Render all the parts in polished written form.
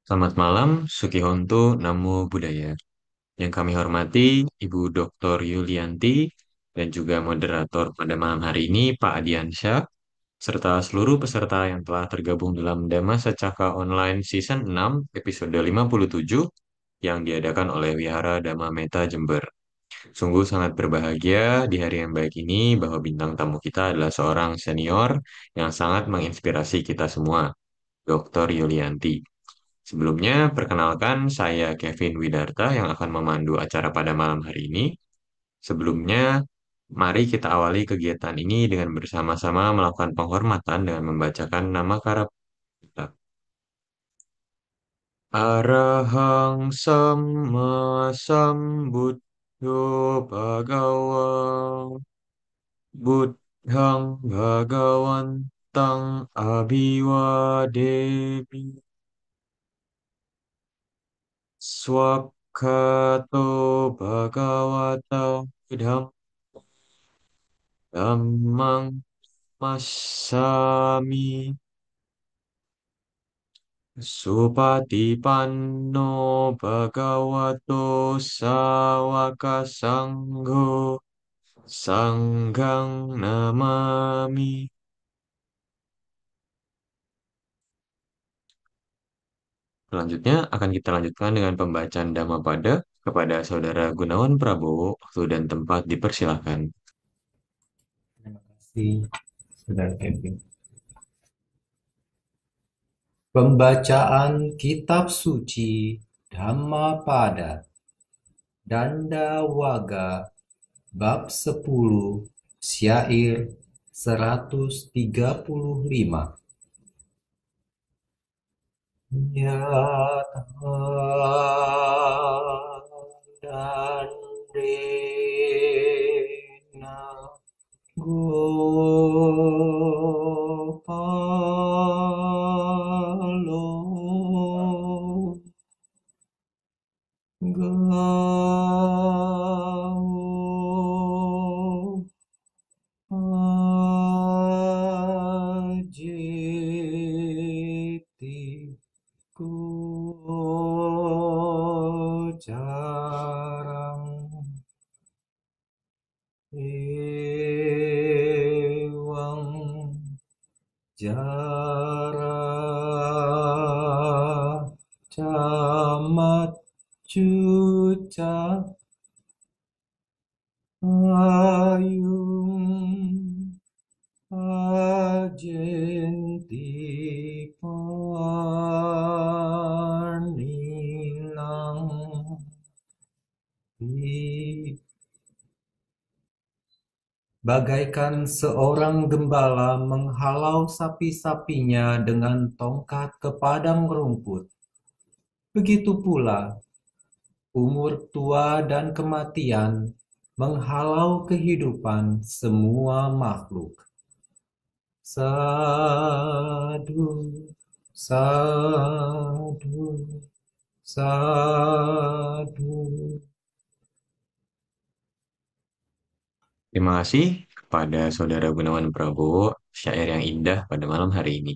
Selamat malam, Sukihonto Namo Buddhaya. Yang kami hormati Ibu Dr. Yulianti dan juga moderator pada malam hari ini Pak Adiansyah, serta seluruh peserta yang telah tergabung dalam Dhamma Secaka Online Season 6 episode 57 yang diadakan oleh Wihara Dhamma Meta Jember. Sungguh sangat berbahagia di hari yang baik ini bahwa bintang tamu kita adalah seorang senior yang sangat menginspirasi kita semua, Dr. Yulianti. Sebelumnya, perkenalkan saya Kevin Widarta yang akan memandu acara pada malam hari ini. Sebelumnya, mari kita awali kegiatan ini dengan bersama-sama melakukan penghormatan dengan membacakan nama kara kita. Arahang Samma Sambuddho Bhagawa Buddhang Bhagawantang Abhiwademi Swakhato Bhagavata Dhammang Massami Supatipanno Bhagavato Sawaka Sangho Sanghang Namami. Selanjutnya akan kita lanjutkan dengan pembacaan Dhammapada kepada Saudara Gunawan Prabowo. Waktu dan tempat dipersilahkan. Terima kasih, Saudara Kevin. Pembacaan Kitab Suci Dhammapada Dandawaga Bab 10 Syair 135. Yatha dandena gopalo gao ajeti gocarang ewang jara camat cuca ayung ajenti panilang bagaikan seorang gembala menghalau sapi-sapinya dengan tongkat ke padang rumput. Begitu pula umur tua dan kematian menghalau kehidupan semua makhluk. Sadu, sadu, sadu. Terima kasih kepada Saudara Gunawan Prabowo, syair yang indah pada malam hari ini.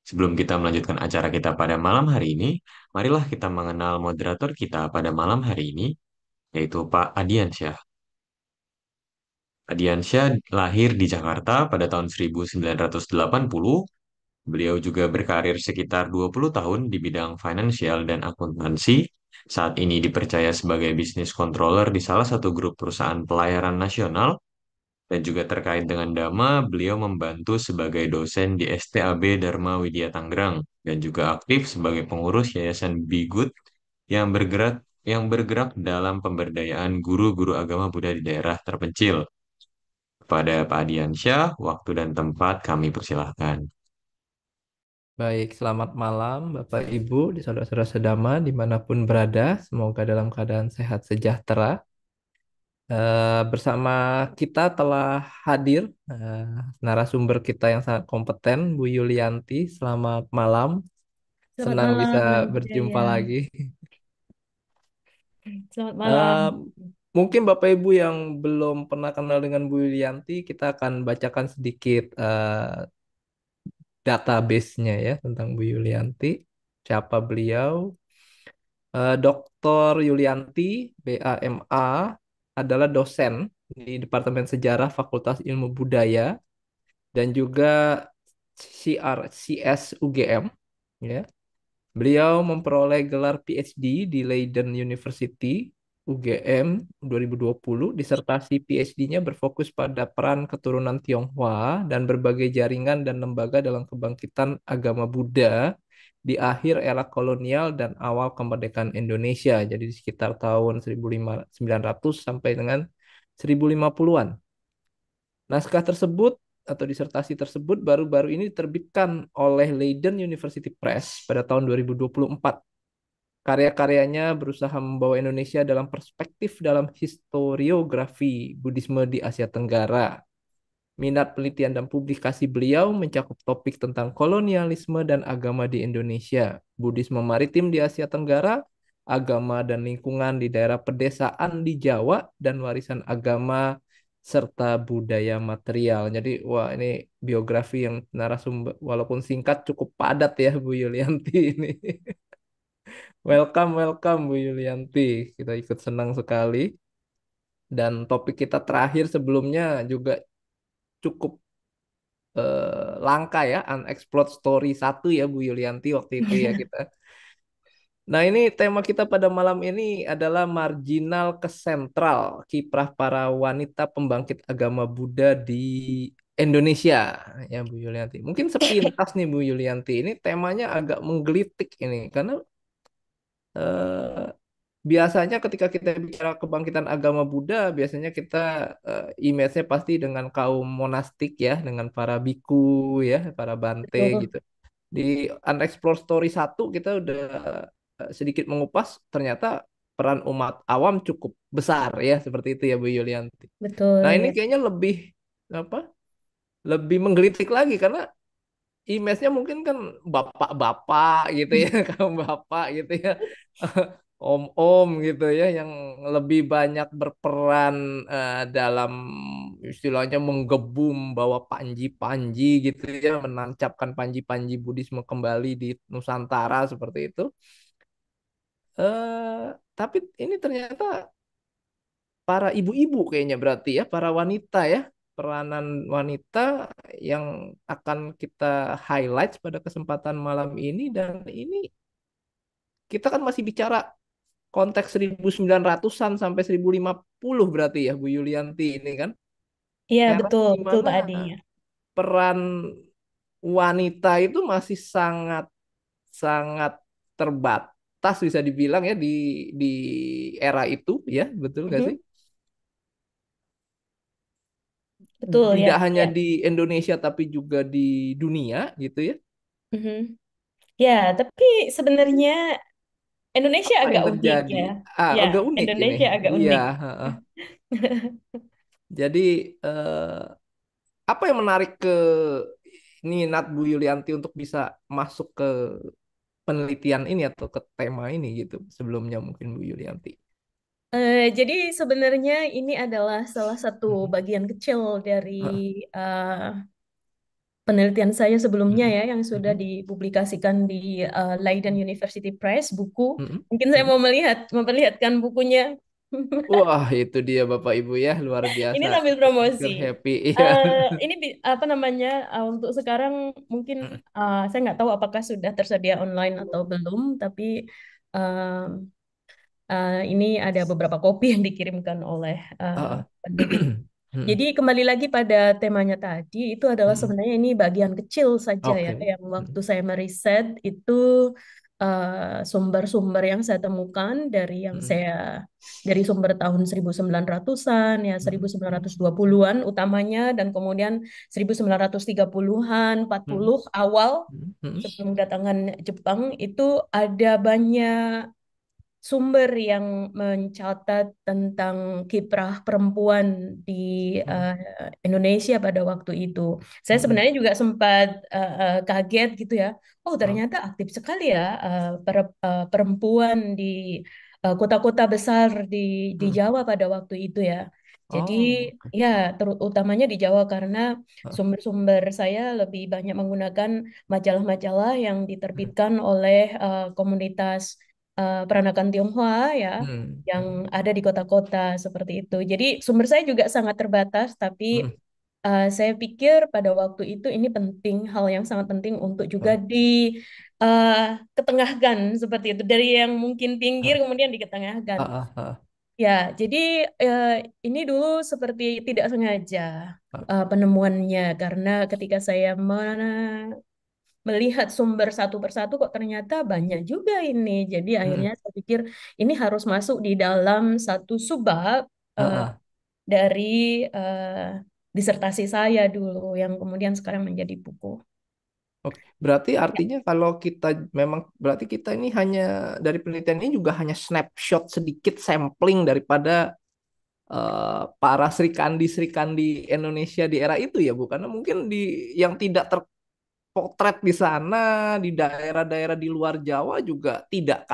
Sebelum kita melanjutkan acara kita pada malam hari ini, marilah kita mengenal moderator kita pada malam hari ini, yaitu Pak Adiansyah. Adiansyah lahir di Jakarta pada tahun 1980. Beliau juga berkarir sekitar 20 tahun di bidang finansial dan akuntansi. Saat ini dipercaya sebagai bisnis controller di salah satu grup perusahaan pelayaran nasional. Dan juga terkait dengan Dhamma, beliau membantu sebagai dosen di STAB Dharma Widya Tangerang dan juga aktif sebagai pengurus Yayasan Bigut yang bergerak dalam pemberdayaan guru-guru agama Buddha di daerah terpencil. Kepada Pak Diansyah, waktu dan tempat kami persilahkan. Baik, selamat malam Bapak Ibu, di saudara-saudara sedama dimanapun berada. Semoga dalam keadaan sehat sejahtera. Bersama kita telah hadir eh, narasumber kita yang sangat kompeten, Bu Yulianti. Selamat malam, Selamat senang malam, bisa Mas berjumpa Jaya. lagi. Selamat Eh, malam. Mungkin Bapak Ibu yang belum pernah kenal dengan Bu Yulianti, kita akan bacakan sedikit database-nya ya tentang Bu Yulianti. Siapa beliau? Dr. Yulianti, BAMA, adalah dosen di Departemen Sejarah Fakultas Ilmu Budaya dan juga CS UGM. Ya. Beliau memperoleh gelar PhD di Leiden University UGM 2020. Disertasi PhD-nya berfokus pada peran keturunan Tionghoa dan berbagai jaringan dan lembaga dalam kebangkitan agama Buddha di akhir era kolonial dan awal kemerdekaan Indonesia. Jadi di sekitar tahun 1900 sampai dengan 1050-an. Naskah tersebut atau disertasi tersebut baru-baru ini diterbitkan oleh Leiden University Press pada tahun 2024. Karya-karyanya berusaha membawa Indonesia dalam perspektif dalam historiografi Buddhisme di Asia Tenggara. Minat penelitian dan publikasi beliau mencakup topik tentang kolonialisme dan agama di Indonesia, Buddhisme maritim di Asia Tenggara, agama dan lingkungan di daerah pedesaan di Jawa, dan warisan agama serta budaya material. Jadi, wah ini biografi yang narasumber, walaupun singkat cukup padat ya Bu Yulianti ini. Welcome, welcome Bu Yulianti. Kita ikut senang sekali. Dan topik kita terakhir sebelumnya juga cukup langka ya, Unexplored Story 1 ya Bu Yulianti waktu itu ya kita. Nah ini tema kita pada malam ini adalah marginal ke sentral, kiprah para wanita pembangkit agama Buddha di Indonesia ya Bu Yulianti. Mungkin sepintas nih Bu Yulianti, ini temanya agak menggelitik ini karena eh, biasanya ketika kita bicara kebangkitan agama Buddha, biasanya kita image-nya pasti dengan kaum monastik ya, dengan para biku ya, para bante Betul. gitu. Di Unexplored Story 1 kita udah sedikit mengupas, ternyata peran umat awam cukup besar ya, seperti itu ya Bu Yulianti. Betul Nah ini ya. kayaknya lebih apa? Lebih menggelitik lagi karena image-nya mungkin kan bapak-bapak gitu ya, kaum bapak gitu ya. Om-om gitu ya yang lebih banyak berperan dalam istilahnya menggebum bawa panji-panji gitu ya, menancapkan panji-panji Buddhisme kembali di Nusantara seperti itu. Tapi ini ternyata para ibu-ibu kayaknya berarti ya, para wanita ya, peranan wanita yang akan kita highlight pada kesempatan malam ini. Dan ini kita kan masih bicara konteks 1900-an sampai 1050 berarti ya Bu Yulianti ini kan. Iya, Era betul, di betul mana Pak Adi ya. peran wanita itu masih sangat sangat terbatas bisa dibilang ya di era itu ya, betul nggak sih? Mhm. Betul ya, Tidak hanya ya. di Indonesia tapi juga di dunia gitu ya. Mhm. Ya, tapi sebenarnya Indonesia Apa agak yang unik terjadi? ya. Ah, Ya, agak unik ini. Indonesia agak Iya, unik. heeh. Jadi apa yang menarik ke minat Bu Yulianti untuk bisa masuk ke penelitian ini atau ke tema ini gitu sebelumnya mungkin Bu Yulianti. Jadi sebenarnya ini adalah salah satu Mhm. bagian kecil dari Heeh. eh, penelitian saya sebelumnya Mhm. ya yang sudah Mhm. dipublikasikan di Leiden University Press buku. Mhm. Mungkin saya Mhm. mau memperlihatkan bukunya. Wah, itu dia Bapak Ibu ya, luar Ini biasa. sambil Pure promosi. happy. Iya. Ini apa namanya untuk sekarang mungkin Mhm. saya nggak tahu apakah sudah tersedia online atau belum, tapi uh, ini ada beberapa kopi yang dikirimkan oleh Heeh. penerbit. Mhm. Jadi kembali lagi pada temanya tadi, itu adalah Mhm. sebenarnya ini bagian kecil saja ya, Oke. yang waktu Mhm. saya meriset itu sumber-sumber yang saya temukan Mhm. dari sumber tahun 1900-an ya Mhm. Mhm. 1920-an utamanya dan kemudian 1930-an, Mhm. 40 awal Mhm. sebelum kedatangan Jepang itu ada banyak sumber yang mencatat tentang kiprah perempuan di Mhm. Indonesia pada waktu itu. Saya Mhm. sebenarnya juga sempat kaget gitu ya. Oh, Oh. ternyata aktif sekali ya perempuan di kota-kota besar di Mhm. Jawa pada waktu itu ya. Jadi Oh, oke. ya terutamanya di Jawa karena Hah, sumber-sumber saya lebih banyak menggunakan majalah-majalah yang hmm, diterbitkan oleh komunitas peranakan Tionghoa ya, hmm, yang hmm, ada di kota-kota seperti itu. Jadi sumber saya juga sangat terbatas, tapi hmm. saya pikir pada waktu itu ini penting, hal yang sangat penting untuk juga Oh, eh, ketengahkan seperti itu. Dari yang mungkin pinggir ah, kemudian diketengahkan. ah, ah, Ya, jadi ini dulu seperti tidak sengaja ah, penemuannya karena ketika saya melihat sumber satu persatu kok ternyata banyak juga ini. Jadi hmm, akhirnya saya pikir ini harus masuk di dalam satu subbab ah, eh, ah. dari disertasi saya dulu yang kemudian sekarang menjadi buku. Oke, berarti Ya, artinya kalau kita memang berarti kita ini hanya dari penelitian ini juga hanya snapshot sedikit sampling daripada para Sri Kandi Indonesia di era itu ya, Bu. Karena mungkin di yang tidak terpotret di sana di daerah-daerah di luar Jawa juga tidak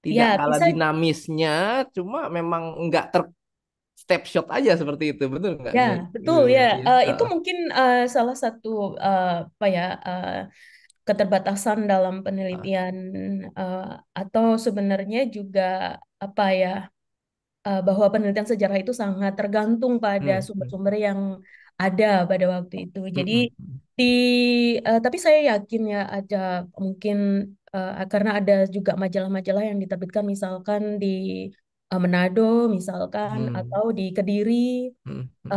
ya kalah bisa. dinamisnya, cuma memang nggak ter snapshot aja seperti itu, betul nggak Ya, nih? betul Gitu ya. berarti ya. Itu mungkin salah satu apa ya keterbatasan dalam Ah, penelitian eh, atau sebenarnya juga apa ya bahwa penelitian sejarah itu sangat tergantung pada hmm, hmm, sumber-sumber yang ada pada waktu itu. hmm, Jadi hmm, di tapi saya yakin ya ada mungkin karena ada juga majalah-majalah yang diterbitkan misalkan di Manado misalkan hmm, atau di Kediri. hmm, hmm,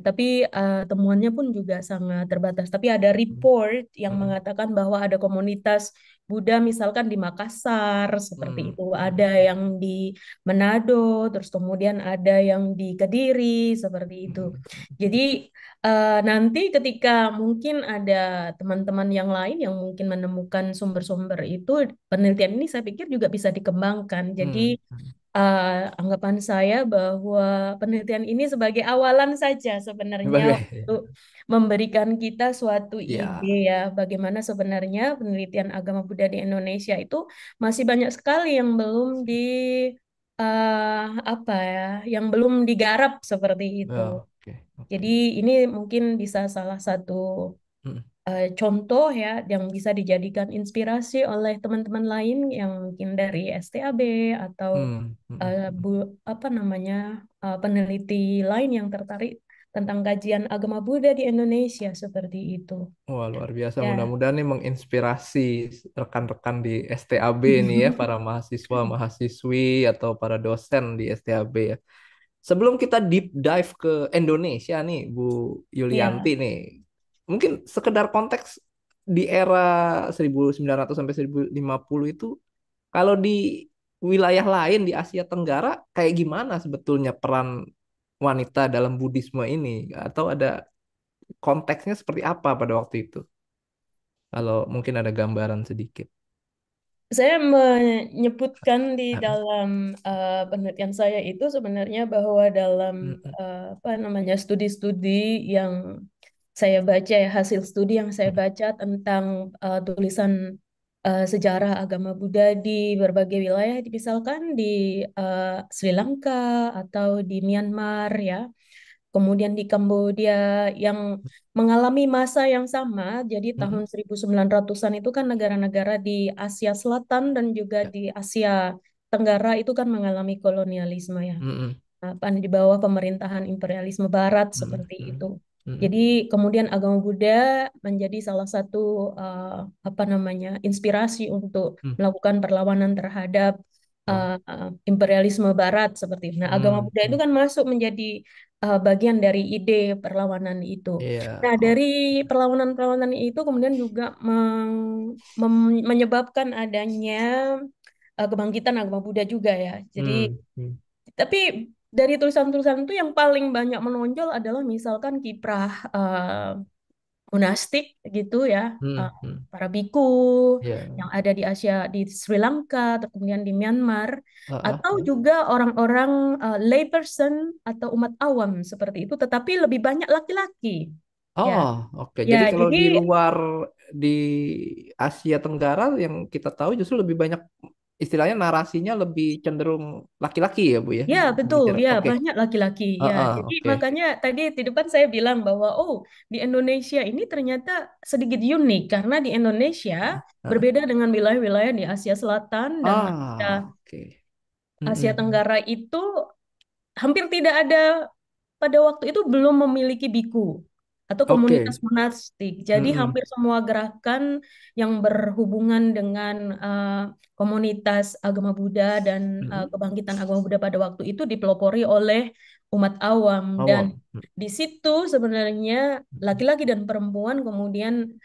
Tapi temuannya pun juga sangat terbatas. Tapi ada hmm, report yang hmm, mengatakan bahwa ada komunitas Buddha misalkan di Makassar seperti hmm, itu, hmm, ada yang di Manado, terus kemudian ada yang di Kediri seperti itu. hmm, Jadi nanti ketika mungkin ada teman-teman yang lain yang mungkin menemukan sumber-sumber itu, penelitian ini saya pikir juga bisa dikembangkan. Jadi hmm, anggapan saya bahwa penelitian ini sebagai awalan saja sebenarnya sebagai untuk memberikan kita suatu ide ya, ya bagaimana sebenarnya penelitian agama Buddha di Indonesia itu masih banyak sekali yang belum apa ya, yang belum digarap seperti itu. oh, oke, oke. Jadi ini mungkin bisa salah satu Hmm, contoh ya yang bisa dijadikan inspirasi oleh teman-teman lain yang mungkin dari STAB atau hmm, hmm, apa namanya peneliti lain yang tertarik tentang kajian agama Buddha di Indonesia seperti itu. Wah, luar biasa. Ya. Mudah-mudahan nih menginspirasi rekan-rekan di STAB nih ya, para mahasiswa, mahasiswi atau para dosen di STAB ya. Sebelum kita deep dive ke Indonesia nih, Bu Yulianti Ya, nih, mungkin sekedar konteks di era 1900 sampai 1050 itu, kalau di wilayah lain di Asia Tenggara, kayak gimana sebetulnya peran wanita dalam Buddhisme ini? Atau ada konteksnya seperti apa pada waktu itu? Kalau mungkin ada gambaran sedikit. saya menyebutkan di Ah, dalam penelitian saya itu sebenarnya bahwa dalam mm, mm, apa namanya studi-studi yang saya baca ya hasil studi yang saya mm, baca tentang tulisan sejarah agama Buddha di berbagai wilayah, misalkan di Sri Lanka atau di Myanmar ya. Kemudian di Kambodia yang mengalami masa yang sama, jadi tahun mm, 1900-an itu kan negara-negara di Asia Selatan dan juga ya, di Asia Tenggara itu kan mengalami kolonialisme ya, mm, di bawah pemerintahan imperialisme Barat mm, seperti itu. mm, mm, Jadi kemudian agama Buddha menjadi salah satu eh, apa namanya inspirasi untuk mm. melakukan perlawanan terhadap Oh, imperialisme Barat seperti itu. Nah, agama mm, Buddha itu mm. kan masuk menjadi bagian dari ide perlawanan itu. Iya, Nah, oh, dari perlawanan-perlawanan itu kemudian juga menyebabkan adanya kebangkitan agama Buddha juga ya. Jadi, mm, mm, tapi dari tulisan-tulisan itu yang paling banyak menonjol adalah misalkan kiprah monastik gitu ya, mm, eh, mm. para biku Iya, yang ada di Asia, di Sri Lanka, atau kemudian di Myanmar, ah, atau ah. juga orang-orang lay person atau umat awam seperti itu, tetapi lebih banyak laki-laki. Ya, Oh, oke. ya, Jadi kalau jadi di luar di Asia Tenggara yang kita tahu justru lebih banyak istilahnya narasinya lebih cenderung laki-laki ya Bu ya, Ya, betul. pembicara. Ya, Oke. banyak laki-laki. Ya, Heeh, jadi oke. makanya tadi di depan saya bilang bahwa oh, di Indonesia ini ternyata sedikit unik karena di Indonesia Heeh. berbeda dengan wilayah-wilayah di Asia Selatan dan Asia, Oke. Asia Mm-mm. Tenggara itu hampir tidak ada pada waktu itu belum memiliki biku atau komunitas Oke. monastik. Jadi Mm-mm. hampir semua gerakan yang berhubungan dengan komunitas agama Buddha dan Mm-mm. kebangkitan agama Buddha pada waktu itu dipelopori oleh umat awam dan Awam. di situ sebenarnya laki-laki dan perempuan kemudian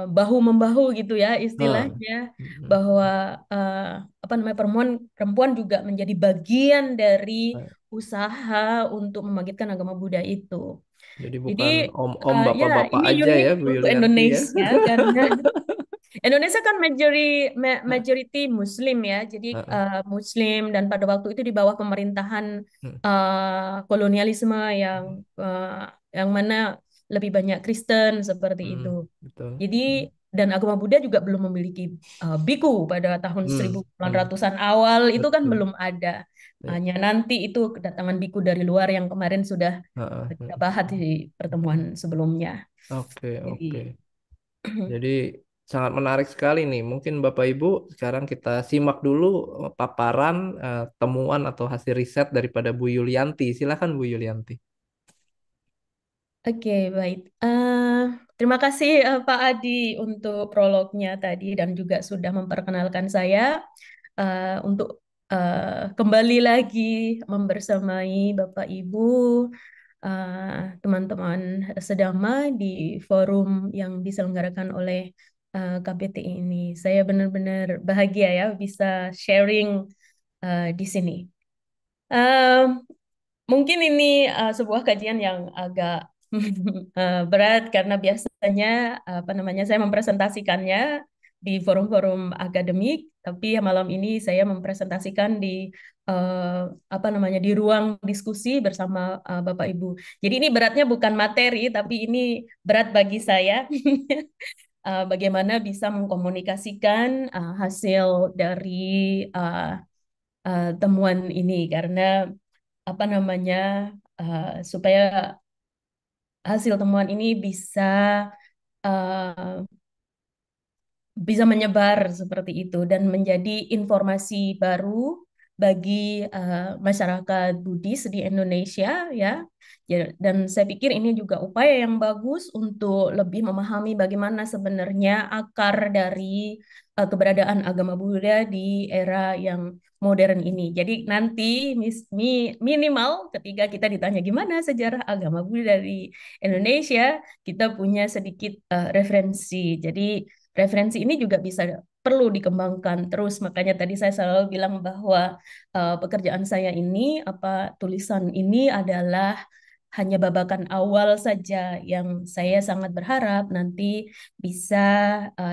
bahu membahu gitu ya Heeh. istilahnya Mm-mm. bahwa eh, apa namanya perempuan perempuan juga menjadi bagian dari usaha untuk membangkitkan agama Buddha itu. Jadi Jadi bukan om-om ya bapak-bapak ini aja unik ya Bu untuk Yulianti ya. Indonesia karena Indonesia kan majority Muslim ya. Jadi Heeh. Muslim dan pada waktu itu di bawah pemerintahan Mm. kolonialisme eh, yang mana lebih banyak Kristen seperti itu. Betul. Jadi dan agama Buddha juga belum memiliki biku pada tahun Mm. Mm. 1800-an awal itu kan Betul. belum ada. Ya. Hanya nanti itu kedatangan biku dari luar yang kemarin sudah Heeh. kita bahas di pertemuan sebelumnya. Oke, oke. Jadi Jadi sangat menarik sekali nih. Mungkin Bapak Ibu sekarang kita simak dulu paparan temuan atau hasil riset daripada Bu Yulianti. Silakan Bu Yulianti. oke, baik. Terima kasih Pak Adi untuk prolognya tadi dan juga sudah memperkenalkan saya untuk kembali lagi membersamai Bapak Ibu, teman-teman sedama di forum yang diselenggarakan oleh KBT ini. Saya benar-benar bahagia ya bisa sharing di sini. Eh, Mungkin ini sebuah kajian yang agak berat karena biasanya apa namanya saya mempresentasikannya di forum-forum akademik, tapi malam ini saya mempresentasikan di eh, apa namanya di ruang diskusi bersama Bapak Ibu. Jadi ini beratnya bukan materi, tapi ini berat bagi saya. Bagaimana bisa mengkomunikasikan hasil dari uh, temuan ini karena apa namanya supaya hasil temuan ini bisa uh, bisa menyebar seperti itu dan menjadi informasi baru bagi masyarakat Buddhis di Indonesia ya. Dan saya pikir ini juga upaya yang bagus untuk lebih memahami bagaimana sebenarnya akar dari keberadaan agama Buddha di era yang modern ini. Jadi nanti minimal ketika kita ditanya gimana sejarah agama Buddha di Indonesia, kita punya sedikit referensi. Jadi referensi ini juga bisa perlu dikembangkan terus. Makanya tadi saya selalu bilang bahwa pekerjaan saya ini, tulisan ini adalah hanya babakan awal saja yang saya sangat berharap nanti bisa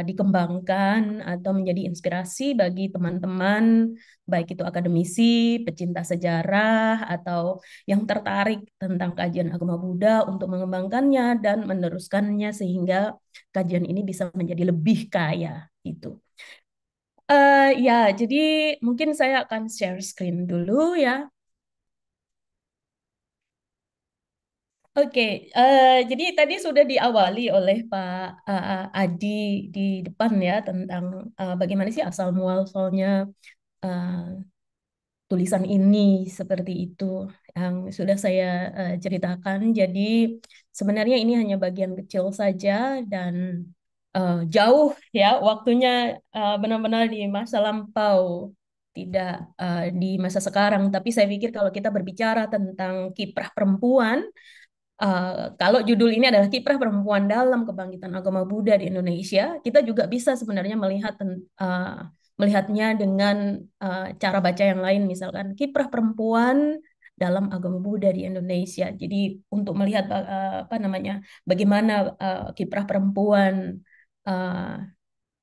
dikembangkan atau menjadi inspirasi bagi teman-teman, baik itu akademisi, pecinta sejarah, atau yang tertarik tentang kajian agama Buddha untuk mengembangkannya dan meneruskannya sehingga kajian ini bisa menjadi lebih kaya itu. Ya, jadi mungkin saya akan share screen dulu ya. Oke, jadi tadi sudah diawali oleh Pak Adi di depan ya tentang bagaimana sih asal muasalnya uh, tulisan ini seperti itu yang sudah saya ceritakan. Jadi sebenarnya ini hanya bagian kecil saja dan jauh ya waktunya benar-benar di masa lampau, tidak di masa sekarang. Tapi saya pikir kalau kita berbicara tentang kiprah perempuan, kalau judul ini adalah kiprah perempuan dalam kebangkitan agama Buddha di Indonesia, kita juga bisa sebenarnya melihatnya dengan cara baca yang lain, misalkan kiprah perempuan dalam agama Buddha di Indonesia. Jadi untuk melihat apa namanya, bagaimana kiprah perempuan uh,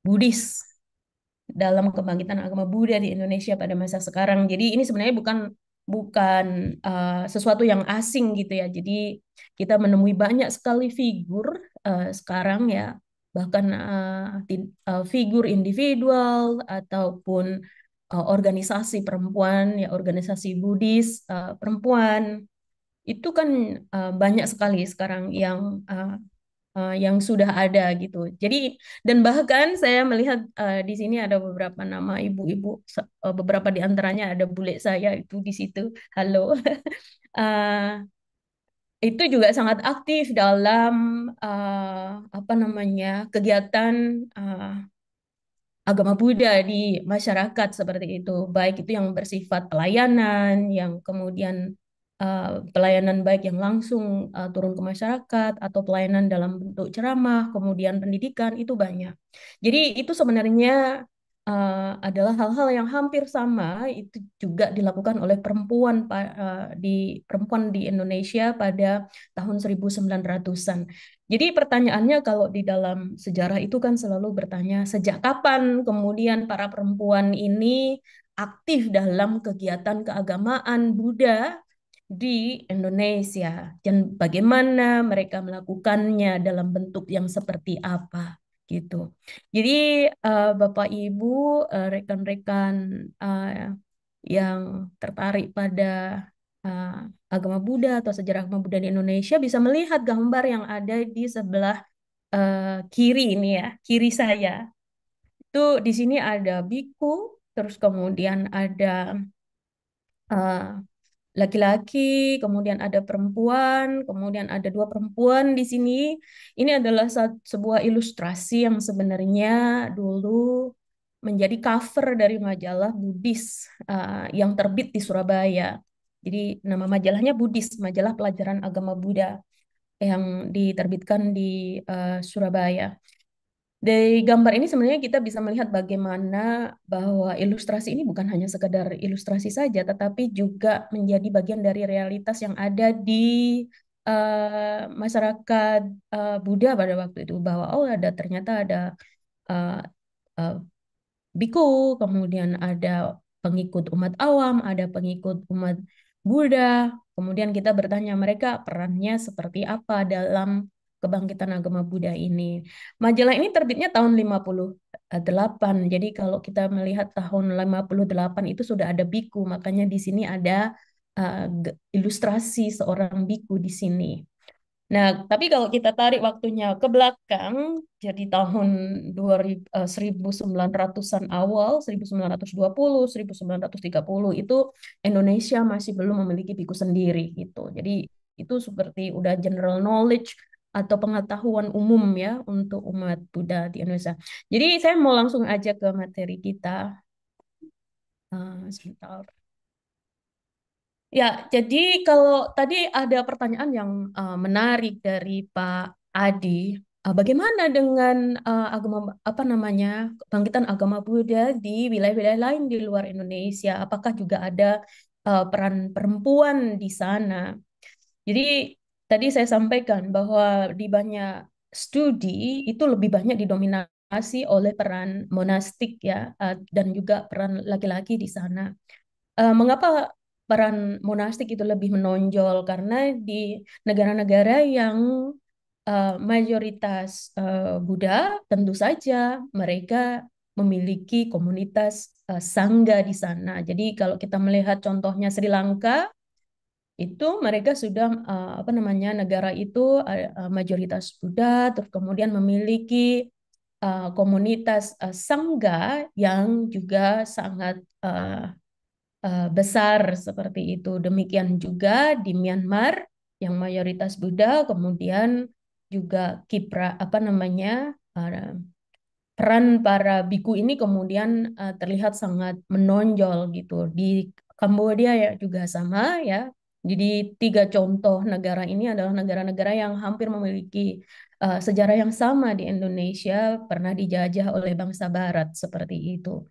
Buddhis dalam kebangkitan agama Buddha di Indonesia pada masa sekarang. Jadi ini sebenarnya bukan bukan sesuatu yang asing gitu ya. Jadi kita menemui banyak sekali figur sekarang ya, bahkan figur individual ataupun organisasi perempuan, ya organisasi Buddhis perempuan itu kan banyak sekali sekarang yang sudah ada gitu. Jadi dan bahkan saya melihat di sini ada beberapa nama ibu-ibu, beberapa di antaranya ada bule saya itu di situ. Halo. Eh, itu juga sangat aktif dalam apa namanya kegiatan eh, agama Buddha di masyarakat seperti itu, baik itu yang bersifat pelayanan, yang kemudian pelayanan baik yang langsung turun ke masyarakat atau pelayanan dalam bentuk ceramah, kemudian pendidikan itu banyak. Jadi itu sebenarnya adalah hal-hal yang hampir sama itu juga dilakukan oleh perempuan di Indonesia pada tahun 1900-an. Jadi pertanyaannya kalau di dalam sejarah itu kan selalu bertanya sejak kapan kemudian para perempuan ini aktif dalam kegiatan keagamaan Buddha di Indonesia dan bagaimana mereka melakukannya dalam bentuk yang seperti apa gitu. Jadi Bapak Ibu, rekan-rekan eh, yang tertarik pada uh, agama Buddha atau sejarah agama Buddha di Indonesia bisa melihat gambar yang ada di sebelah kiri ini ya, kiri saya. Itu di sini ada biku, terus kemudian ada uh, laki-laki, kemudian ada perempuan, kemudian ada dua perempuan di sini. Ini adalah sebuah ilustrasi yang sebenarnya dulu menjadi cover dari majalah Buddhis yang terbit di Surabaya. Jadi nama majalahnya Buddhis, majalah pelajaran agama Buddha yang diterbitkan di Surabaya. Dari gambar ini sebenarnya kita bisa melihat bagaimana bahwa ilustrasi ini bukan hanya sekedar ilustrasi saja, tetapi juga menjadi bagian dari realitas yang ada di masyarakat Buddha pada waktu itu, bahwa oh ternyata ada uh, uh, biku, kemudian ada pengikut umat awam, ada pengikut umat Buddha. Kemudian kita bertanya mereka perannya seperti apa dalam kebangkitan agama Buddha ini. Majalah ini terbitnya tahun 58. Jadi kalau kita melihat tahun 58 itu sudah ada biku, makanya di sini ada ilustrasi seorang biku di sini. Nah, tapi kalau kita tarik waktunya ke belakang, jadi tahun 1900-an awal, 1920, 1930 itu Indonesia masih belum memiliki biku sendiri gitu. Jadi itu seperti udah general knowledge atau pengetahuan umum ya untuk umat Buddha di Indonesia. Jadi saya mau langsung aja ke materi kita. Sebentar. Ya, jadi kalau tadi ada pertanyaan yang menarik dari Pak Adi, bagaimana dengan agama apa namanya kebangkitan agama Buddha di wilayah-wilayah lain di luar Indonesia? Apakah juga ada peran perempuan di sana? Jadi tadi saya sampaikan bahwa di banyak studi itu lebih banyak didominasi oleh peran monastik ya, dan juga peran laki-laki di sana. Mengapa peran monastik itu lebih menonjol? Karena di negara-negara yang mayoritas Buddha, tentu saja mereka memiliki komunitas sangga di sana. Jadi kalau kita melihat contohnya Sri Lanka, itu mereka sudah apa namanya negara itu mayoritas Buddha, terus kemudian memiliki komunitas sangga yang juga sangat besar seperti itu. Demikian juga di Myanmar yang mayoritas Buddha, kemudian juga Kipra apa namanya peran para biku ini kemudian terlihat sangat menonjol gitu. Di Kambodia ya juga sama ya. Jadi tiga contoh negara ini adalah negara-negara yang hampir memiliki sejarah yang sama di Indonesia, pernah dijajah oleh bangsa Barat seperti itu.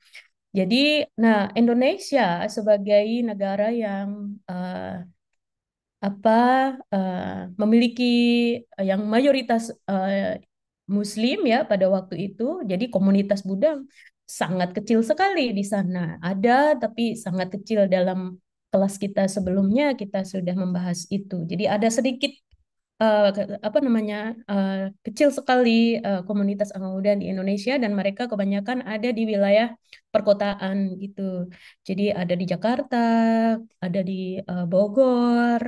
Jadi, nah Indonesia sebagai negara yang apa memiliki yang mayoritas Muslim ya pada waktu itu, jadi komunitas Buddha sangat kecil sekali di sana. Ada tapi sangat kecil dalam kelas kita sebelumnya kita sudah membahas itu. Jadi ada sedikit apa namanya kecil sekali komunitas agama Buddha di Indonesia dan mereka kebanyakan ada di wilayah perkotaan gitu. Jadi ada di Jakarta, ada di Bogor,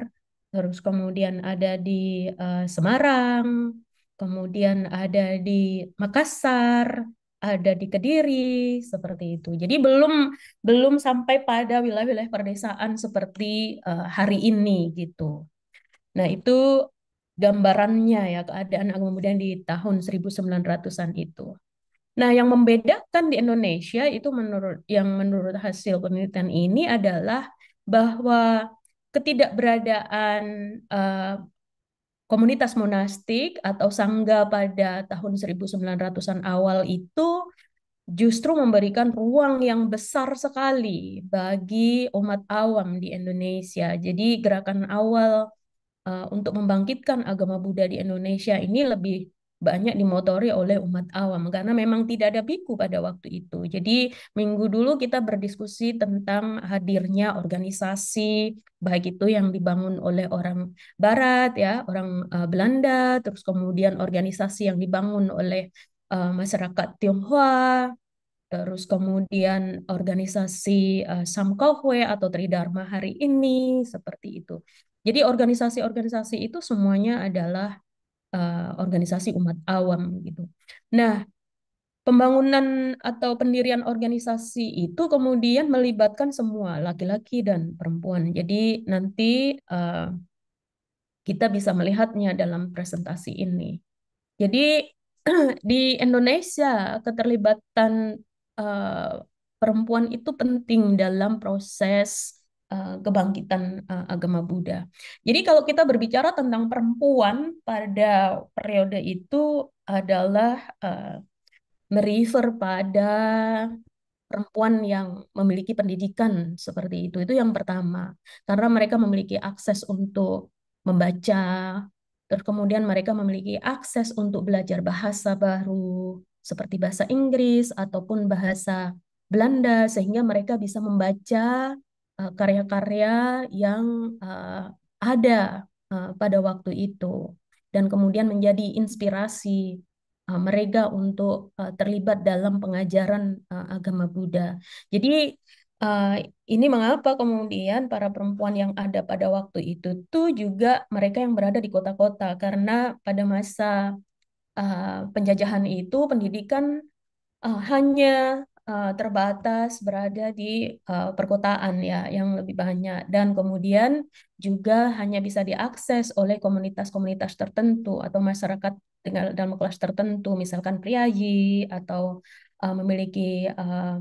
terus kemudian ada di Semarang, kemudian ada di Makassar, ada di Kediri seperti itu. Jadi belum belum sampai pada wilayah-wilayah perdesaan seperti hari ini gitu. Nah, itu gambarannya ya keadaan agama Buddha di tahun 1900-an itu. Nah, yang membedakan di Indonesia itu menurut hasil penelitian ini adalah bahwa ketidakberadaan eh, komunitas monastik atau sangga pada tahun 1900-an awal itu justru memberikan ruang yang besar sekali bagi umat awam di Indonesia. Jadi gerakan awal untuk membangkitkan agama Buddha di Indonesia ini lebih banyak dimotori oleh umat awam karena memang tidak ada biku pada waktu itu. Jadi minggu dulu kita berdiskusi tentang hadirnya organisasi baik itu yang dibangun oleh orang Barat ya, orang Belanda, terus kemudian organisasi yang dibangun oleh masyarakat Tionghoa, terus kemudian organisasi Samkohwe atau Tridharma hari ini seperti itu. Jadi organisasi-organisasi itu semuanya adalah organisasi umat awam gitu. Nah, pembangunan atau pendirian organisasi itu kemudian melibatkan semua laki-laki dan perempuan. Jadi nanti kita bisa melihatnya dalam presentasi ini. Jadi di Indonesia keterlibatan eh, perempuan itu penting dalam proses kebangkitan agama Buddha. Jadi kalau kita berbicara tentang perempuan pada periode itu adalah merefer pada perempuan yang memiliki pendidikan seperti itu. Itu yang pertama. Karena mereka memiliki akses untuk membaca, terus kemudian mereka memiliki akses untuk belajar bahasa baru seperti bahasa Inggris ataupun bahasa Belanda sehingga mereka bisa membaca karya-karya yang ada pada waktu itu dan kemudian menjadi inspirasi mereka untuk terlibat dalam pengajaran agama Buddha. Jadi uh, ini mengapa kemudian para perempuan yang ada pada waktu itu tuh juga mereka yang berada di kota-kota karena pada masa penjajahan itu pendidikan hanya terbatas berada di perkotaan ya yang lebih banyak dan kemudian juga hanya bisa diakses oleh komunitas-komunitas tertentu atau masyarakat dengan dalam kelas tertentu misalkan priayi atau memiliki uh,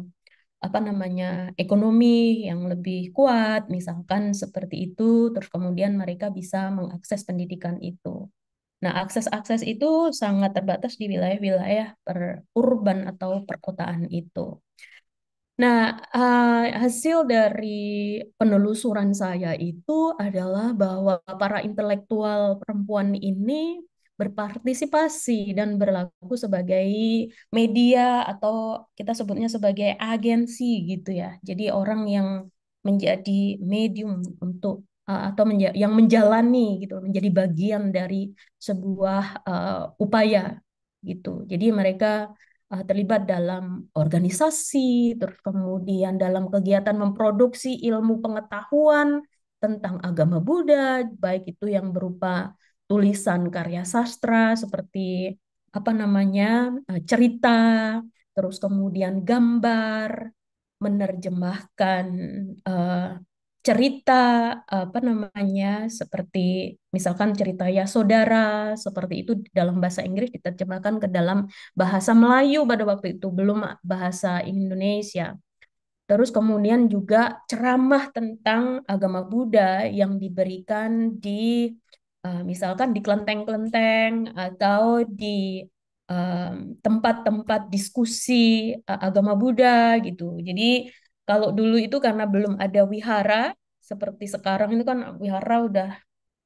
apa namanya ekonomi yang lebih kuat misalkan seperti itu terus kemudian mereka bisa mengakses pendidikan itu. Nah, akses-akses itu sangat terbatas di wilayah-wilayah urban atau perkotaan itu. Nah, hasil dari penelusuran saya itu adalah bahwa para intelektual perempuan ini berpartisipasi dan berlaku sebagai media atau kita sebutnya sebagai agensi gitu ya. Jadi orang yang menjadi medium untuk atau yang menjalani gitu, menjadi bagian dari sebuah upaya gitu. Jadi mereka terlibat dalam organisasi, terus kemudian dalam kegiatan memproduksi ilmu pengetahuan tentang agama Buddha, baik itu yang berupa tulisan karya sastra seperti apa namanya cerita, terus kemudian gambar, menerjemahkan eh, cerita apa namanya seperti misalkan cerita ya saudara seperti itu dalam bahasa Inggris diterjemahkan ke dalam bahasa Melayu pada waktu itu belum bahasa Indonesia. Terus kemudian juga ceramah tentang agama Buddha yang diberikan di misalkan di kelenteng-kelenteng atau di tempat-tempat diskusi agama Buddha gitu. Jadi kalau dulu itu karena belum ada wihara seperti sekarang itu kan wihara udah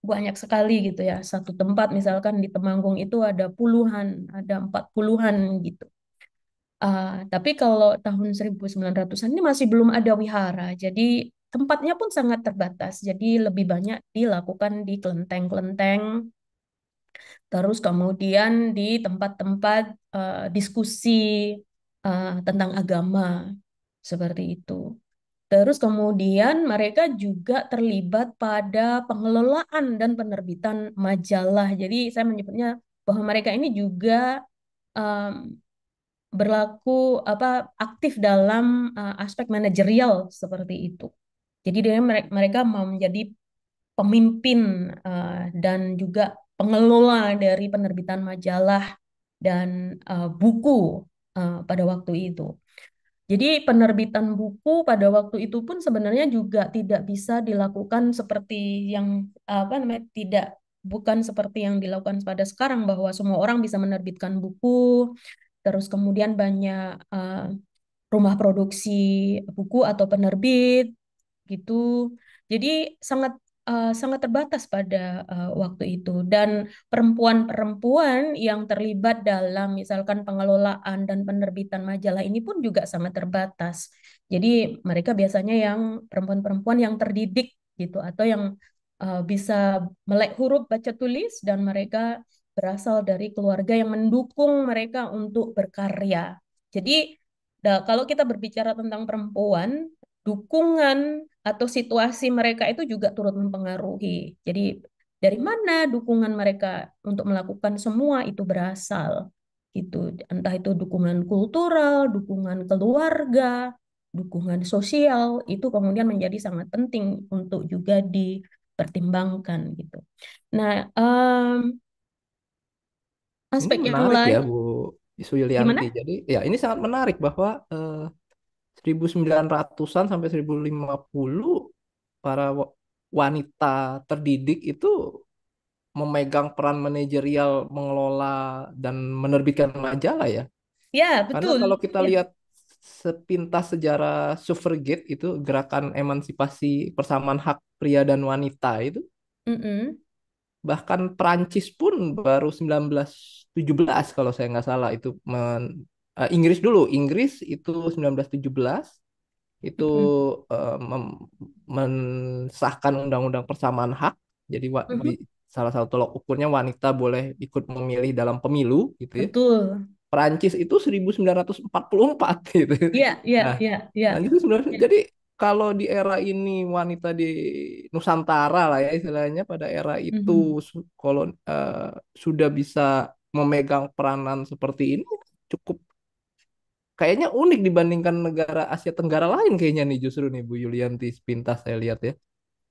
banyak sekali gitu ya. Satu tempat misalkan di Temanggung itu ada puluhan, ada 40-an gitu. Tapi kalau tahun 1900-an ini masih belum ada wihara, jadi tempatnya pun sangat terbatas. Jadi lebih banyak dilakukan di kelenteng-kelenteng terus kemudian di tempat-tempat diskusi tentang agama seperti itu. Terus kemudian mereka juga terlibat pada pengelolaan dan penerbitan majalah. Jadi saya menyebutnya bahwa mereka ini juga em, berlaku aktif dalam aspek manajerial seperti itu. Jadi mereka mau menjadi pemimpin dan juga pengelola dari penerbitan majalah dan buku pada waktu itu. Jadi penerbitan buku pada waktu itu pun sebenarnya juga tidak bisa dilakukan seperti yang tidak bukan seperti yang dilakukan pada sekarang bahwa semua orang bisa menerbitkan buku, terus kemudian banyak rumah produksi buku atau penerbit gitu. Jadi sangat sangat terbatas pada waktu itu dan perempuan-perempuan yang terlibat dalam misalkan pengelolaan dan penerbitan majalah ini pun juga sangat terbatas. Jadi mereka biasanya yang perempuan-perempuan yang terdidik gitu atau yang bisa melek huruf baca tulis dan mereka berasal dari keluarga yang mendukung mereka untuk berkarya. Jadi kalau kita berbicara tentang perempuan, dukungan atau situasi mereka itu juga turut mempengaruhi. Jadi dari mana dukungan mereka untuk melakukan semua itu berasal gitu. Entah itu dukungan kultural, dukungan keluarga, dukungan sosial itu kemudian menjadi sangat penting untuk juga dipertimbangkan gitu. Nah, Ini aspek yang menarik ya, lain Bu Suylianti. gimana? Jadi, ya ini sangat menarik bahwa 1900-an sampai 1050 para wanita terdidik itu memegang peran manajerial mengelola dan menerbitkan majalah ya. Ya, Karena betul. kalau kita Ya. lihat sepintas sejarah suffragette itu gerakan emansipasi persamaan hak pria dan wanita itu Mm-mm. bahkan Perancis pun baru 1917 kalau saya nggak salah itu Inggris dulu. Inggris itu 1917 itu Mm-mm. mensahkan undang-undang persamaan hak. Jadi Mhm. salah satu tolok ukurnya wanita boleh ikut memilih dalam pemilu gitu ya. Betul. Perancis itu 1944 gitu. Iya, iya, Nah, iya, iya. nah itu sebenarnya jadi kalau di era ini wanita di Nusantara lah ya istilahnya pada era itu Mhm. kalau sudah bisa memegang peranan seperti ini cukup kayaknya unik dibandingkan negara Asia Tenggara lain kayaknya nih justru nih Bu Yulianti sepintas saya lihat ya.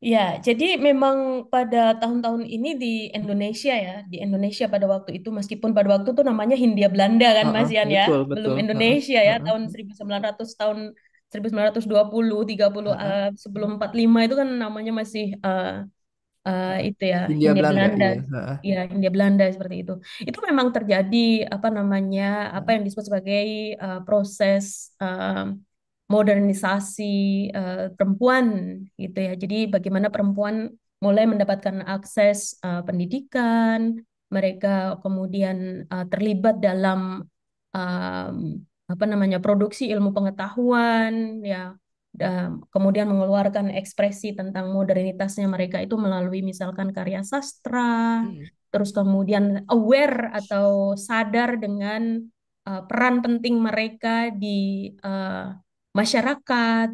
Ya, jadi memang pada tahun-tahun ini di Indonesia ya, di Indonesia pada waktu itu meskipun pada waktu itu namanya Hindia Belanda kan Mas Heeh, Yan ya, betul belum betul. Heeh, Indonesia ya heeh, tahun 1900 tahun 1920 30 heeh. sebelum 45 itu kan namanya masih itu ya Hindia Hindia Belanda Belanda iya. Heeh, ya Hindia Belanda seperti itu memang terjadi apa namanya apa yang disebut sebagai proses modernisasi perempuan gitu ya jadi bagaimana perempuan mulai mendapatkan akses pendidikan mereka kemudian terlibat dalam um, apa namanya produksi ilmu pengetahuan ya kemudian mengeluarkan ekspresi tentang modernitasnya mereka itu melalui misalkan karya sastra, hmm, terus kemudian aware atau sadar dengan peran penting mereka di masyarakat,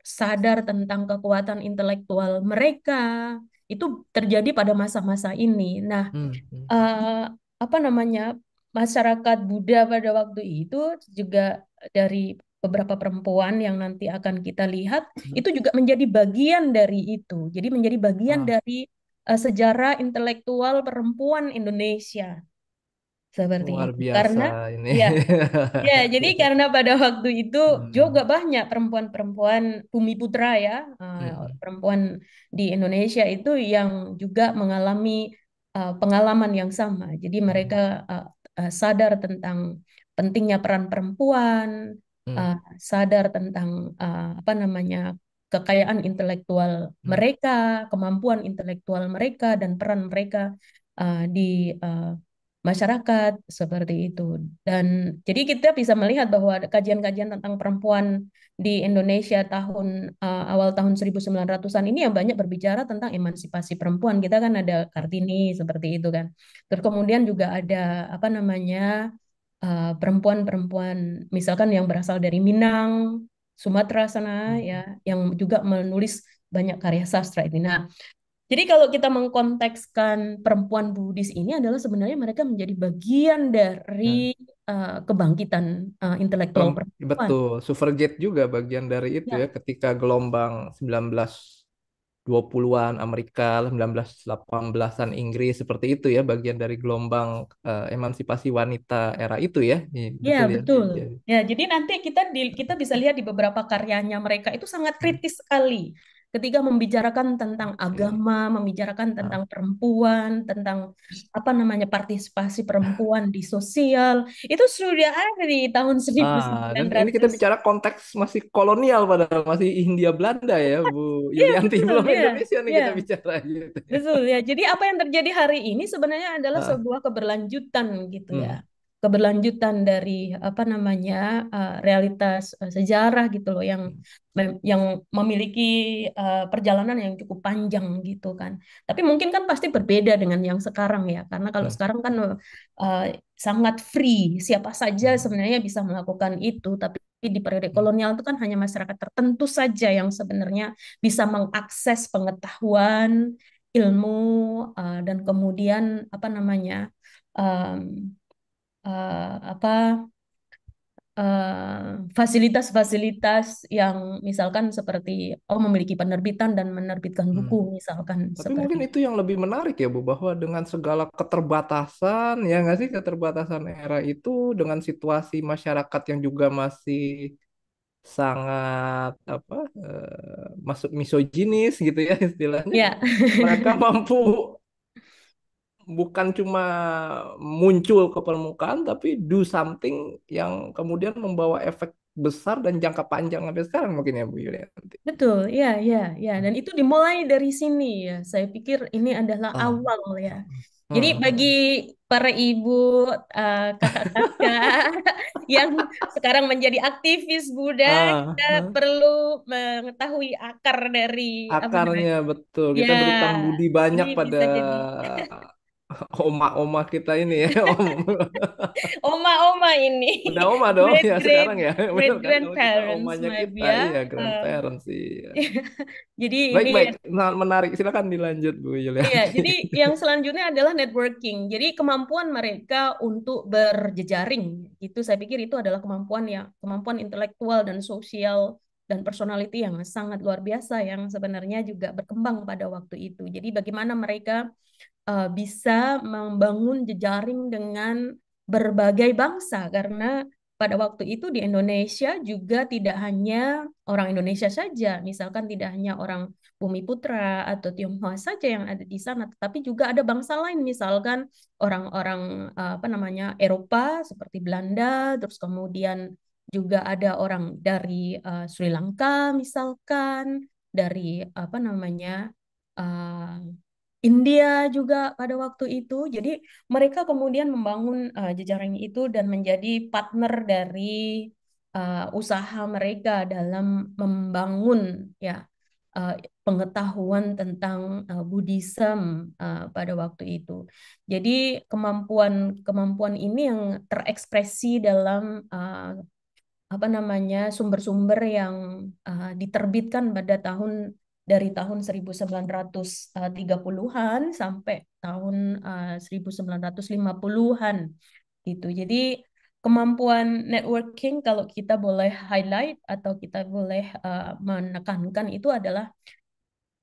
sadar tentang kekuatan intelektual mereka, itu terjadi pada masa-masa ini. Nah, hmm, hmm, eh, apa namanya masyarakat Buddha pada waktu itu juga dari beberapa perempuan yang nanti akan kita lihat hmm. itu juga menjadi bagian dari itu. Jadi menjadi bagian Ah, dari sejarah intelektual perempuan Indonesia seperti luar itu. biasa Karena ini. ya, ya, jadi karena pada waktu itu juga Hmm, banyak perempuan-perempuan Bumi Putra ya, hmm, perempuan di Indonesia itu yang juga mengalami pengalaman yang sama. Jadi mereka hmm, uh, sadar tentang pentingnya peran perempuan, hmm, uh, sadar tentang apa namanya kekayaan intelektual hmm, mereka, kemampuan intelektual mereka dan peran mereka di uh, masyarakat seperti itu. Dan jadi kita bisa melihat bahwa kajian-kajian tentang perempuan di Indonesia awal tahun 1900-an ini yang banyak berbicara tentang emansipasi perempuan. Kita kan ada Kartini seperti itu kan. Terus kemudian juga ada apa namanya perempuan-perempuan misalkan yang berasal dari Minang, Sumatera sana ya, yang juga menulis banyak karya sastra ini. Nah, jadi kalau kita mengkontekskan perempuan Buddhis ini adalah sebenarnya mereka menjadi bagian Nah, dari kebangkitan intelektual perempuan. betul, suffragette juga bagian dari itu ya, Ya, ketika gelombang 1920-an Amerika, 1918-an Inggris seperti itu ya, bagian dari gelombang emansipasi wanita era itu ya. Iya, ya betul ya. betul. Iya. Ya, jadi nanti kita bisa lihat di beberapa karyanya mereka itu sangat Hmm, kritis sekali ketika membicarakan tentang oke. agama, membicarakan Nah, tentang perempuan, tentang apa namanya partisipasi perempuan di sosial. Itu sudah ada di tahun dan ini kita 1900. bicara konteks masih kolonial padahal masih Hindia Belanda ya, Bu Iya, Yulianti, betul, belum ya. Indonesia nih Ya, kita bicara gitu ya. betul ya. Jadi apa yang terjadi hari ini sebenarnya adalah Ah, sebuah keberlanjutan gitu ya. hmm, Keberlanjutan dari apa namanya realitas sejarah gitu loh yang memiliki perjalanan yang cukup panjang gitu kan. Tapi mungkin kan pasti berbeda dengan yang sekarang ya. Karena kalau hmm, sekarang kan uh, sangat free, siapa saja hmm, sebenarnya bisa melakukan itu. Tapi di periode hmm, kolonial itu kan hanya masyarakat tertentu saja yang sebenarnya bisa mengakses pengetahuan, ilmu, dan kemudian apa namanya em, apa fasilitas-fasilitas yang misalkan seperti memiliki penerbitan dan menerbitkan hmm. buku misalkan Tapi seperti mungkin itu. itu yang lebih menarik ya Bu, bahwa dengan segala keterbatasan, ya nggak sih, keterbatasan era itu, dengan situasi masyarakat yang juga masih sangat apa, masuk misoginis gitu ya istilahnya, Ya, mereka mampu bukan cuma muncul ke permukaan, tapi do something yang kemudian membawa efek besar dan jangka panjang sampai sekarang mungkin ya Bu Yulianti. betul, ya, ya, ya. Dan itu dimulai dari sini ya. Saya pikir ini adalah Ah. awal ya. Jadi Hmm, bagi hmm. para ibu, kakak-kakak yang sekarang menjadi aktivis Buddha, Ah, kita ah. perlu mengetahui akar dari apa Akarnya namanya. betul. Ya, Kita berutang budi ini banyak pada bisa jadi oma-oma kita ini ya. oma-oma ini, Udah oma dong great ya great sekarang ya. great Benar kan? Kalau kita grandparents omanya kita, maybe ya. iya Um, grandparents sih. jadi Baik ini baik. Nah, menarik. Silakan dilanjut Bu iya, Yulianti. jadi yang selanjutnya adalah networking. Jadi kemampuan mereka untuk berjejaring, itu saya pikir itu adalah kemampuan intelektual dan sosial dan personality yang sangat luar biasa yang sebenarnya juga berkembang pada waktu itu. Jadi bagaimana mereka bisa membangun jejaring dengan berbagai bangsa karena pada waktu itu di Indonesia juga tidak hanya orang Indonesia saja, misalkan tidak hanya orang Bumiputra atau Tionghoa saja yang ada di sana, tetapi juga ada bangsa lain, misalkan orang-orang apa namanya Eropa seperti Belanda, terus kemudian juga ada orang dari Sri Lanka, misalkan dari apa namanya uh, India juga pada waktu itu. Jadi mereka kemudian membangun jejaring itu dan menjadi partner dari usaha mereka dalam membangun ya uh, pengetahuan tentang Buddhism pada waktu itu. Jadi kemampuan ini yang terekspresi dalam apa namanya sumber-sumber yang diterbitkan pada dari tahun 1930-an sampai tahun 1950-an gitu. Jadi kemampuan networking kalau kita boleh highlight atau kita boleh menekankan itu adalah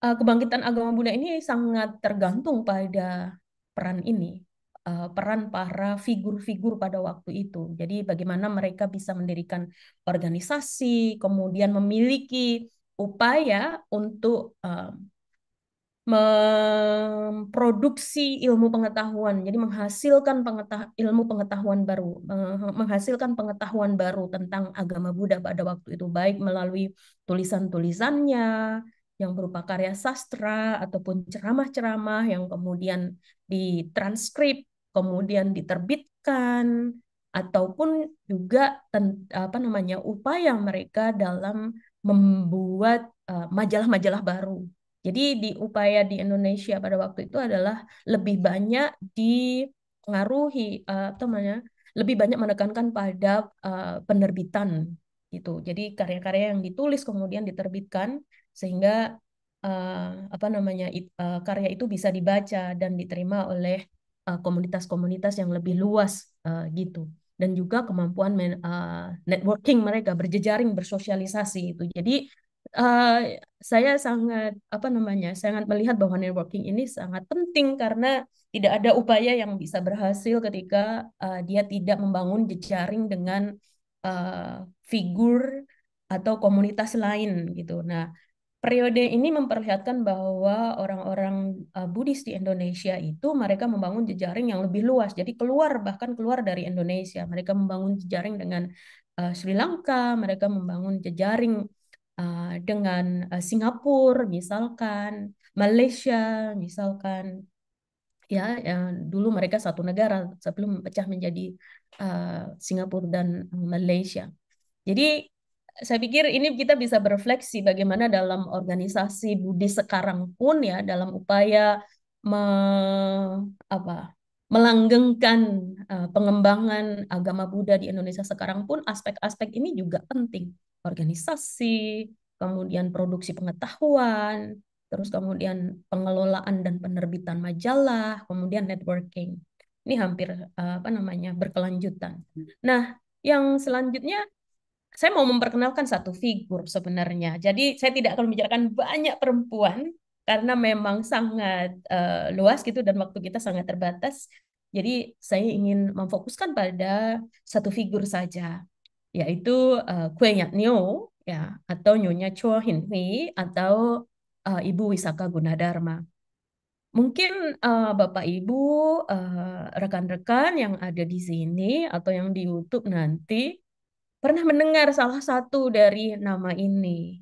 kebangkitan agama Buddha ini sangat tergantung pada peran ini, peran para figur-figur pada waktu itu. Jadi bagaimana mereka bisa mendirikan organisasi, kemudian memiliki upaya untuk memproduksi ilmu pengetahuan, jadi menghasilkan ilmu pengetahuan baru, menghasilkan pengetahuan baru tentang agama Buddha pada waktu itu, baik melalui tulisan-tulisannya yang berupa karya sastra ataupun ceramah-ceramah yang kemudian ditranskrip kemudian diterbitkan, ataupun juga upaya mereka dalam membuat majalah-majalah baru. Jadi upaya di Indonesia pada waktu itu adalah lebih banyak dipengaruhi lebih banyak menekankan pada penerbitan gitu. Jadi karya-karya yang ditulis kemudian diterbitkan sehingga karya itu bisa dibaca dan diterima oleh komunitas-komunitas yang lebih luas gitu. Dan juga kemampuan networking mereka, berjejaring, bersosialisasi itu. Jadi uh, saya sangat melihat bahwa networking ini sangat penting karena tidak ada upaya yang bisa berhasil ketika dia tidak membangun jejaring dengan figur atau komunitas lain gitu. Nah, periode ini memperlihatkan bahwa orang-orang Buddhis di Indonesia itu mereka membangun jejaring yang lebih luas. Jadi bahkan keluar dari Indonesia. Mereka membangun jejaring dengan Sri Lanka, mereka membangun jejaring dengan Singapura misalkan, Malaysia misalkan. Ya, dulu mereka satu negara sebelum pecah menjadi Singapura dan Malaysia. Jadi saya pikir ini kita bisa berefleksi bagaimana dalam organisasi Buddhis sekarang pun ya dalam upaya me, melanggengkan pengembangan agama Buddha di Indonesia sekarang pun aspek-aspek ini juga penting. Organisasi, kemudian produksi pengetahuan, terus kemudian pengelolaan dan penerbitan majalah, kemudian networking. Ini hampir berkelanjutan. Nah, yang selanjutnya saya mau memperkenalkan satu figur sebenarnya. Jadi saya tidak akan membicarakan banyak perempuan karena memang sangat luas gitu dan waktu kita sangat terbatas. Jadi saya ingin memfokuskan pada satu figur saja, yaitu Kwe Nhat Nyo ya atau Nyonya Chua Hin Hui atau Ibu Wisaka Gunadarma. Mungkin Bapak Ibu, rekan-rekan yang ada di sini atau yang di YouTube nanti pernah mendengar salah satu dari nama ini.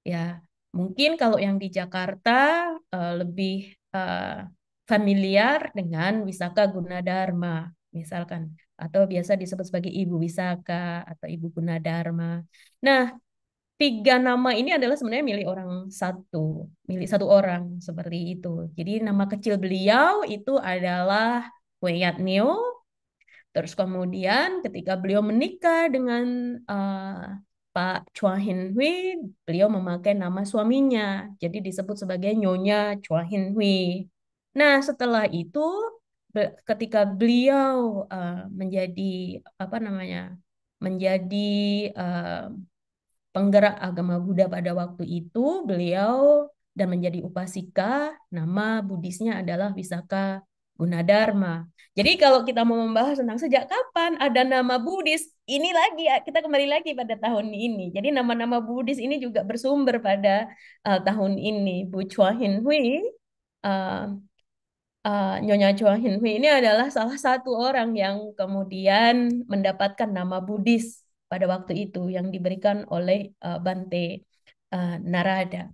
Ya, mungkin kalau yang di Jakarta lebih eh, familiar dengan Wisaka Gunadarma, misalkan, atau biasa disebut sebagai Ibu Wisaka atau Ibu Gunadarma. Nah, tiga nama ini adalah sebenarnya milik satu orang seperti itu. Jadi nama kecil beliau itu adalah Weyat Neo. Terus kemudian ketika beliau menikah dengan Pak Chua Hin Hui, beliau memakai nama suaminya, jadi disebut sebagai Nyonya Chua Hin Hui. Nah, setelah itu ketika beliau menjadi menjadi uh, penggerak agama Buddha pada waktu itu, beliau dan menjadi upasika, nama Buddhisnya adalah Wisaka Gunadarma. Jadi kalau kita mau membahas tentang sejak kapan ada nama Buddhis, ini lagi kita kembali lagi pada tahun ini. Jadi nama-nama Buddhis ini juga bersumber pada tahun ini. Bu Chua Hin Hui, uh, Nyonya Chua Hin Hui ini adalah salah satu orang yang kemudian mendapatkan nama Buddhis pada waktu itu yang diberikan oleh Bante Narada.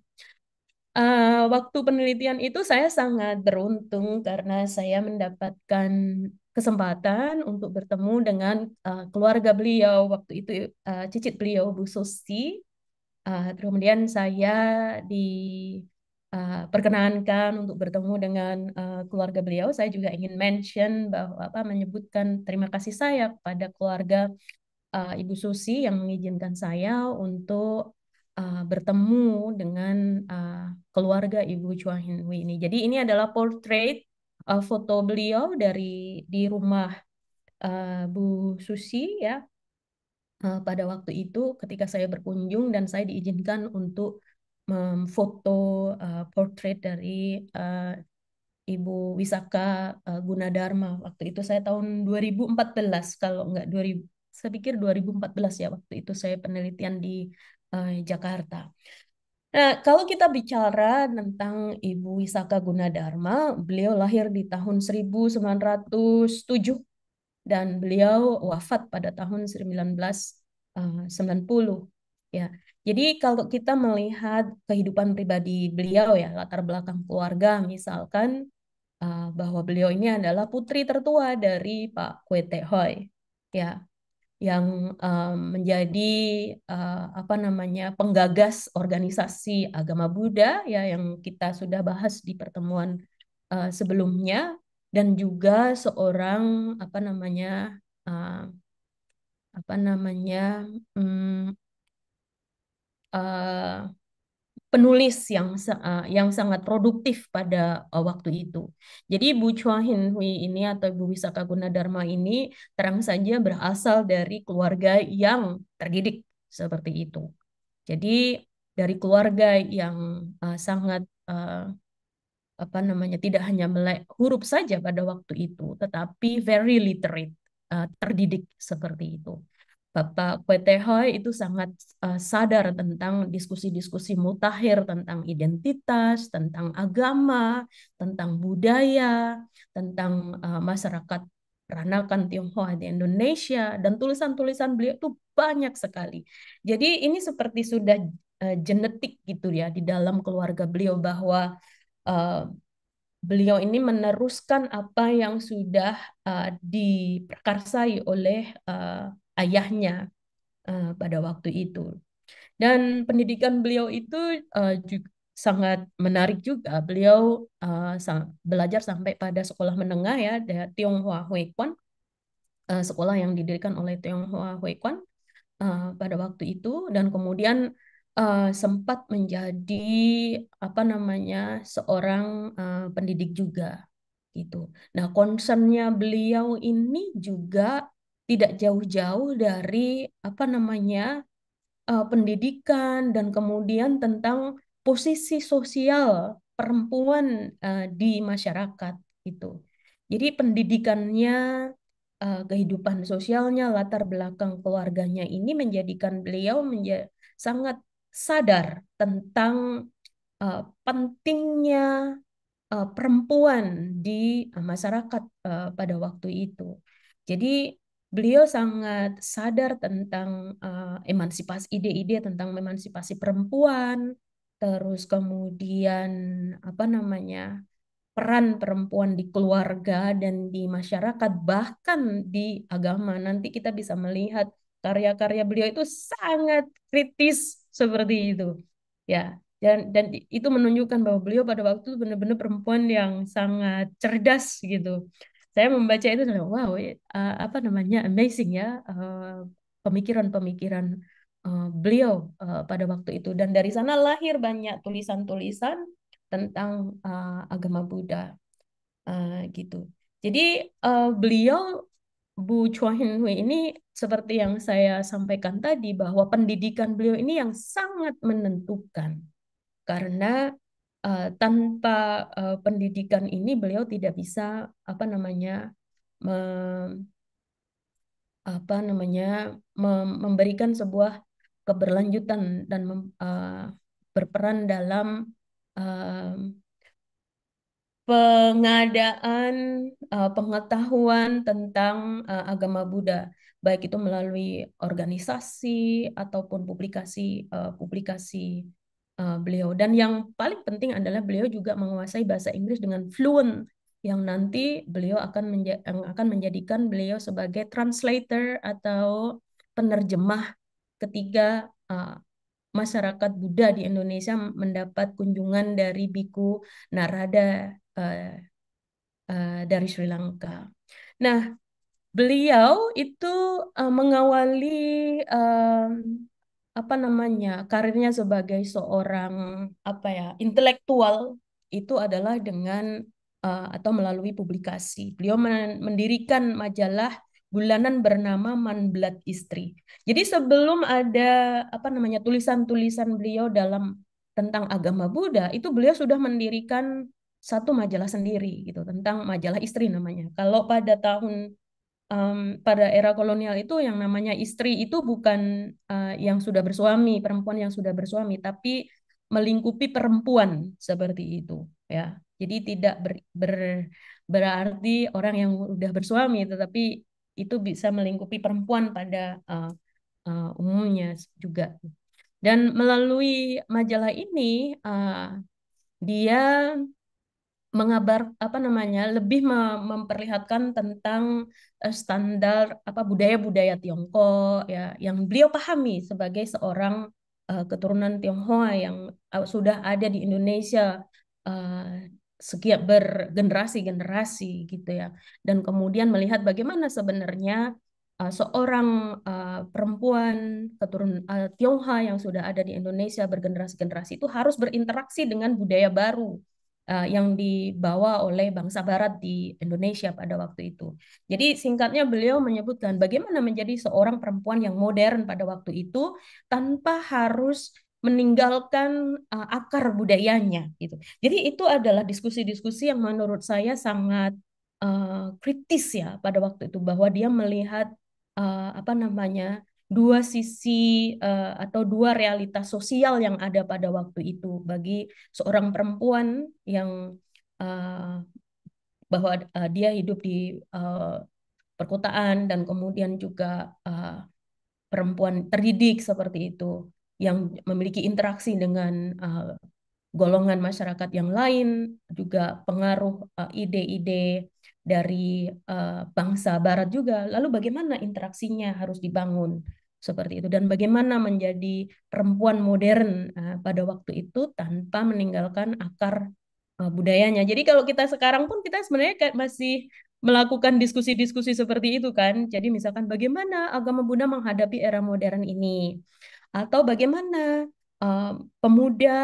Waktu penelitian itu saya sangat beruntung karena saya mendapatkan kesempatan untuk bertemu dengan keluarga beliau waktu itu, cicit beliau Bu Susi. Kemudian saya diperkenankan untuk bertemu dengan keluarga beliau. Saya juga ingin menyebutkan terima kasih saya kepada keluarga Ibu Susi yang mengizinkan saya untuk bertemu dengan keluarga Ibu Chua Hin Hui ini. Jadi ini adalah portrait foto beliau di rumah Bu Susi ya pada waktu itu ketika saya berkunjung dan saya diizinkan untuk memfoto portrait dari Ibu Wisaka Gunadarma. Waktu itu saya tahun 2014 kalau enggak 2000, saya pikir 2014 ya waktu itu saya penelitian di Jakarta. Nah, kalau kita bicara tentang Ibu Wisaka Gunadarma, beliau lahir di tahun 1907 dan beliau wafat pada tahun 1990. Ya. Jadi kalau kita melihat kehidupan pribadi beliau ya, latar belakang keluarga misalkan bahwa beliau ini adalah putri tertua dari Pak Kwe Teh Hoi, ya, yang menjadi apa namanya penggagas organisasi agama Buddha, ya, yang kita sudah bahas di pertemuan sebelumnya, dan juga seorang uh, apa namanya hmm, uh, penulis yang sangat produktif pada waktu itu. Jadi Bu Chua Hin Hui ini atau Ibu Wisaka Gunadarma ini terang saja berasal dari keluarga yang terdidik seperti itu. Jadi dari keluarga yang sangat apa namanya tidak hanya melek huruf saja pada waktu itu, tetapi very literate, terdidik seperti itu. Bapak Kwe Teh Hoi itu sangat sadar tentang diskusi-diskusi mutakhir tentang identitas, tentang agama, tentang budaya, tentang masyarakat peranakan Tionghoa di Indonesia, dan tulisan-tulisan beliau itu banyak sekali. Jadi ini seperti sudah genetik gitu ya di dalam keluarga beliau, bahwa uh, beliau ini meneruskan apa yang sudah diprakarsai oleh ayahnya pada waktu itu. Dan pendidikan beliau itu juga sangat menarik juga. Beliau belajar sampai pada sekolah menengah, ya, Tionghoa Hui Kwan, sekolah yang didirikan oleh Tionghoa Hui Kwan pada waktu itu, dan kemudian sempat menjadi apa namanya seorang pendidik juga gitu. Nah, concernnya beliau ini juga tidak jauh-jauh dari apa namanya pendidikan, dan kemudian tentang posisi sosial perempuan di masyarakat gitu. Jadi pendidikannya, kehidupan sosialnya, latar belakang keluarganya ini menjadikan beliau sangat sadar tentang pentingnya perempuan di masyarakat pada waktu itu. Jadi beliau sangat sadar tentang emansipasi, ide-ide tentang emansipasi perempuan, terus kemudian apa namanya peran perempuan di keluarga dan di masyarakat, bahkan di agama. Nanti kita bisa melihat karya-karya beliau itu sangat kritis seperti itu. Ya, dan itu menunjukkan bahwa beliau pada waktu itu benar-benar perempuan yang sangat cerdas gitu. Saya membaca itu dan wow, apa namanya amazing ya, pemikiran-pemikiran beliau pada waktu itu, dan dari sana lahir banyak tulisan-tulisan tentang agama Buddha gitu. Jadi beliau Bu Chua Hin Hui ini seperti yang saya sampaikan tadi, bahwa pendidikan beliau ini yang sangat menentukan, karena tanpa pendidikan ini beliau tidak bisa apa namanya me- apa namanya memberikan sebuah keberlanjutan dan berperan dalam pengadaan pengetahuan tentang agama Buddha, baik itu melalui organisasi ataupun publikasi beliau. Dan yang paling penting adalah beliau juga menguasai bahasa Inggris dengan fluent, yang nanti beliau yang akan menjadikan beliau sebagai translator atau penerjemah ketika masyarakat Buddha di Indonesia mendapat kunjungan dari Biku Narada dari Sri Lanka. Nah, beliau itu mengawali apa namanya karirnya sebagai seorang apa ya intelektual itu adalah dengan atau melalui publikasi. Beliau mendirikan majalah bulanan bernama Manblat Istri. Jadi sebelum ada apa namanya tulisan-tulisan beliau dalam tentang agama Buddha, itu beliau sudah mendirikan satu majalah sendiri gitu, tentang majalah istri namanya. Kalau pada era kolonial itu yang namanya istri itu bukan yang sudah bersuami, perempuan yang sudah bersuami, tapi melingkupi perempuan seperti itu, ya. Jadi tidak berarti orang yang sudah bersuami, tetapi itu bisa melingkupi perempuan pada umumnya juga. Dan melalui majalah ini dia apa namanya, lebih memperlihatkan tentang standar apa budaya-budaya Tiongkok ya yang beliau pahami sebagai seorang keturunan Tionghoa yang sudah ada di Indonesia sekian bergenerasi-generasi gitu ya, dan kemudian melihat bagaimana sebenarnya seorang perempuan keturunan Tionghoa yang sudah ada di Indonesia bergenerasi-generasi itu harus berinteraksi dengan budaya baru yang dibawa oleh bangsa Barat di Indonesia pada waktu itu. Jadi singkatnya beliau menyebutkan bagaimana menjadi seorang perempuan yang modern pada waktu itu tanpa harus meninggalkan akar budayanya gitu. Jadi itu adalah diskusi-diskusi yang menurut saya sangat kritis ya pada waktu itu, bahwa dia melihat apa namanya, dua sisi atau dua realitas sosial yang ada pada waktu itu bagi seorang perempuan yang uh, bahwa dia hidup di perkotaan dan kemudian juga perempuan terdidik seperti itu yang memiliki interaksi dengan golongan masyarakat yang lain, juga pengaruh ide-ide dari bangsa Barat juga. Lalu bagaimana interaksinya harus dibangun seperti itu, dan bagaimana menjadi perempuan modern pada waktu itu tanpa meninggalkan akar budayanya. Jadi kalau kita sekarang pun kita sebenarnya kayak masih melakukan diskusi-diskusi seperti itu kan. Jadi misalkan bagaimana agama Buddha menghadapi era modern ini, atau bagaimana uh, pemuda,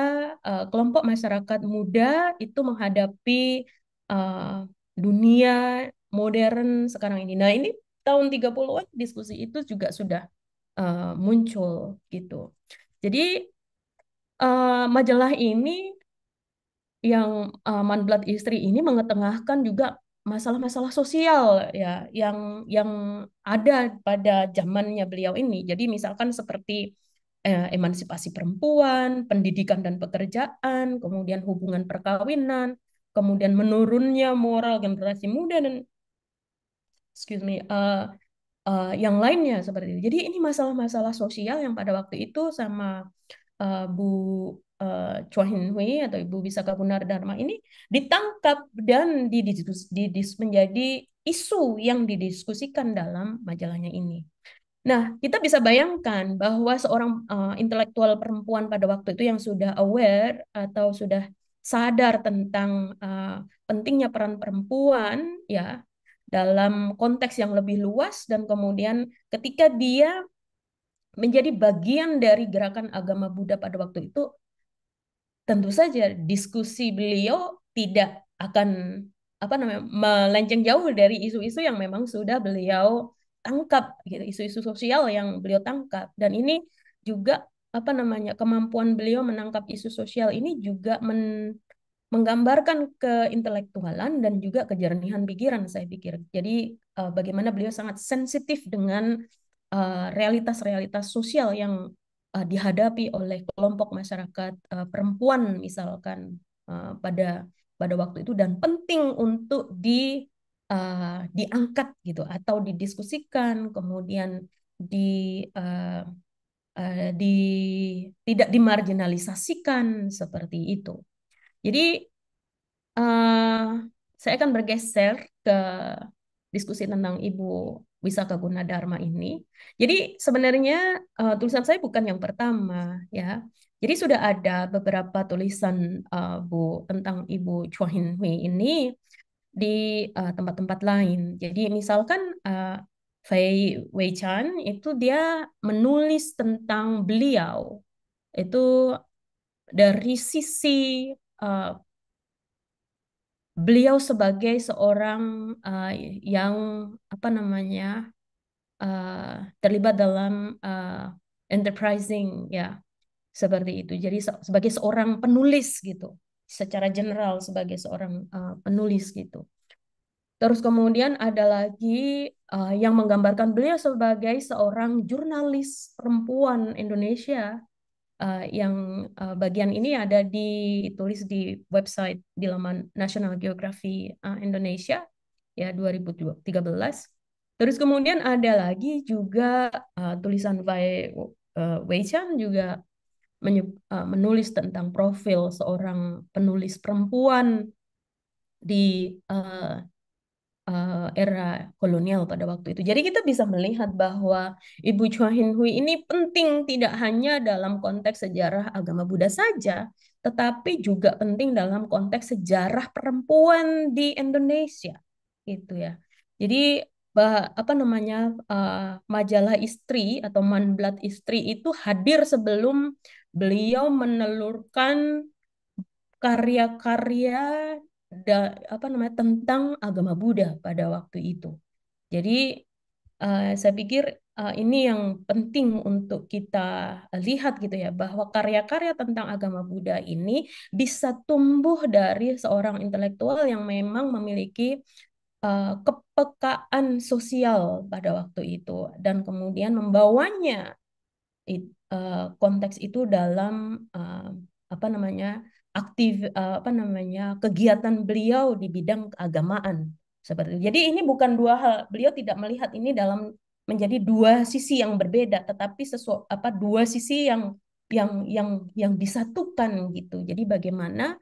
kelompok masyarakat muda itu menghadapi uh, dunia modern sekarang ini. Nah, ini tahun 30-an diskusi itu juga sudah muncul gitu. Jadi majalah ini yang Manblat Istri ini mengetengahkan juga masalah-masalah sosial ya yang ada pada zamannya beliau ini. Jadi misalkan seperti emansipasi perempuan, pendidikan dan pekerjaan, kemudian hubungan perkawinan, kemudian menurunnya moral generasi muda dan excuse me yang lainnya seperti itu. Jadi ini masalah-masalah sosial yang pada waktu itu sama Bu Chua Hin Hui atau Ibu Wisaka Dharma ini ditangkap dan menjadi isu yang didiskusikan dalam majalahnya ini. Nah, kita bisa bayangkan bahwa seorang intelektual perempuan pada waktu itu yang sudah aware atau sudah sadar tentang pentingnya peran perempuan ya dalam konteks yang lebih luas, dan kemudian ketika dia menjadi bagian dari gerakan agama Buddha pada waktu itu, tentu saja diskusi beliau tidak akan apa namanya melenceng jauh dari isu-isu yang memang sudah beliau tangkap gitu, isu-isu sosial yang beliau tangkap. Dan ini juga apa namanya kemampuan beliau menangkap isu sosial ini juga menggambarkan keintelektualan dan juga kejernihan pikiran, saya pikir. Jadi bagaimana beliau sangat sensitif dengan realitas-realitas sosial yang dihadapi oleh kelompok masyarakat perempuan misalkan pada waktu itu, dan penting untuk diangkat gitu atau didiskusikan, kemudian di uh, di tidak dimarginalisasikan seperti itu. Jadi eh, saya akan bergeser ke diskusi tentang Ibu Wisaka Gunadarma ini. Jadi sebenarnya tulisan saya bukan yang pertama ya. Jadi sudah ada beberapa tulisan Bu tentang Ibu Chua Hin Hui ini di tempat-tempat lain. Jadi misalkan Fei Wei Chan itu dia menulis tentang beliau itu dari sisi uh, beliau sebagai seorang yang apa namanya terlibat dalam enterprising ya seperti itu. Jadi sebagai seorang penulis gitu, secara general sebagai seorang penulis gitu. Terus kemudian ada lagi yang menggambarkan beliau sebagai seorang jurnalis perempuan Indonesia, yang bagian ini ada ditulis di website di laman National Geography Indonesia ya 2013. Terus kemudian ada lagi juga tulisan Wei Chan juga menulis tentang profil seorang penulis perempuan di era kolonial pada waktu itu. Jadi kita bisa melihat bahwa Ibu Chua Hin Hui ini penting tidak hanya dalam konteks sejarah agama Buddha saja, tetapi juga penting dalam konteks sejarah perempuan di Indonesia, gitu ya. Jadi apa namanya, majalah istri atau Manblad Istri itu hadir sebelum beliau menelurkan karya-karya apa namanya tentang agama Buddha pada waktu itu. Jadi saya pikir ini yang penting untuk kita lihat gitu ya, bahwa karya-karya tentang agama Buddha ini bisa tumbuh dari seorang intelektual yang memang memiliki kepekaan sosial pada waktu itu dan kemudian membawanya konteks itu dalam apa namanya apa namanya kegiatan beliau di bidang keagamaan seperti itu. Jadi ini bukan dua hal. Beliau tidak melihat ini dalam menjadi dua sisi yang berbeda, tetapi apa dua sisi yang disatukan gitu. Jadi bagaimana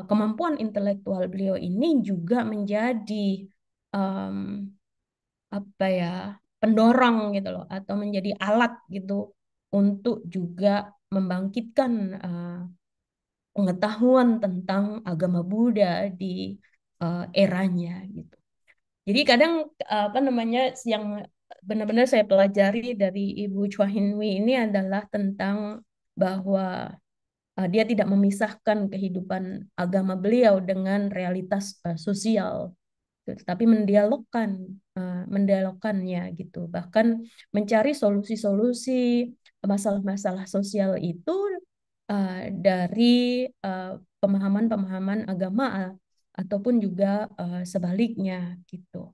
kemampuan intelektual beliau ini juga menjadi um, apa ya pendorong gitu loh atau menjadi alat gitu untuk juga membangkitkan pengetahuan tentang agama Buddha di eranya gitu. Jadi kadang apa namanya yang benar-benar saya pelajari dari Ibu Chua Hin Hui ini adalah tentang bahwa dia tidak memisahkan kehidupan agama beliau dengan realitas sosial, tapi mendialogkannya gitu. Bahkan mencari solusi-solusi masalah-masalah sosial itu dari pemahaman-pemahaman agama ataupun juga sebaliknya gitu.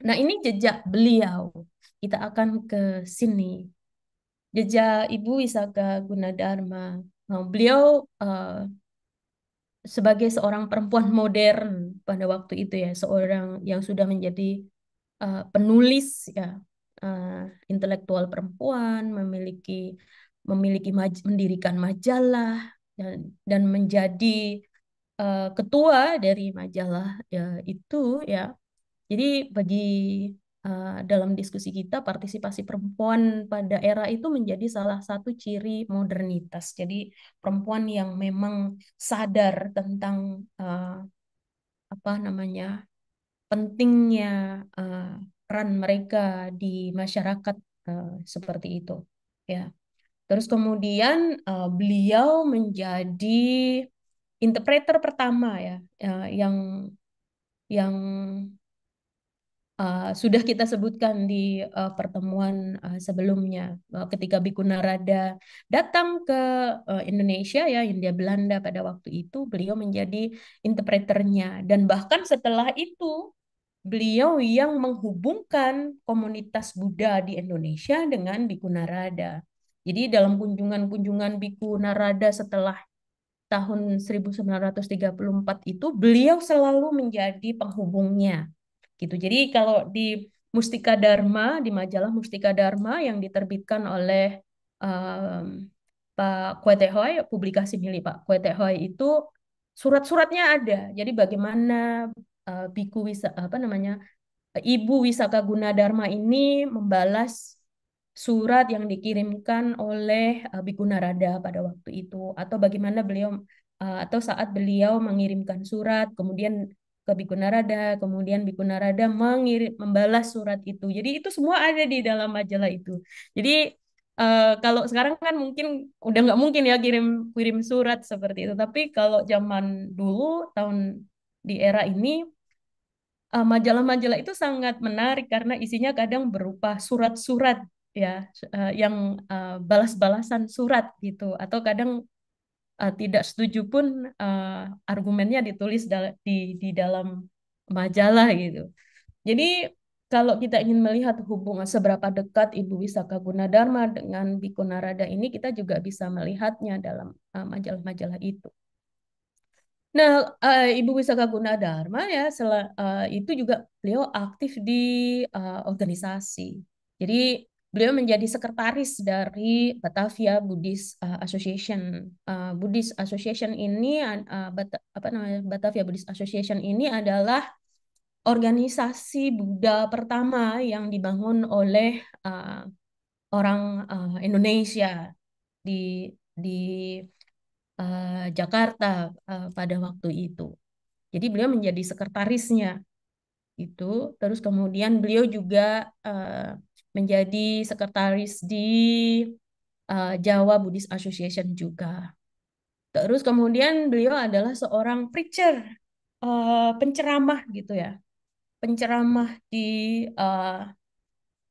Nah, ini jejak beliau. Kita akan ke sini. Jejak Ibu Wisaka Gunadarma. Nah, beliau sebagai seorang perempuan modern pada waktu itu ya, seorang yang sudah menjadi penulis ya, intelektual perempuan, memiliki mendirikan majalah dan menjadi ketua dari majalah ya, itu ya. Jadi bagi dalam diskusi kita, partisipasi perempuan pada era itu menjadi salah satu ciri modernitas. Jadi perempuan yang memang sadar tentang apa namanya pentingnya uh, peran mereka di masyarakat seperti itu. Ya. Terus kemudian beliau menjadi interpreter pertama ya, yang sudah kita sebutkan di pertemuan sebelumnya ketika Bhikkhu Narada datang ke Indonesia ya, Hindia Belanda pada waktu itu beliau menjadi interpreternya dan bahkan setelah itu beliau yang menghubungkan komunitas Buddha di Indonesia dengan Bhikkhu Narada. Jadi dalam kunjungan-kunjungan Bhikkhu Narada setelah tahun 1934 itu beliau selalu menjadi penghubungnya gitu. Jadi kalau di Mustika Dharma, di majalah Mustika Dharma yang diterbitkan oleh um, Pak Kwe Teh Hoi, publikasi milik Pak Kwe Teh Hoi itu surat-suratnya ada. Jadi bagaimana Biku apa namanya Ibu Wisaka Gunadarma ini membalas surat yang dikirimkan oleh Bhikkhu Narada pada waktu itu atau bagaimana beliau atau saat beliau mengirimkan surat kemudian ke Bhikkhu Narada kemudian Bhikkhu Narada membalas surat itu. Jadi itu semua ada di dalam majalah itu. Jadi kalau sekarang kan mungkin udah nggak mungkin ya kirim kirim surat seperti itu. Tapi kalau zaman dulu tahun di era ini majalah-majalah itu sangat menarik karena isinya kadang berupa surat-surat ya, yang balas-balasan surat gitu atau kadang tidak setuju pun argumennya ditulis di dalam majalah gitu. Jadi kalau kita ingin melihat hubungan seberapa dekat Ibu Wisaka Gunadarma dengan Bhikkhu Narada ini, kita juga bisa melihatnya dalam majalah-majalah itu. Nah, Ibu Wisaka Gunadarma ya, itu juga beliau aktif di organisasi. Jadi beliau menjadi sekretaris dari Batavia Buddhist Association. Buddhist Association ini apa namanya, Batavia Buddhist Association ini adalah organisasi Buddha pertama yang dibangun oleh orang Indonesia di Jakarta pada waktu itu. Jadi beliau menjadi sekretarisnya itu. Terus kemudian beliau juga menjadi sekretaris di Jawa Buddhist Association juga. Terus kemudian beliau adalah seorang preacher, penceramah gitu ya, penceramah uh,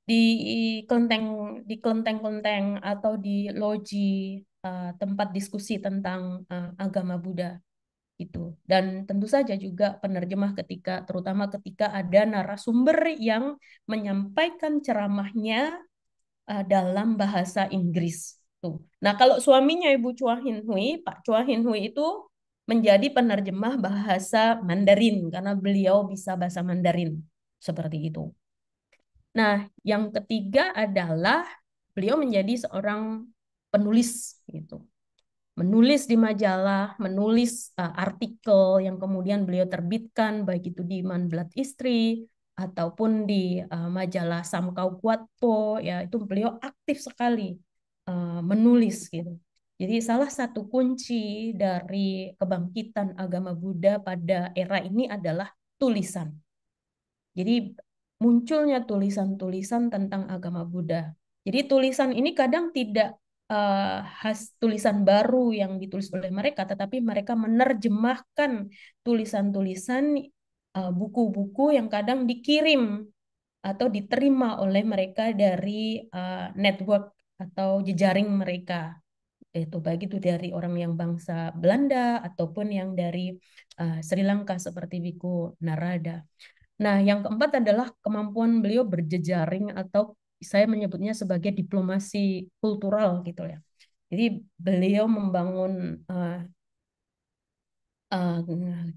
di kelenteng kelenteng atau di loji tempat diskusi tentang agama Buddha itu. Dan tentu saja juga penerjemah terutama ketika ada narasumber yang menyampaikan ceramahnya dalam bahasa Inggris tuh. Nah, kalau suaminya Ibu Chua Hin Hui, Pak Chua Hin Hui itu menjadi penerjemah bahasa Mandarin karena beliau bisa bahasa Mandarin seperti itu. Nah, yang ketiga adalah beliau menjadi seorang penulis gitu. Menulis di majalah, menulis artikel yang kemudian beliau terbitkan baik itu di Manblat Istri ataupun di majalah Samkau Kuatpo, ya itu beliau aktif sekali menulis gitu. Jadi salah satu kunci dari kebangkitan agama Buddha pada era ini adalah tulisan. Jadi munculnya tulisan-tulisan tentang agama Buddha. Jadi tulisan ini kadang tidak tulisan baru yang ditulis oleh mereka, tetapi mereka menerjemahkan tulisan-tulisan buku-buku yang kadang dikirim atau diterima oleh mereka dari network atau jejaring mereka. Itu baik itu dari orang yang bangsa Belanda ataupun yang dari Sri Lanka seperti Biku Narada. Nah, yang keempat adalah kemampuan beliau berjejaring atau saya menyebutnya sebagai diplomasi kultural gitu ya. Jadi beliau membangun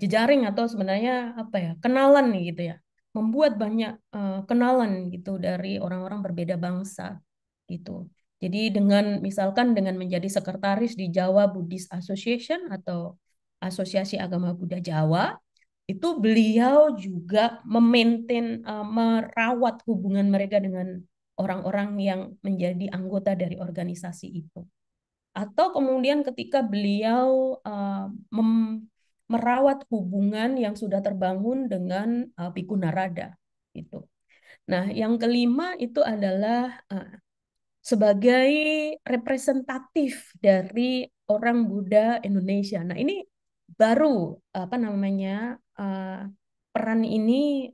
jejaring atau sebenarnya apa ya, kenalan nih gitu ya. Membuat banyak kenalan gitu dari orang-orang berbeda bangsa gitu. Jadi misalkan dengan menjadi sekretaris di Jawa Buddhist Association atau Asosiasi Agama Buddha Jawa, itu beliau juga merawat hubungan mereka dengan orang-orang yang menjadi anggota dari organisasi itu. Atau kemudian ketika beliau merawat hubungan yang sudah terbangun dengan Bhikkhu Narada itu. Nah, yang kelima itu adalah sebagai representatif dari orang Buddha Indonesia. Nah, ini baru apa namanya peran ini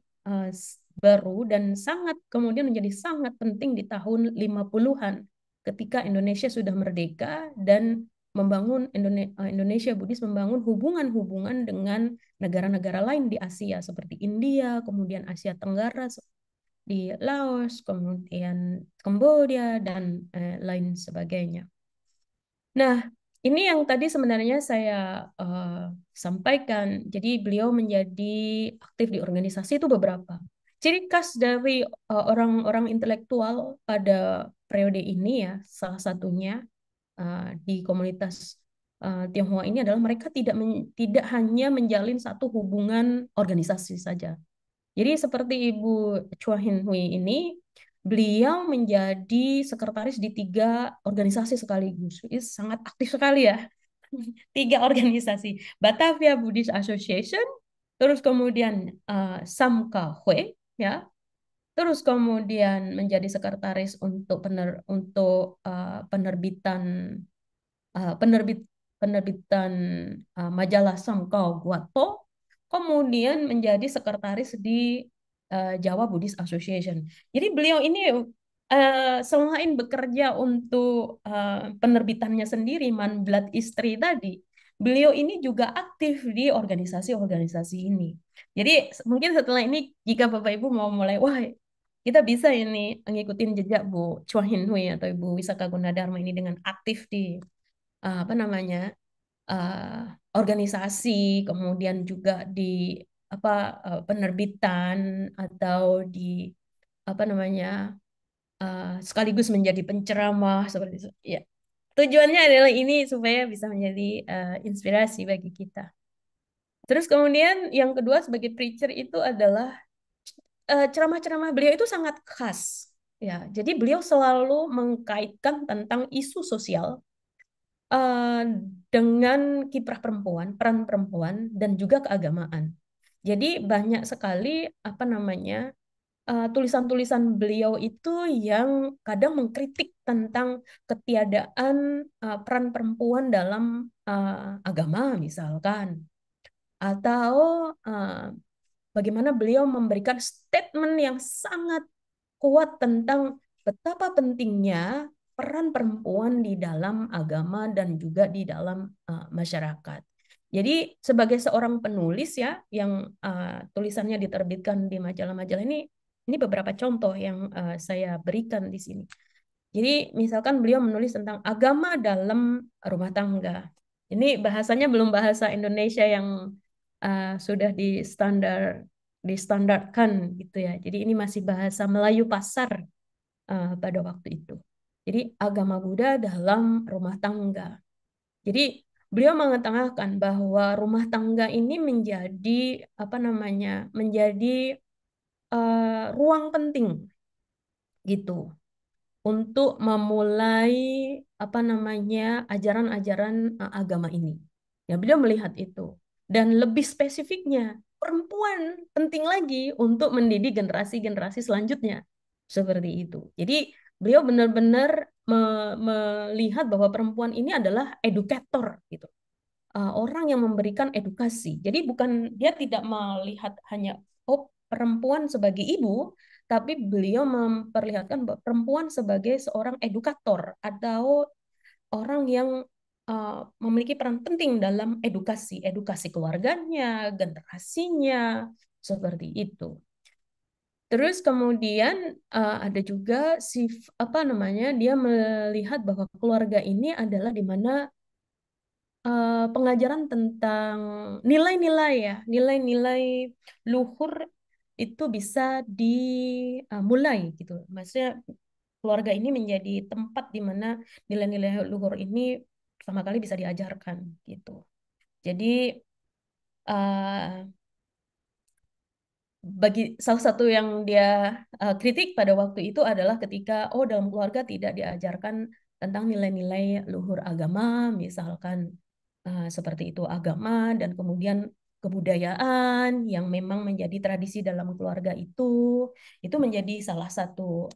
baru dan sangat kemudian menjadi sangat penting di tahun 50-an ketika Indonesia sudah merdeka dan Indonesia Buddhis membangun hubungan-hubungan dengan negara-negara lain di Asia seperti India, kemudian Asia Tenggara di Laos, kemudian Kamboja dan lain sebagainya. Nah, ini yang tadi sebenarnya saya sampaikan. Jadi beliau menjadi aktif di organisasi itu beberapa. Ciri khas dari orang-orang intelektual pada periode ini ya, salah satunya di komunitas Tionghoa ini adalah mereka tidak hanya menjalin satu hubungan organisasi saja. Jadi seperti Ibu Chua Hin Hui ini, beliau menjadi sekretaris di 3 organisasi sekaligus. Itu sangat aktif sekali ya. 3 organisasi. Batavia Buddhist Association, terus kemudian Samka Hui, ya. Terus kemudian menjadi sekretaris untuk penerbitan penerbitan majalah Samkau Guatpo, kemudian menjadi sekretaris di Jawa Buddhist Association. Jadi beliau ini selain bekerja untuk penerbitannya sendiri, Manblat Istri tadi, beliau ini juga aktif di organisasi-organisasi ini. Jadi mungkin setelah ini jika Bapak Ibu mau mulai, wah kita bisa ini ngikutin jejak Bu Chua Hin Hui atau Ibu Wisaka Gunadarma ini dengan aktif di apa namanya organisasi, kemudian juga di penerbitan atau di apa namanya sekaligus menjadi penceramah seperti itu. Ya, tujuannya adalah ini supaya bisa menjadi inspirasi bagi kita. Terus kemudian yang kedua sebagai preacher itu adalah ceramah-ceramah beliau itu sangat khas. Ya, jadi beliau selalu mengkaitkan tentang isu sosial eh, dengan kiprah perempuan, peran perempuan, dan juga keagamaan. Jadi banyak sekali apa namanya tulisan-tulisan beliau itu yang kadang mengkritik tentang ketiadaan peran perempuan dalam agama misalkan, atau bagaimana beliau memberikan statement yang sangat kuat tentang betapa pentingnya peran perempuan di dalam agama dan juga di dalam masyarakat. Jadi sebagai seorang penulis ya yang tulisannya diterbitkan di majalah-majalah ini beberapa contoh yang saya berikan di sini. Jadi misalkan beliau menulis tentang agama dalam rumah tangga. Ini bahasanya belum bahasa Indonesia yang sudah distandarkan gitu ya. Jadi ini masih bahasa Melayu pasar pada waktu itu. Jadi agama Buddha dalam rumah tangga. Jadi beliau mengatakan bahwa rumah tangga ini menjadi apa namanya? Menjadi ruang penting gitu untuk memulai apa namanya ajaran-ajaran agama ini. Ya, beliau melihat itu. Dan lebih spesifiknya, perempuan penting lagi untuk mendidik generasi-generasi selanjutnya. Seperti itu. Jadi beliau benar-benar melihat bahwa perempuan ini adalah edukator gitu. Orang yang memberikan edukasi. Jadi bukan dia tidak melihat hanya perempuan sebagai ibu, tapi beliau memperlihatkan bahwa perempuan sebagai seorang edukator atau orang yang memiliki peran penting dalam edukasi, edukasi keluarganya, generasinya, seperti itu. Terus kemudian ada juga apa namanya dia melihat bahwa keluarga ini adalah di mana pengajaran tentang nilai-nilai ya, nilai-nilai luhur itu bisa dimulai gitu. Maksudnya keluarga ini menjadi tempat di mana nilai-nilai luhur ini pertama kali bisa diajarkan gitu. Jadi uh, bagi salah satu yang dia kritik pada waktu itu adalah ketika dalam keluarga tidak diajarkan tentang nilai-nilai luhur agama, misalkan seperti itu agama dan kemudian kebudayaan yang memang menjadi tradisi dalam keluarga itu menjadi salah satu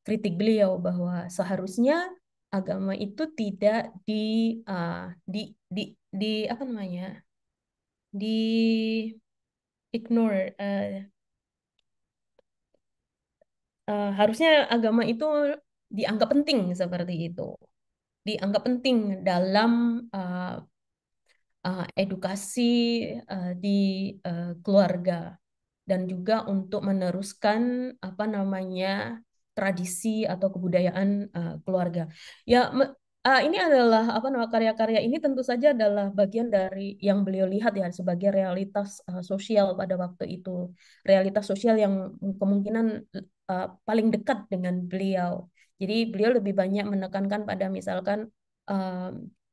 kritik beliau bahwa seharusnya agama itu tidak uh, di di di apa namanya di ignore harusnya agama itu dianggap penting seperti itu dianggap penting dalam edukasi di keluarga dan juga untuk meneruskan apa namanya tradisi atau kebudayaan keluarga. Ya, ini adalah apa namanya karya-karya ini tentu saja adalah bagian dari yang beliau lihat ya sebagai realitas sosial pada waktu itu, realitas sosial yang kemungkinan paling dekat dengan beliau. Jadi beliau lebih banyak menekankan pada misalkan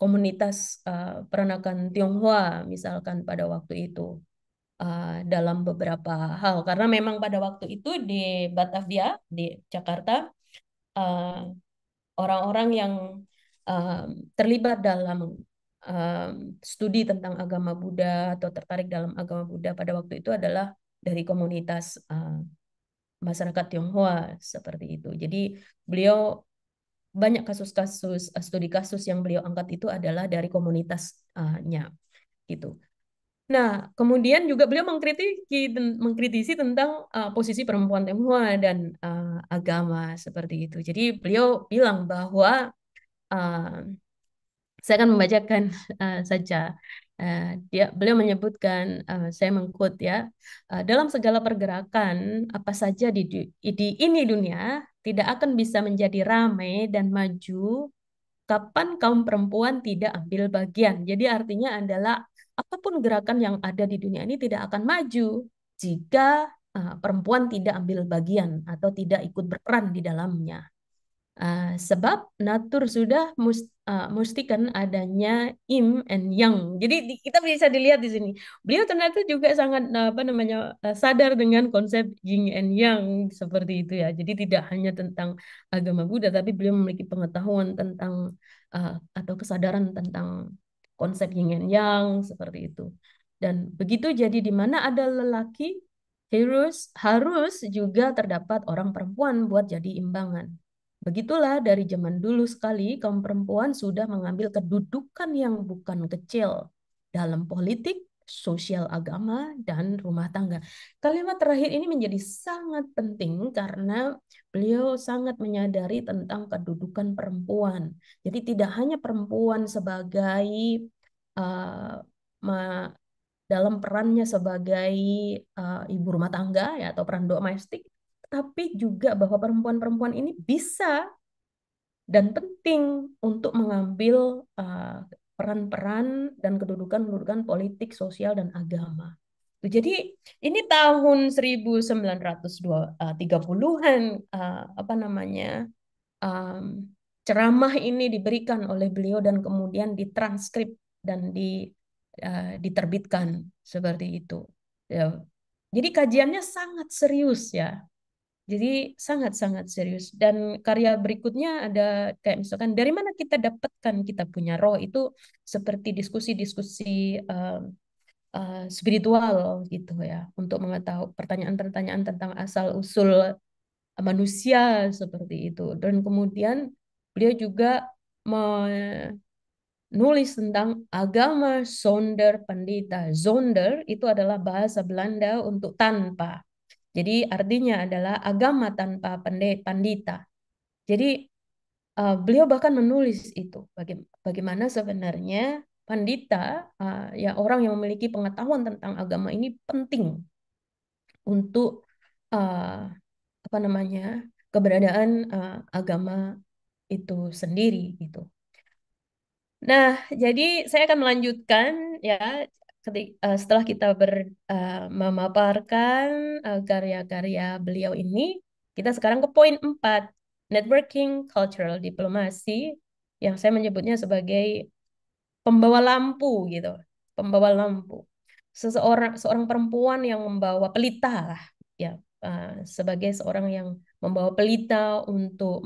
komunitas peranakan Tionghoa misalkan pada waktu itu dalam beberapa hal karena memang pada waktu itu di Batavia di Jakarta uh, orang-orang yang uh, terlibat dalam studi tentang agama Buddha atau tertarik dalam agama Buddha pada waktu itu adalah dari komunitas masyarakat Tionghoa seperti itu. Jadi beliau banyak kasus-kasus studi kasus yang beliau angkat itu adalah dari komunitasnya gitu. Nah, kemudian juga beliau mengkritisi tentang posisi perempuan Tionghoa dan agama seperti itu. Jadi beliau bilang bahwa uh, saya akan membacakan saja. Beliau menyebutkan, saya mengkut ya, dalam segala pergerakan apa saja di ini dunia tidak akan bisa menjadi ramai dan maju kapan kaum perempuan tidak ambil bagian. Jadi artinya adalah apapun gerakan yang ada di dunia ini tidak akan maju jika perempuan tidak ambil bagian atau tidak ikut berperan di dalamnya. Sebab natur sudah mustikan adanya yin and yang. Jadi kita bisa dilihat di sini. Beliau ternyata juga sangat apa namanya sadar dengan konsep yin and yang seperti itu ya. Jadi tidak hanya tentang agama Buddha, tapi beliau memiliki pengetahuan tentang atau kesadaran tentang konsep yin and yang seperti itu. Dan begitu jadi di mana ada lelaki harus juga terdapat orang perempuan buat jadi imbangan. Begitulah dari zaman dulu sekali kaum perempuan sudah mengambil kedudukan yang bukan kecil dalam politik, sosial agama, dan rumah tangga. Kalimat terakhir ini menjadi sangat penting karena beliau sangat menyadari tentang kedudukan perempuan. Jadi tidak hanya perempuan sebagai uh, dalam perannya sebagai ibu rumah tangga ya atau peran domestik, tapi juga bahwa perempuan-perempuan ini bisa dan penting untuk mengambil peran-peran dan kedudukan-kedudukan politik, sosial, dan agama. Jadi ini tahun 1930-an apa namanya ceramah ini diberikan oleh beliau dan kemudian ditranskrip dan diterbitkan seperti itu. Ya. Jadi kajiannya sangat serius ya. Jadi sangat-sangat serius. Dan karya berikutnya ada kayak misalkan dari mana kita dapatkan kita punya roh itu seperti diskusi-diskusi spiritual gitu ya untuk mengetahui pertanyaan-pertanyaan tentang asal-usul manusia seperti itu. Dan kemudian beliau juga menulis tentang agama Zonder Pandita. Zonder itu adalah bahasa Belanda untuk tanpa. Jadi artinya adalah agama tanpa pandita. Jadi beliau bahkan menulis itu bagaimana sebenarnya pandita ya orang yang memiliki pengetahuan tentang agama ini penting untuk uh, apa namanya keberadaan agama itu sendiri gitu. Nah, jadi saya akan melanjutkan ya setelah kita memaparkan karya-karya beliau ini, kita sekarang ke poin 4, networking cultural diplomasi yang saya menyebutnya sebagai pembawa lampu gitu, pembawa lampu. Seorang perempuan yang membawa pelita lah ya, sebagai seorang yang membawa pelita untuk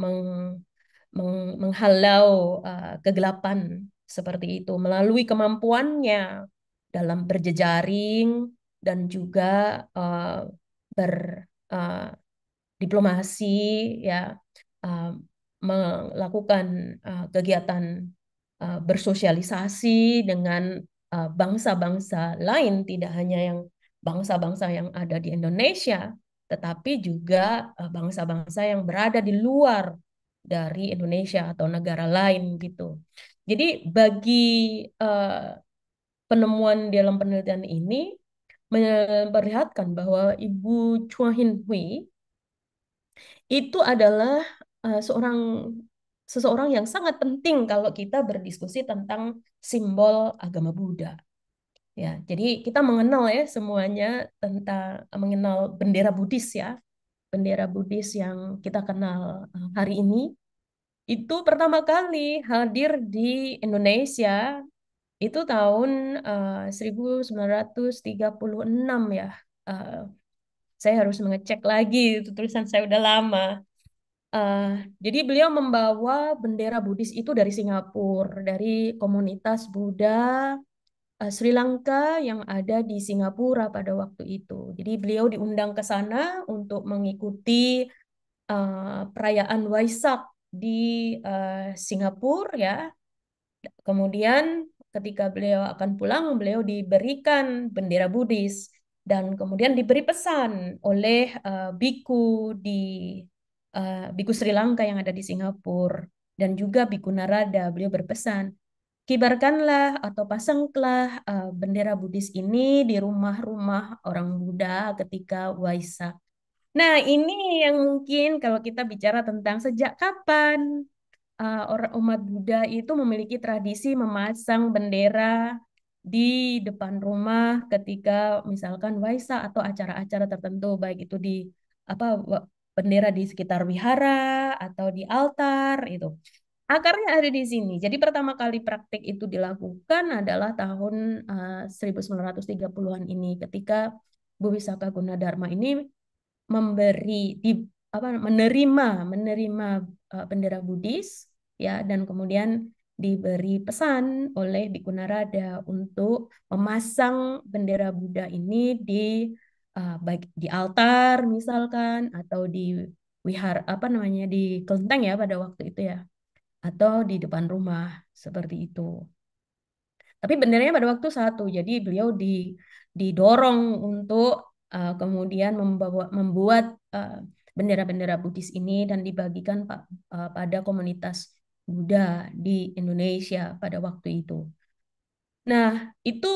menghalau kegelapan seperti itu melalui kemampuannya dalam berjejaring dan juga berdiplomasi ya uh, melakukan kegiatan bersosialisasi dengan bangsa-bangsa lain, tidak hanya yang bangsa-bangsa yang ada di Indonesia, tetapi juga bangsa-bangsa yang berada di luar dari Indonesia atau negara lain gitu. Jadi bagi penemuan dalam penelitian ini memperlihatkan bahwa Ibu Chua Hin Hui itu adalah seseorang yang sangat penting kalau kita berdiskusi tentang simbol agama Buddha. Ya, jadi kita mengenal ya semuanya tentang mengenal bendera Buddhis ya, bendera Buddhis yang kita kenal hari ini itu pertama kali hadir di Indonesia itu tahun 1936 ya. Uh, saya harus mengecek lagi, itu tulisan saya udah lama. Uh, jadi beliau membawa bendera Buddhis itu dari Singapura, dari komunitas Buddha Sri Lanka yang ada di Singapura pada waktu itu. Jadi beliau diundang ke sana untuk mengikuti perayaan Waisak di Singapura ya. Kemudian ketika beliau akan pulang, beliau diberikan bendera Buddhis dan kemudian diberi pesan oleh biku di biku Sri Lanka yang ada di Singapura dan juga biku Narada. Beliau berpesan, kibarkanlah atau pasanglah bendera Buddhis ini di rumah-rumah orang Buddha ketika Waisak. Nah, ini yang mungkin kalau kita bicara tentang sejak kapan orang umat Buddha itu memiliki tradisi memasang bendera di depan rumah ketika misalkan Waisak atau acara-acara tertentu, baik itu di apa bendera di sekitar wihara atau di altar itu. Akarnya ada di sini. Jadi pertama kali praktik itu dilakukan adalah tahun 1930-an ini ketika Bu Wisaka Gunadarma ini memberi di apa menerima bendera Buddhis ya, dan kemudian diberi pesan oleh Bhikkhu Narada untuk memasang bendera Buddha ini di baik di altar misalkan atau di wihara apa namanya di kelenteng ya pada waktu itu ya, atau di depan rumah seperti itu. Tapi benderanya pada waktu satu, jadi beliau didorong untuk kemudian membuat bendera-bendera Buddhis ini dan dibagikan pada komunitas Buddha di Indonesia pada waktu itu. Nah, itu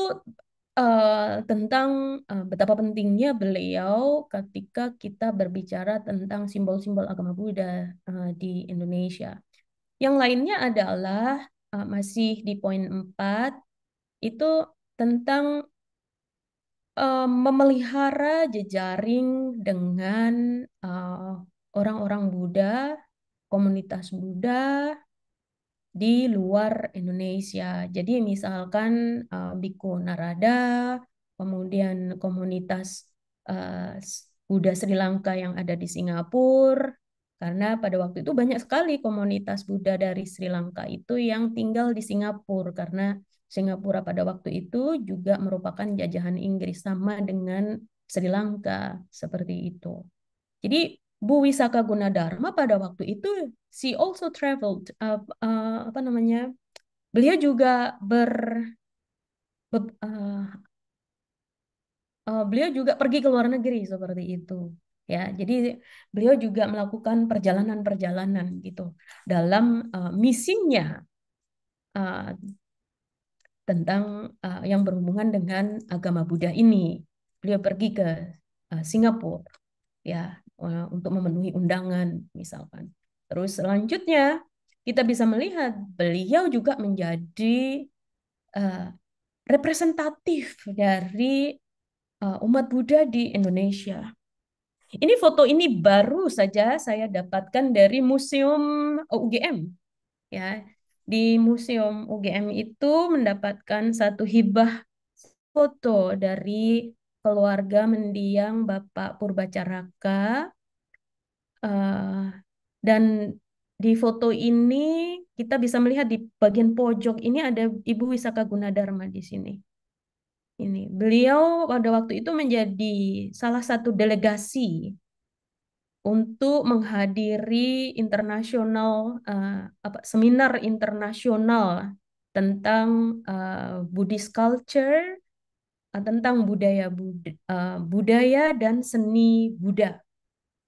tentang betapa pentingnya beliau ketika kita berbicara tentang simbol-simbol agama Buddha di Indonesia. Yang lainnya adalah masih di poin 4 itu tentang memelihara jejaring dengan orang-orang Buddha, komunitas Buddha di luar Indonesia. Jadi misalkan Bhikkhu Narada, kemudian komunitas Buddha Sri Lanka yang ada di Singapura, karena pada waktu itu banyak sekali komunitas Buddha dari Sri Lanka itu yang tinggal di Singapura, karena Singapura pada waktu itu juga merupakan jajahan Inggris sama dengan Sri Lanka, seperti itu. Jadi Bu Wisaka Gunadarma pada waktu itu she also traveled apa namanya? Beliau juga be- uh, beliau juga pergi ke luar negeri seperti itu. Ya, jadi beliau juga melakukan perjalanan-perjalanan gitu dalam misinya uh, tentang yang berhubungan dengan agama Buddha ini. Beliau pergi ke Singapura ya untuk memenuhi undangan misalkan. Terus selanjutnya kita bisa melihat beliau juga menjadi uh, representatif dari umat Buddha di Indonesia. Ini foto ini baru saja saya dapatkan dari Museum UGM ya. Di Museum UGM itu mendapatkan satu hibah foto dari keluarga mendiang Bapak Purbacaraka. Dan di foto ini kita bisa melihat di bagian pojok ini ada Ibu Wisaka Gunadarma di sini. Ini beliau pada waktu itu menjadi salah satu delegasi untuk menghadiri internasional seminar internasional tentang Buddhist culture, tentang budaya dan seni Buddha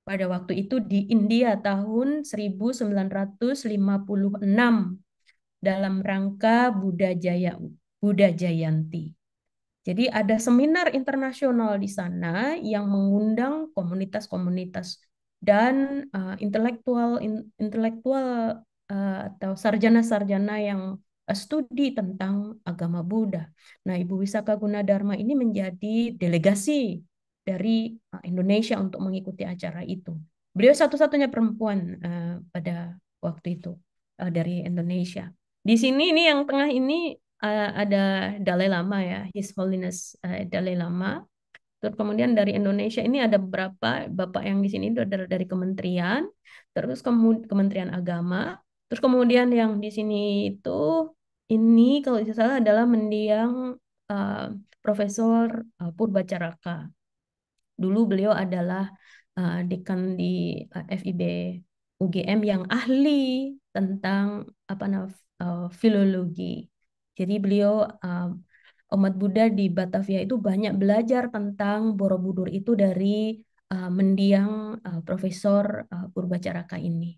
pada waktu itu di India tahun 1956 dalam rangka Buddha Jayanti. Jadi ada seminar internasional di sana yang mengundang komunitas-komunitas dan intelektual atau sarjana-sarjana yang studi tentang agama Buddha. Nah, Ibu Wisaka Gunadarma ini menjadi delegasi dari Indonesia untuk mengikuti acara itu. Beliau satu-satunya perempuan pada waktu itu dari Indonesia. Di sini ini yang tengah ini ada Dalai Lama ya, His Holiness Dalai Lama. Terus kemudian dari Indonesia ini ada beberapa bapak yang di sini itu dari kementerian, terus Kementerian Agama, terus kemudian yang di sini itu ini kalau tidak salah adalah mendiang uh, Profesor Purbacaraka. Dulu beliau adalah dekan di FIB UGM yang ahli tentang filologi. Jadi beliau umat Buddha di Batavia itu banyak belajar tentang Borobudur itu dari mendiang Profesor Purbacaraka ini.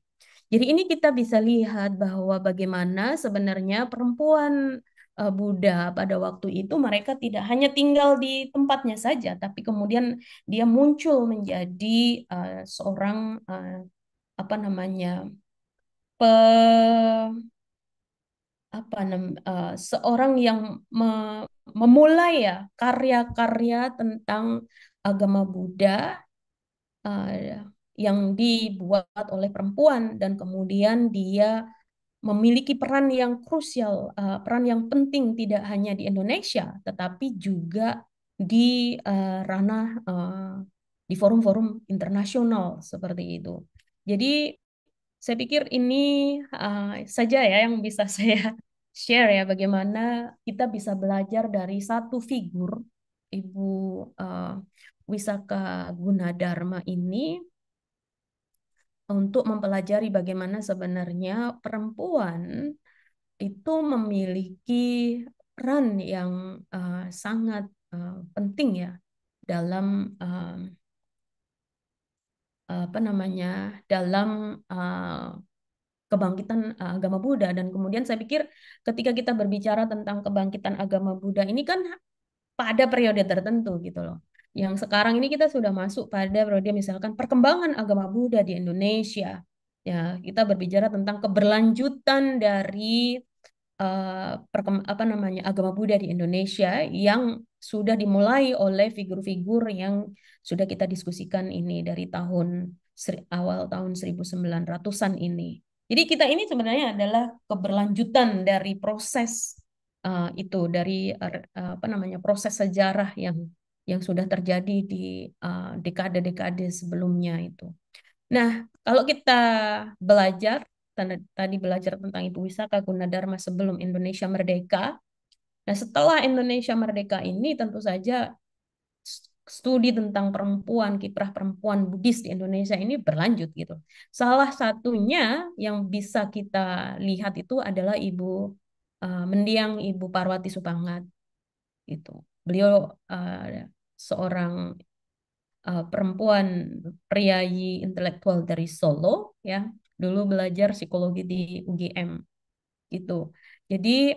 Jadi ini kita bisa lihat bahwa bagaimana sebenarnya perempuan Buddha pada waktu itu mereka tidak hanya tinggal di tempatnya saja, tapi kemudian dia muncul menjadi seorang apa namanya pe seorang yang memulai ya karya-karya tentang agama Buddha uh, yang dibuat oleh perempuan dan kemudian dia memiliki peran yang krusial, peran yang penting tidak hanya di Indonesia, tetapi juga di ranah di forum-forum internasional seperti itu. Jadi saya pikir ini saja ya yang bisa saya share ya bagaimana kita bisa belajar dari satu figur Ibu uh, Wisaka Gunadarma ini untuk mempelajari bagaimana sebenarnya perempuan itu memiliki peran yang sangat penting ya dalam dalam kebangkitan agama Buddha. Dan kemudian saya pikir ketika kita berbicara tentang kebangkitan agama Buddha ini kan pada periode tertentu gitu loh. Yang sekarang ini kita sudah masuk pada periode misalkan perkembangan agama Buddha di Indonesia. Ya, kita berbicara tentang keberlanjutan dari agama Buddha di Indonesia yang sudah dimulai oleh figur-figur yang sudah kita diskusikan ini dari awal tahun 1900-an ini. Jadi kita ini sebenarnya adalah keberlanjutan dari proses itu dari proses sejarah yang sudah terjadi di dekade-dekade sebelumnya itu. Nah, kalau kita belajar tadi belajar tentang Ibu Wisaka Gunadarma sebelum Indonesia merdeka. Nah, setelah Indonesia merdeka ini tentu saja studi tentang perempuan, kiprah perempuan Buddhis di Indonesia ini berlanjut gitu. Salah satunya yang bisa kita lihat itu adalah mendiang Ibu Parwati Supangat itu. Beliau seorang perempuan priayi intelektual dari Solo ya, dulu belajar psikologi di UGM gitu. Jadi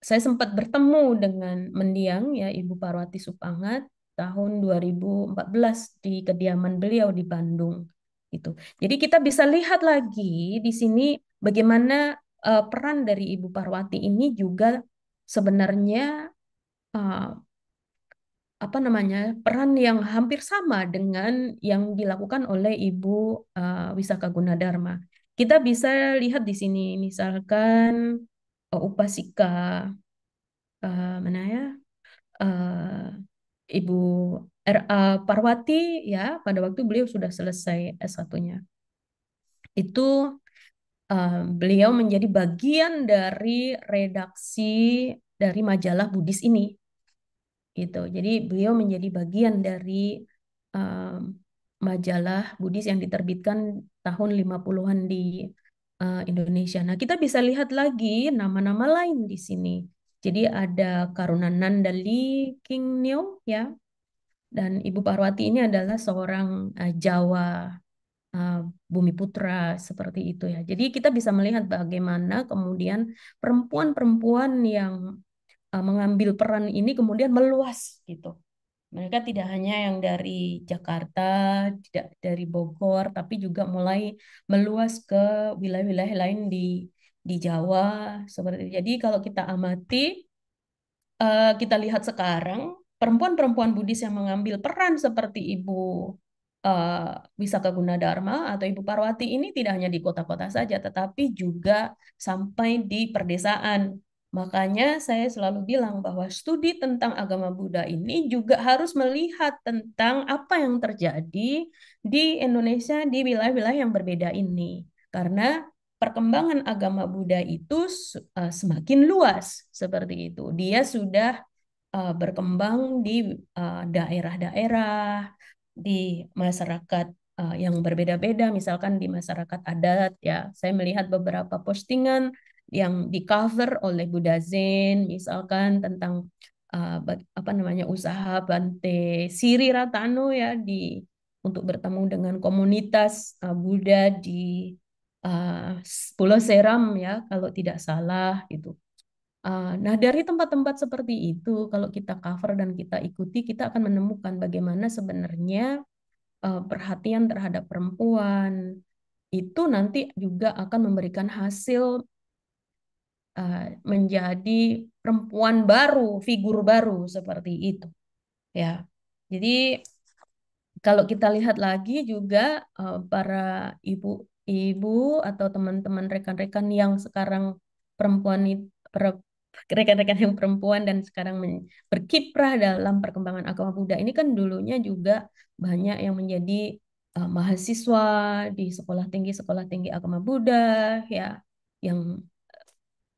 saya sempat bertemu dengan mendiang ya Ibu Parwati Supangat tahun 2014 di kediaman beliau di Bandung gitu. Jadi kita bisa lihat lagi di sini bagaimana peran dari Ibu Parwati ini juga sebenarnya uh, peran yang hampir sama dengan yang dilakukan oleh Ibu Wisaka Gunadarma. Kita bisa lihat di sini misalkan Upasika mana ya Ibu R.A. Parwati ya pada waktu beliau sudah selesai S1-nya. Itu beliau menjadi bagian dari redaksi dari majalah Buddhis ini gitu. Jadi beliau menjadi bagian dari majalah Buddhis yang diterbitkan tahun 50-an di Indonesia. Nah, kita bisa lihat lagi nama-nama lain di sini. Jadi ada Karunananda Lee King Neo ya. Dan Ibu Parwati ini adalah seorang Jawa Bumiputra seperti itu ya. Jadi kita bisa melihat bagaimana kemudian perempuan-perempuan yang mengambil peran ini kemudian meluas gitu. Mereka tidak hanya yang dari Jakarta, tidak dari Bogor, tapi juga mulai meluas ke wilayah-wilayah lain di Jawa seperti itu. Jadi kalau kita amati, kita lihat sekarang perempuan-perempuan Buddhis yang mengambil peran seperti Ibu Wisaka Gunadarma atau Ibu Parwati ini tidak hanya di kota-kota saja, tetapi juga sampai di pedesaan. Makanya saya selalu bilang bahwa studi tentang agama Buddha ini juga harus melihat tentang apa yang terjadi di Indonesia di wilayah-wilayah yang berbeda ini. Karena perkembangan agama Buddha itu semakin luas seperti itu. Dia sudah berkembang di daerah-daerah, di masyarakat yang berbeda-beda, misalkan di masyarakat adat ya. Saya melihat beberapa postingan yang di cover oleh Buddha Zen, misalkan tentang usaha Bante Siri Ratano ya untuk bertemu dengan komunitas Buddha di Pulau Seram ya kalau tidak salah itu. Nah, dari tempat-tempat seperti itu, kalau kita cover dan kita ikuti, kita akan menemukan bagaimana sebenarnya perhatian terhadap perempuan itu nanti juga akan memberikan hasil menjadi perempuan baru, figur baru seperti itu. Ya, jadi kalau kita lihat lagi juga para ibu-ibu atau teman-teman rekan-rekan yang sekarang perempuan rekan-rekan yang perempuan dan sekarang berkiprah dalam perkembangan agama Buddha ini kan dulunya juga banyak yang menjadi mahasiswa di sekolah tinggi agama Buddha ya yang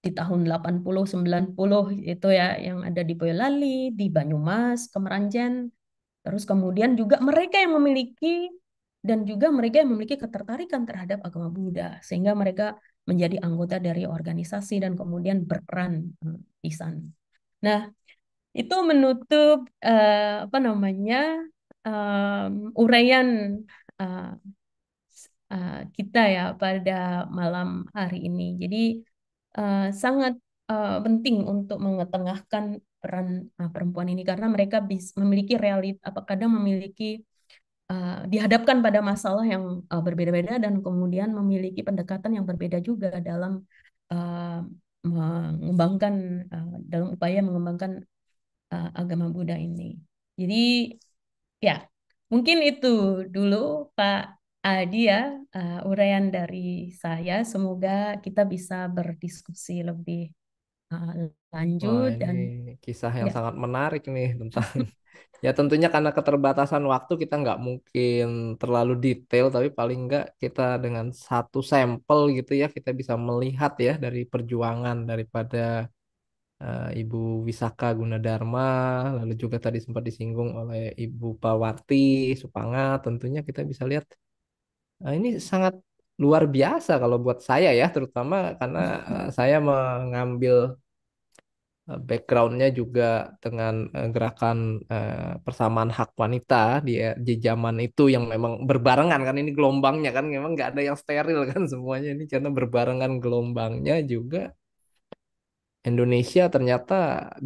di tahun 80 90 itu ya yang ada di Boyolali, di Banyumas, Kemeranjen. Terus kemudian juga mereka yang memiliki dan juga mereka yang memiliki ketertarikan terhadap agama Buddha sehingga mereka menjadi anggota dari organisasi dan kemudian berperan di sana. Nah, itu menutup apa namanya uraian eh, kita ya pada malam hari ini. Jadi sangat penting untuk mengetengahkan peran perempuan ini karena mereka memiliki realit apa kadang memiliki dihadapkan pada masalah yang berbeda-beda dan kemudian memiliki pendekatan yang berbeda juga dalam uh, mengembangkan dalam upaya mengembangkan agama Buddha ini. Jadi ya, mungkin itu dulu Pak Adi ya, uraian dari saya. Semoga kita bisa berdiskusi lebih uh, Wah, lanjut ini dan kisah yang ya, sangat menarik nih tentang ya tentunya karena keterbatasan waktu kita nggak mungkin terlalu detail tapi paling nggak kita dengan satu sampel gitu ya kita bisa melihat ya dari perjuangan daripada Ibu Wisaka Gunadarma lalu juga tadi sempat disinggung oleh Ibu Pawarti Supangat tentunya kita bisa lihat ini sangat luar biasa kalau buat saya ya terutama karena saya mengambil backgroundnya juga dengan gerakan persamaan hak wanita di zaman itu yang memang berbarengan kan ini gelombangnya kan memang nggak ada yang steril kan semuanya ini karena berbarengan gelombangnya juga Indonesia ternyata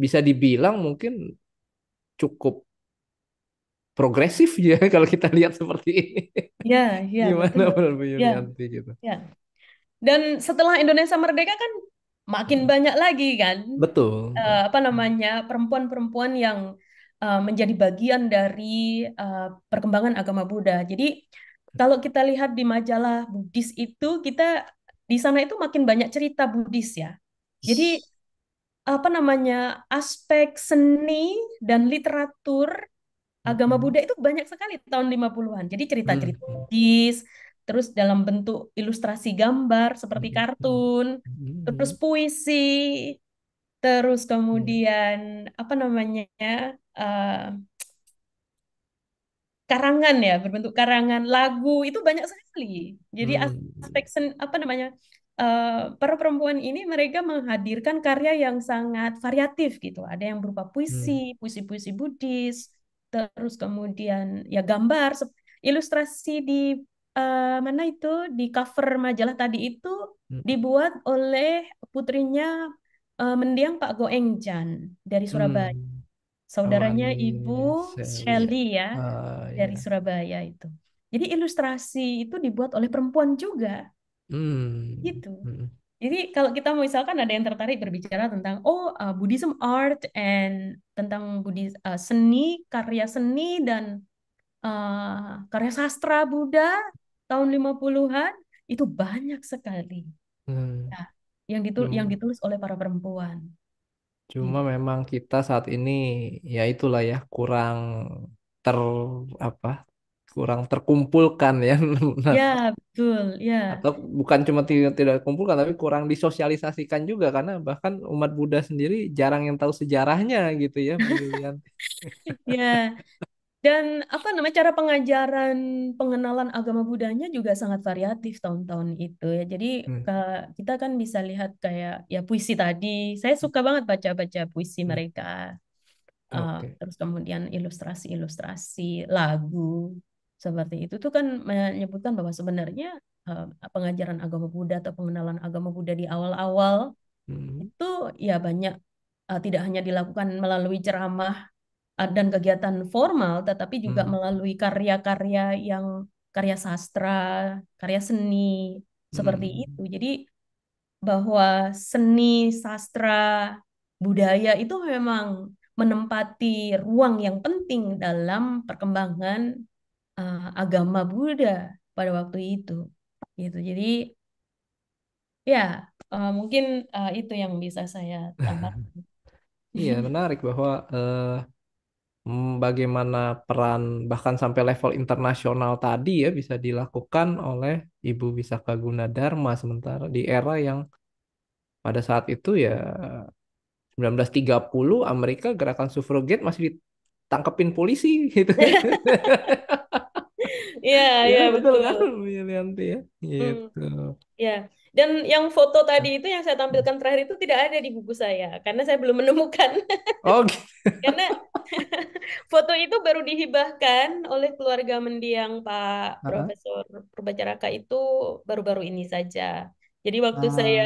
bisa dibilang mungkin cukup progresif ya kalau kita lihat seperti ini. ya, ya Gimana betul. menurut Bu Ya, Yulianti gitu? ya. Dan setelah Indonesia merdeka kan makin banyak lagi kan Betul. apa namanya perempuan-perempuan yang menjadi bagian dari perkembangan agama Buddha. Jadi kalau kita lihat di majalah Buddhis itu kita di sana itu makin banyak cerita Buddhis ya. Jadi apa namanya aspek seni dan literatur agama Mm-mm. Buddha itu banyak sekali tahun 50-an. Jadi cerita-cerita Mm-mm. Buddhis, terus dalam bentuk ilustrasi gambar seperti Mm-mm. kartun, terus Mm-mm. puisi, terus Iya. kemudian apa namanya eh, karangan ya berbentuk karangan lagu itu banyak sekali. Jadi aspek Hmm. apa namanya para perempuan ini mereka menghadirkan karya yang sangat variatif gitu. Ada yang berupa puisi, Hmm. puisi-puisi Buddhis, terus kemudian ya gambar, ilustrasi di mana itu di cover majalah tadi itu dibuat oleh putrinya mendiang Pak Goengjan dari Surabaya. Hmm. Oh, Saudaranya Ani Ibu Shelly ya. Shelly ya Ya. dari Surabaya itu. Jadi ilustrasi itu dibuat oleh perempuan juga Hmm. gitu. Hmm. Jadi kalau kita misalkan ada yang tertarik berbicara tentang Buddhism art and tentang seni, karya seni dan karya sastra Buddha tahun 50-an itu banyak sekali. Hmm. Nah, yang Cuma, ditulis oleh para perempuan cuma gitu. memang kita saat ini ya itulah ya kurang ter apa kurang terkumpulkan ya. Nah, Ya, betul. Ya. atau bukan cuma tidak dikumpulkan tapi kurang disosialisasikan juga karena bahkan umat Buddha sendiri jarang yang tahu sejarahnya gitu ya Bu Yulianti. Ya, dan apa namanya cara pengajaran pengenalan agama Budanya juga sangat variatif tahun-tahun itu ya. Jadi Hmm. kita kan bisa lihat kayak ya puisi tadi. Saya suka banget baca-baca puisi Hmm. mereka. Oke. Terus kemudian ilustrasi-ilustrasi lagu seperti itu tuh kan menyebutkan bahwa sebenarnya pengajaran agama Buddha atau pengenalan agama Buddha di awal-awal Hmm. itu ya banyak tidak hanya dilakukan melalui ceramah dan kegiatan formal, tetapi juga Hmm. melalui karya-karya yang karya sastra, karya seni seperti Hmm. itu. Jadi bahwa seni, sastra, budaya itu memang menempati ruang yang penting dalam perkembangan agama Buddha pada waktu itu. Gitu. Jadi ya mungkin itu yang bisa saya tambahkan. Iya, menarik bahwa bagaimana peran bahkan sampai level internasional tadi ya bisa dilakukan oleh Ibu Wisaka Gunadarma sementara di era yang pada saat itu ya 1930 Amerika gerakan suffragette masih ditangkepin polisi gitu kan. Iya, Ya iya betul betul. kan Bu Yulianti ya. Hmm, Gitu. ya. Dan yang foto tadi itu yang saya tampilkan terakhir itu tidak ada di buku saya karena saya belum menemukan. Oh gitu. Karena foto itu baru dihibahkan oleh keluarga mendiang Pak Heeh. Profesor Purbacaraka itu baru-baru ini saja. Jadi waktu saya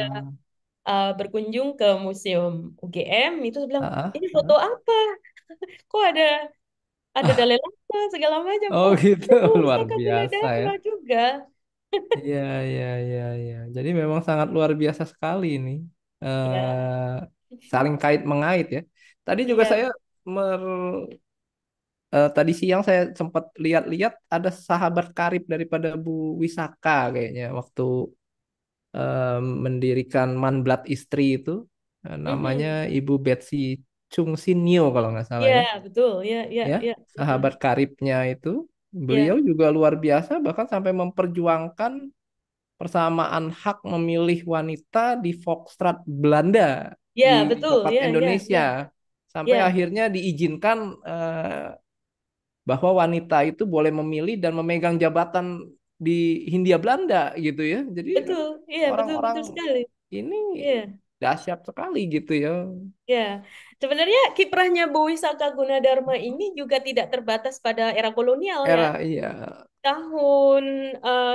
Ah, berkunjung ke Museum UGM itu saya bilang, ah, ini foto ah. apa? Kok ada Dalai Lama segala macam. Oh Oh, gitu, itu luar Saka biasa ya. Gunadarma juga. Iya, iya, iya, iya. Jadi memang sangat luar biasa sekali ini. Ya, Saling kait mengait ya. Tadi juga iya, saya tadi siang saya sempat lihat-lihat ada sahabat karib daripada Bu Wisaka kayaknya waktu mendirikan Manblat Istri itu. Namanya mhm. Ibu Betsy Chung Sin Nyo kalau nggak salah Ya, ya. betul, ya, ya, Ya, ya, betul, sahabat karibnya itu. Beliau ya, juga luar biasa bahkan sampai memperjuangkan persamaan hak memilih wanita di Volksstraat Belanda ya, di betul, tempat ya, ya, Indonesia ya, sampai ya, akhirnya diizinkan bahwa wanita itu boleh memilih dan memegang jabatan di Hindia Belanda gitu ya. Jadi betul, iya, betul, orang-orang betul sekali, ini iya. dahsyat sekali gitu ya. Ya, sebenarnya kiprahnya Bu Wisaka Gunadarma ini juga tidak terbatas pada era kolonial ya. Era iya. Tahun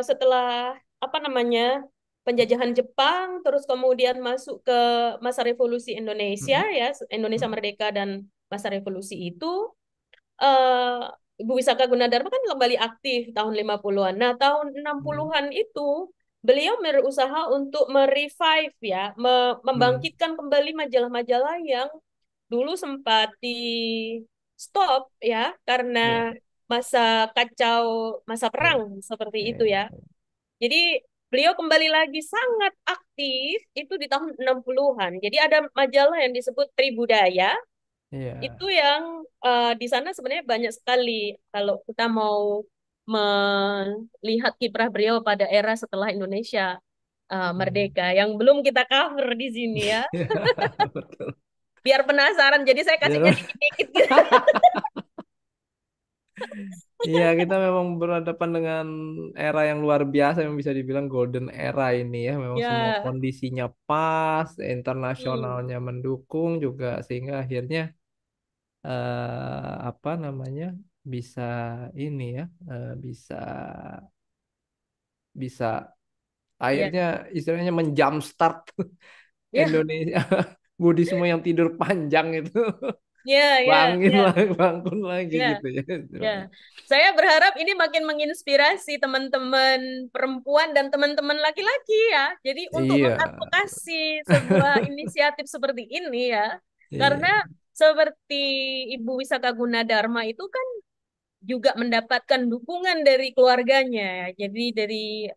setelah apa namanya penjajahan Jepang, terus kemudian masuk ke masa revolusi Indonesia Mm, ya, Indonesia mm, Merdeka dan masa revolusi itu, Ibu Wisaka Gunadarma kan kembali aktif tahun 50-an. Nah, tahun mm, 60-an itu beliau berusaha untuk merevive ya, mm. membangkitkan kembali majalah-majalah yang dulu sempat di stop ya karena Ya, masa kacau, masa perang ya, seperti itu ya. ya, Jadi beliau kembali lagi sangat aktif itu di tahun 60-an. Jadi ada majalah yang disebut Tribudaya itu ya. yang di sana sebenarnya banyak sekali kalau kita mau melihat kiprah beliau pada era setelah Indonesia Hmm. merdeka yang belum kita cover di sini ya. Betul. Biar penasaran, jadi saya kasihnya Biar dikit-dikit gitu. iya, kita memang berhadapan dengan era yang luar biasa yang bisa dibilang golden era ini ya. Memang semua Ya, kondisinya pas, hmm, internasionalnya mendukung juga sehingga akhirnya apa namanya bisa ini ya, bisa bisa ya, akhirnya istilahnya menjumpstart ya, Indonesia Buddhisme yang tidur panjang itu ya, ya, bangin ya, lagi, bangun lagi ya, gitu ya. ya. Saya berharap ini makin menginspirasi teman-teman perempuan dan teman-teman laki-laki ya. Jadi untuk Iya, mengadvokasi sebuah inisiatif seperti ini ya. Karena iya, seperti Ibu Wisaka Gunadarma itu kan juga mendapatkan dukungan dari keluarganya. Jadi dari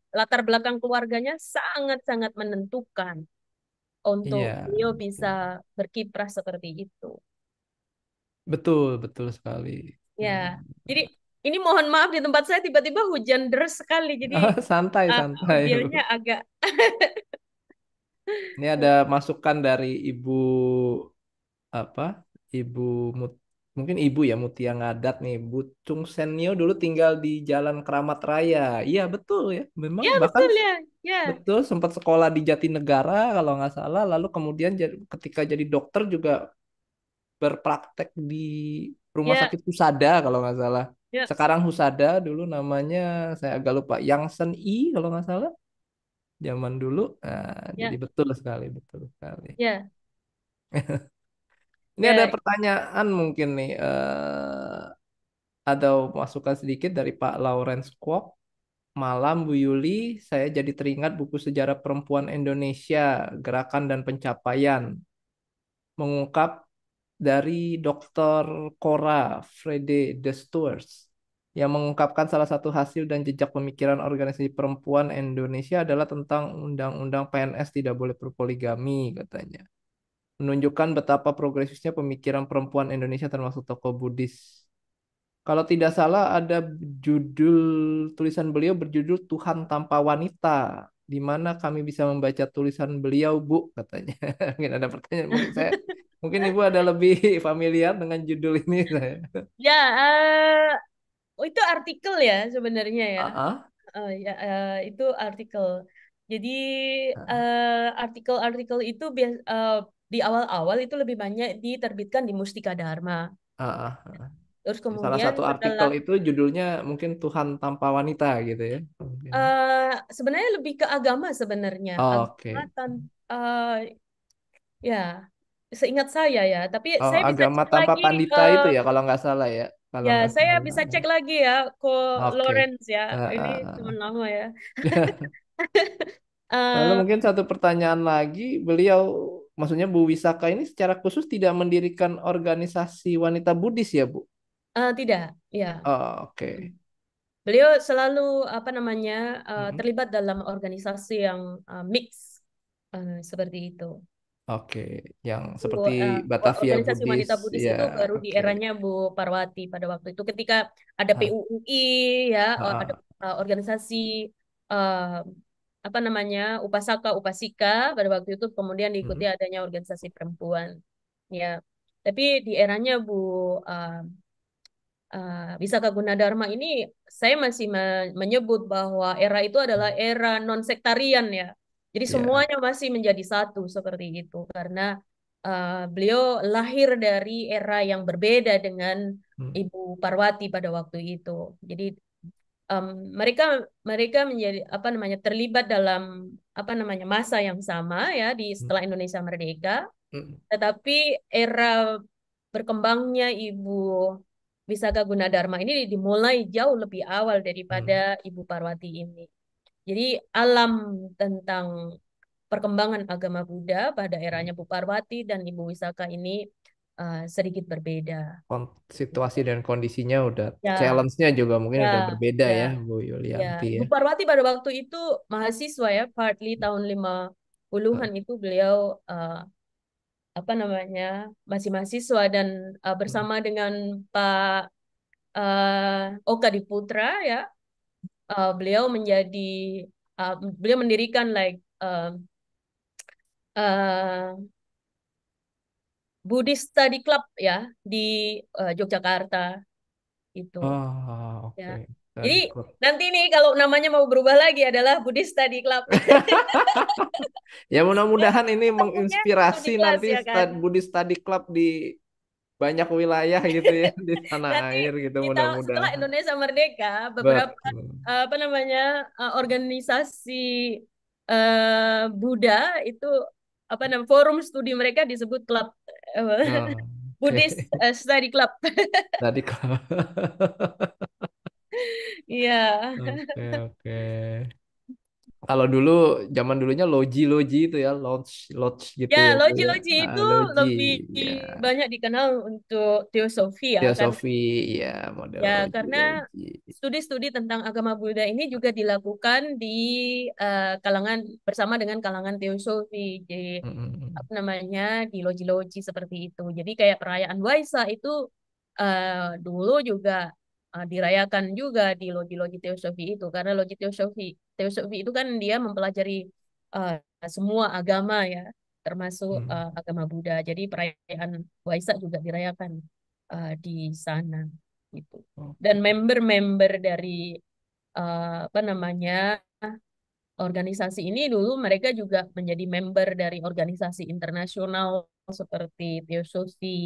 latar belakang keluarganya sangat-sangat menentukan untuk iya. beliau bisa berkiprah seperti itu. Betul, betul sekali. Ya, Hmm. jadi ini mohon maaf di tempat saya tiba-tiba hujan deras sekali, jadi Santai, santai. audionya agak Ini ada masukan dari Ibu apa? Ibu mungkin Ibu ya Mutia Ngadat nih. Bu Chung Senyo dulu tinggal di Jalan Keramat Raya. Iya, betul ya. Memang ya bahkan betul ya, ya, betul sempat sekolah di Jatinegara kalau nggak salah. Lalu kemudian ketika jadi dokter juga berpraktek di Rumah ya, Sakit Husada kalau nggak salah. ya, Sekarang Husada dulu namanya saya agak lupa. Yang Sen I kalau nggak salah zaman dulu. Nah, jadi ya, betul sekali, betul sekali. ya, Ini ada ya, pertanyaan mungkin nih. Ada masukan sedikit dari Pak Lawrence Kwok. malam Bu Yuli, saya jadi teringat buku sejarah perempuan Indonesia, Gerakan dan Pencapaian, mengungkap dari Dr. Cora Frede de Stuers yang mengungkapkan salah satu hasil dan jejak pemikiran organisasi perempuan Indonesia adalah tentang undang-undang PNS tidak boleh berpoligami katanya. Menunjukkan betapa progresifnya pemikiran perempuan Indonesia termasuk tokoh Buddhis. Kalau tidak salah ada judul tulisan beliau berjudul Tuhan Tanpa Wanita. Di mana kami bisa membaca tulisan beliau, Bu, katanya. Mungkin ada pertanyaan, mungkin Ibu ada lebih familiar dengan judul ini saya. Ya, oh, itu artikel ya sebenarnya ya. Ah, ah. Ya, itu artikel. Jadi Ah, artikel-artikel itu di awal-awal itu lebih banyak diterbitkan di Mustika Dharma. ah, ah. Terus Salah kemudian satu artikel setelah itu judulnya mungkin Tuhan Tanpa Wanita gitu ya. Mungkin. sebenarnya lebih ke agama sebenarnya. Agama Oke. ya, seingat saya ya. Tapi Oh, saya bisa agama cek tanpa lagi. pandita itu ya kalau nggak salah ya. Kalau Ya, nggak saya salah. bisa cek lagi ya, ko Oke. Lawrence ya. Ah, Ini ah, teman ah. lama ya. Lalu Eh, mungkin satu pertanyaan lagi, beliau, maksudnya Bu Wisaka ini secara khusus tidak mendirikan organisasi wanita Buddhis ya, Bu? tidak, ya. Oh, oke. Beliau selalu apa namanya Mm-mm. terlibat dalam organisasi yang mix seperti itu. Oke, yang Itu, seperti Batavia organisasi Buddhis, wanita Buddhis ya, itu baru di oke. eranya Bu Parwati pada waktu itu ketika ada Ah, PUI ya, ada ah, organisasi eh, apa namanya Upasaka Upasika pada waktu itu kemudian diikuti mm, adanya organisasi perempuan ya. Tapi di eranya Bu uh, Wisaka Gunadarma ini saya masih menyebut bahwa era itu adalah era non sektarian ya. Jadi ya, semuanya masih menjadi satu seperti itu karena beliau lahir dari era yang berbeda dengan mm, Ibu Parwati pada waktu itu. Jadi em, mereka mereka menjadi apa namanya terlibat dalam apa namanya masa yang sama ya di mm, setelah Indonesia merdeka. mm, Tetapi era berkembangnya Ibu Wisaka Gunadarma ini dimulai jauh lebih awal daripada mm, Ibu Parwati ini. Jadi alam tentang perkembangan agama Buddha pada eranya mm. Bu Parwati dan Ibu Wisaka ini sedikit berbeda. Situasi dan kondisinya udah, Ya, challenge-nya juga mungkin ya, udah berbeda ya, ya, Bu ya. Yulianti Bu ya. Parwati pada waktu itu mahasiswa ya, partly tahun 50-an Ah, itu beliau apa namanya masih mahasiswa dan mm. bersama dengan Pak Oka Diputra ya beliau menjadi beliau mendirikan like uh, Buddhist Study Club ya di Yogyakarta itu Ah, ya. oke. Jadi Tadi klub. nanti nih kalau namanya mau berubah lagi adalah Buddhist Study Club. Ya mudah-mudahan ini Kita punya studi menginspirasi kelas nanti ya kan. Buddhist Study Club di banyak wilayah gitu ya di tanah Nanti air gitu setelah mudah-mudahan. Indonesia merdeka, beberapa Betul. apa namanya organisasi Buddha itu apa namanya forum studi mereka disebut klub Oh, Buddhist oke. Study Club. Tadi klub. Iya. Oke, oke. Kalau dulu zaman dulunya loji-loji itu ya, lodge lodge gitu Ya, ya, Bu ya. loji-loji Ah, itu loji lebih ya. banyak dikenal untuk teosofi ya, karena Teosofi ya, model ya karena loji-loji. studi-studi tentang agama Buddha ini juga dilakukan di kalangan bersama dengan kalangan teosofi. Jadi Mm-mm. apa namanya di loji-loji seperti itu. Jadi kayak perayaan Waisak itu dulu juga dirayakan juga di loji-loji teosofi itu karena loji teosofi itu kan dia mempelajari eh, semua agama ya termasuk Mm. agama Buddha. Jadi perayaan Waisak juga dirayakan di sana gitu. Dan Oke. member-member dari apa namanya organisasi ini dulu mereka juga menjadi member dari organisasi internasional seperti Teosofi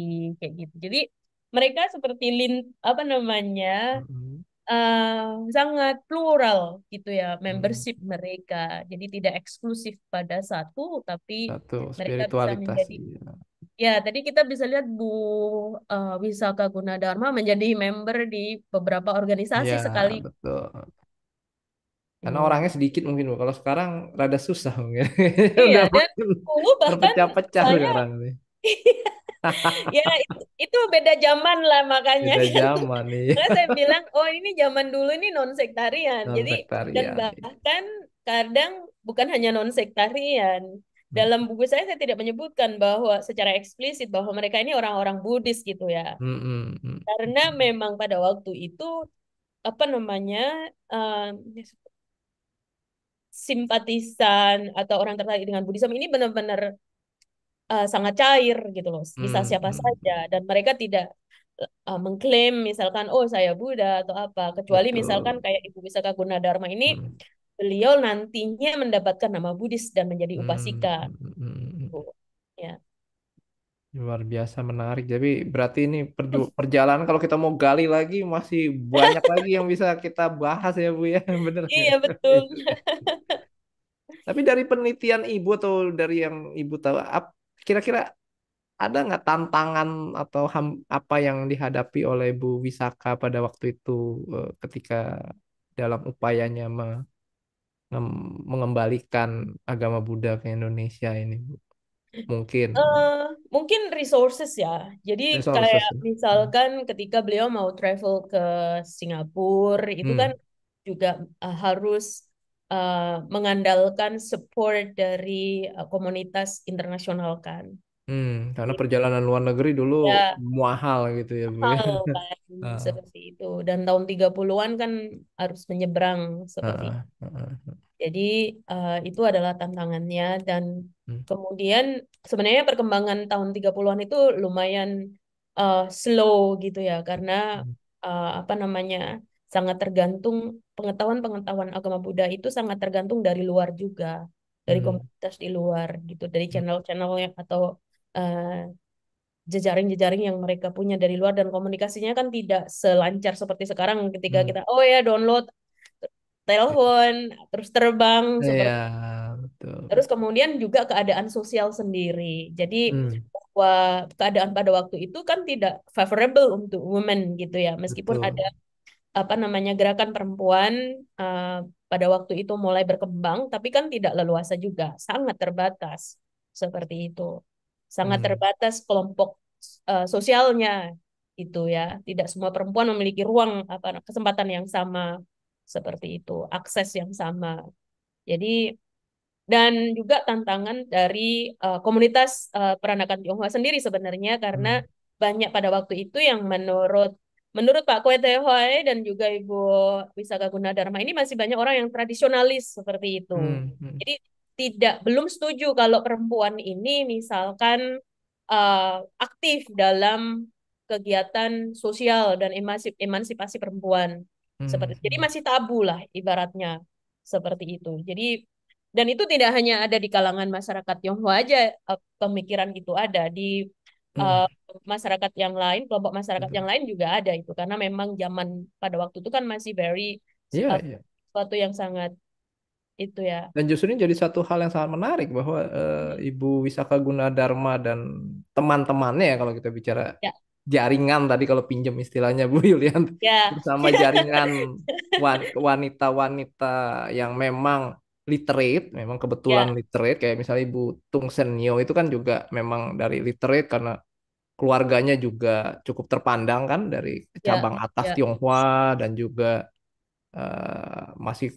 kayak gitu. Jadi mereka seperti apa namanya Mm-mm. sangat plural gitu ya Mm. membership mereka. Jadi tidak eksklusif pada satu, tapi Satu mereka bisa spiritualitas menjadi ya. ya tadi kita bisa lihat Bu Wisaka Gunadarma menjadi member di beberapa organisasi Ya, sekali betul. Karena orangnya sedikit mungkin Bu. Kalau sekarang rada susah mungkin. Iya, Udah dan makin dulu bahkan terpecah-pecah saya sekarang nih. ya itu beda zaman lah makanya Beda kan. zaman nih. Makanya saya bilang, oh ini zaman dulu ini non-sektarian. Non Jadi, dan sektarian. bahkan kadang bukan hanya non-sektarian. Dalam buku saya tidak menyebutkan bahwa secara eksplisit bahwa mereka ini orang-orang Buddhis gitu ya. Karena memang pada waktu itu, apa namanya, eh, simpatisan atau orang tertarik dengan Buddhisme ini benar-benar sangat cair gitu loh, bisa siapa saja dan mereka tidak mengklaim misalkan oh saya Buddha atau apa kecuali misalkan Betul. kayak Ibu Wisaka Gunadarma ini Hmm. beliau nantinya mendapatkan nama Buddhis dan menjadi Hmm. upasika. Hmm. Gitu. Ya. Luar biasa menarik. Jadi berarti ini perjalanan kalau kita mau gali lagi masih banyak lagi yang bisa kita bahas ya Bu ya. Bener nggak? Iya betul. Tapi dari penelitian Ibu atau dari yang Ibu tahu, kira-kira ada nggak tantangan atau apa yang dihadapi oleh Bu Wisaka pada waktu itu ketika dalam upayanya mengembalikan agama Buddha ke Indonesia ini, Bu? Mungkin Eh, Mungkin resources ya. Jadi kayak resources. misalkan ketika beliau mau travel ke Singapura, itu kan Hmm. juga harus eh, mengandalkan support dari komunitas internasional kan. Karena perjalanan luar negeri dulu Ya, mahal gitu ya, Bu ya. hal kan Ah, seperti itu. Dan tahun 30-an kan harus menyeberang seperti itu. ah, ah. Jadi itu adalah tantangannya dan Hmm, kemudian sebenarnya perkembangan tahun 30-an itu lumayan slow gitu ya karena hmm, apa namanya sangat tergantung pengetahuan-pengetahuan agama Buddha itu sangat tergantung dari luar juga dari hmm, komunitas di luar gitu dari hmm, channel-channel yang atau eh, jejaring-jejaring yang mereka punya dari luar dan komunikasinya kan tidak selancar seperti sekarang ketika hmm. kita oh ya download telepon terus terbang Iya, seperti betul. terus kemudian juga keadaan sosial sendiri. Jadi Hmm, bahwa keadaan pada waktu itu kan tidak favorable untuk women gitu ya. Meskipun ada betul. apa namanya gerakan perempuan uh, pada waktu itu mulai berkembang, tapi kan tidak leluasa juga, sangat terbatas seperti itu. Sangat Hmm, terbatas kelompok sosialnya itu ya. Tidak semua perempuan memiliki ruang apa kesempatan yang sama seperti itu, akses yang sama. Jadi dan juga tantangan dari komunitas peranakan Tionghoa sendiri sebenarnya karena hmm, banyak pada waktu itu yang menurut menurut Pak Kwe Teh Hoe dan juga Ibu Wisaka Gunadarma ini masih banyak orang yang tradisionalis seperti itu. hmm. Jadi tidak belum setuju kalau perempuan ini misalkan aktif dalam kegiatan sosial dan emansipasi perempuan Hmm, seperti jadi hmm, masih tabu lah ibaratnya seperti itu. Jadi dan itu tidak hanya ada di kalangan masyarakat Tionghoa aja, pemikiran itu ada di hmm. eh, masyarakat yang lain, kelompok masyarakat yang Betul. lain juga ada itu karena memang zaman pada waktu itu kan masih very Iya, uh, iya. suatu yang sangat itu ya. Dan justru ini jadi satu hal yang sangat menarik bahwa Ibu Wisaka Gunadarma dan teman-temannya ya kalau kita bicara Ya, jaringan tadi kalau pinjam istilahnya Bu Yulian ya, bersama jaringan wanita-wanita yang memang literate, memang kebetulan ya, literate kayak misalnya Ibu Tung Sen Nio itu kan juga memang dari literate karena keluarganya juga cukup terpandang kan dari ya, cabang atas ya, Tionghoa dan juga masih